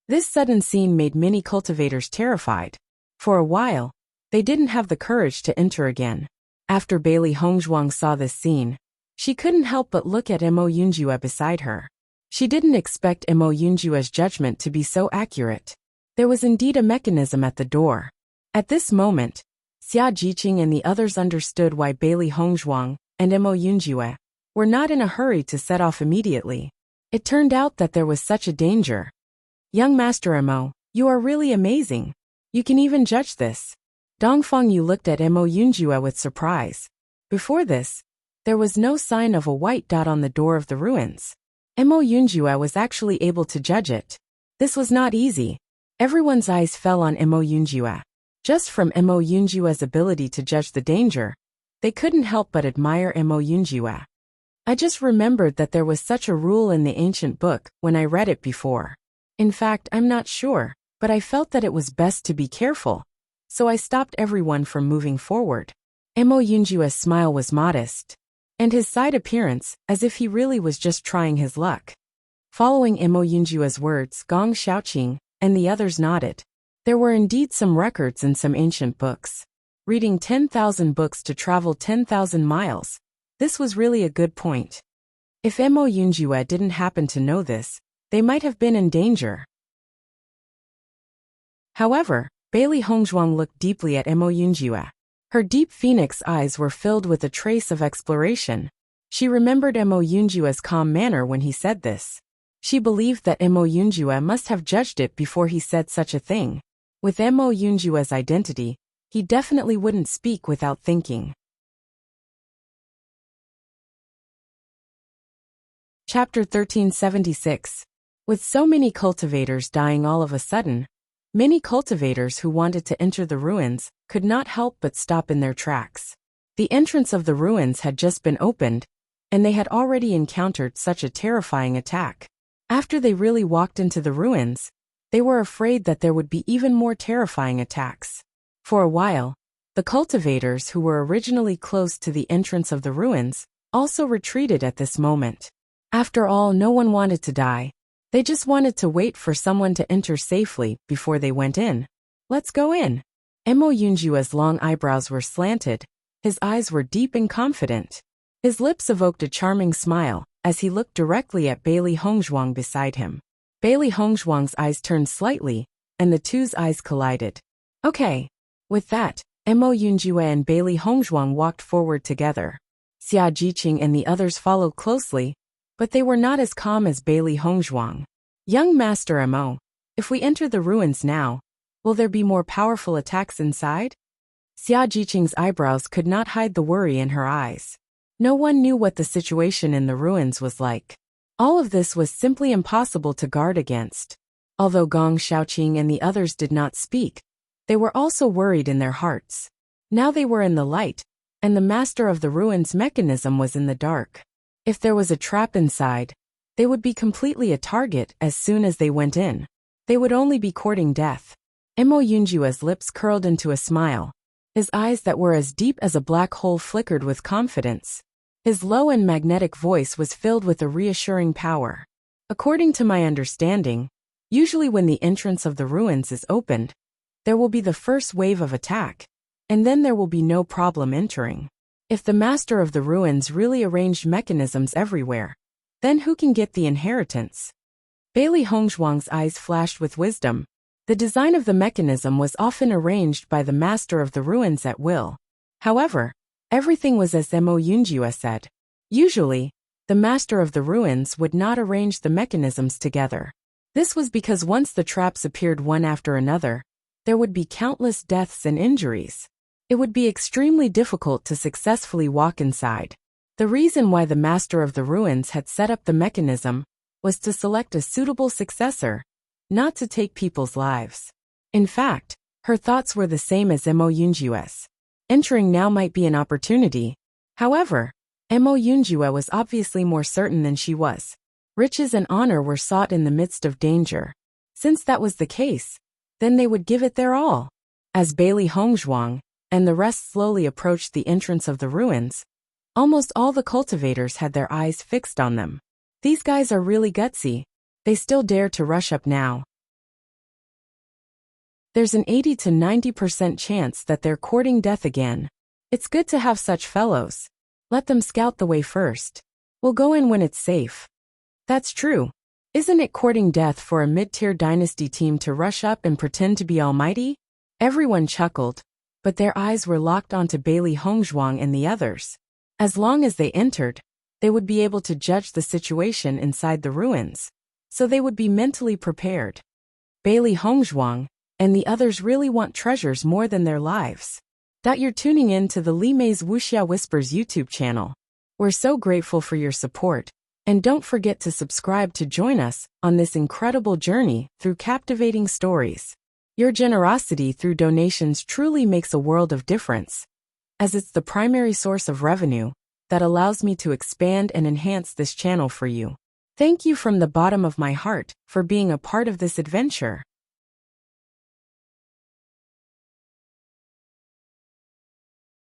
This sudden scene made many cultivators terrified. For a while, they didn't have the courage to enter again. After Bailey Hongzhuang saw this scene, she couldn't help but look at Mo Yunjue beside her. She didn't expect Mo Yunjue's judgment to be so accurate. There was indeed a mechanism at the door. At this moment, Xia Jiqing and the others understood why Bailey Hongzhuang and Mo Yunjue were not in a hurry to set off immediately. It turned out that there was such a danger. Young Master Mo, you are really amazing. You can even judge this. Dongfang Yu looked at Mo Yunjue with surprise. Before this, there was no sign of a white dot on the door of the ruins. Mo Yunjue was actually able to judge it. This was not easy. Everyone's eyes fell on Mo Yunjue. Just from Mo Yunjue's ability to judge the danger, they couldn't help but admire Mo Yunjue. I just remembered that there was such a rule in the ancient book when I read it before. In fact, I'm not sure, but I felt that it was best to be careful, so I stopped everyone from moving forward. Mo Yunjue's smile was modest, and his side appearance as if he really was just trying his luck. Following Mo Yunjue's words, Gong Xiaoqing and the others nodded. There were indeed some records in some ancient books. Reading 10,000 books to travel 10,000 miles. This was really a good point. If Mo Yunjue didn't happen to know this, they might have been in danger. However, Bailey Hongzhuang looked deeply at Mo Yunjue. Her deep phoenix eyes were filled with a trace of exploration. She remembered Mo Yunjue's calm manner when he said this. She believed that Mo Yunjue must have judged it before he said such a thing. With Mo Yunjue's identity, he definitely wouldn't speak without thinking. Chapter 1376. With so many cultivators dying all of a sudden, many cultivators who wanted to enter the ruins could not help but stop in their tracks. The entrance of the ruins had just been opened, and they had already encountered such a terrifying attack. After they really walked into the ruins, they were afraid that there would be even more terrifying attacks. For a while, the cultivators who were originally close to the entrance of the ruins also retreated at this moment. After all, no one wanted to die. They just wanted to wait for someone to enter safely before they went in. Let's go in. Mo Yunjue's long eyebrows were slanted. His eyes were deep and confident. His lips evoked a charming smile as he looked directly at Bailey Hongzhuang beside him. Bailey Hongzhuang's eyes turned slightly, and the two's eyes collided. Okay. With that, Mo Yunjue and Bailey Hongzhuang walked forward together. Xia Jiqing and the others followed closely, but they were not as calm as Bailey Hongzhuang. Young Master Mo, if we enter the ruins now, will there be more powerful attacks inside? Xia Jiqing's eyebrows could not hide the worry in her eyes. No one knew what the situation in the ruins was like. All of this was simply impossible to guard against. Although Gong Xiaoqing and the others did not speak, they were also worried in their hearts. Now they were in the light, and the master of the ruins mechanism was in the dark. If there was a trap inside, they would be completely a target as soon as they went in. They would only be courting death. Mo Yunjue's lips curled into a smile. His eyes that were as deep as a black hole flickered with confidence. His low and magnetic voice was filled with a reassuring power. According to my understanding, usually when the entrance of the ruins is opened, there will be the first wave of attack, and then there will be no problem entering. If the master of the ruins really arranged mechanisms everywhere, then who can get the inheritance? Bailey Hongzhuang's eyes flashed with wisdom. The design of the mechanism was often arranged by the master of the ruins at will. However, everything was as Mo Yunjue said. Usually, the master of the ruins would not arrange the mechanisms together. This was because once the traps appeared one after another, there would be countless deaths and injuries. It would be extremely difficult to successfully walk inside. The reason why the master of the ruins had set up the mechanism was to select a suitable successor, not to take people's lives. In fact, her thoughts were the same as Mo Yunjue's. Entering now might be an opportunity. However, Mo Yunjue was obviously more certain than she was. Riches and honor were sought in the midst of danger. Since that was the case, then they would give it their all. As Bailey Hongzhuang and the rest slowly approached the entrance of the ruins, almost all the cultivators had their eyes fixed on them. These guys are really gutsy. They still dare to rush up now. There's an 80 to 90% chance that they're courting death again. It's good to have such fellows. Let them scout the way first. We'll go in when it's safe. That's true. Isn't it courting death for a mid-tier dynasty team to rush up and pretend to be almighty? Everyone chuckled, but their eyes were locked onto Bailey Hongzhuang and the others. As long as they entered, they would be able to judge the situation inside the ruins, so they would be mentally prepared. Bailey Hongzhuang and the others really want treasures more than their lives. You're tuning in to the Li Mei's Wuxia Whispers YouTube channel. We're so grateful for your support, and don't forget to subscribe to join us on this incredible journey through captivating stories. Your generosity through donations truly makes a world of difference, as it's the primary source of revenue that allows me to expand and enhance this channel for you. Thank you from the bottom of my heart for being a part of this adventure.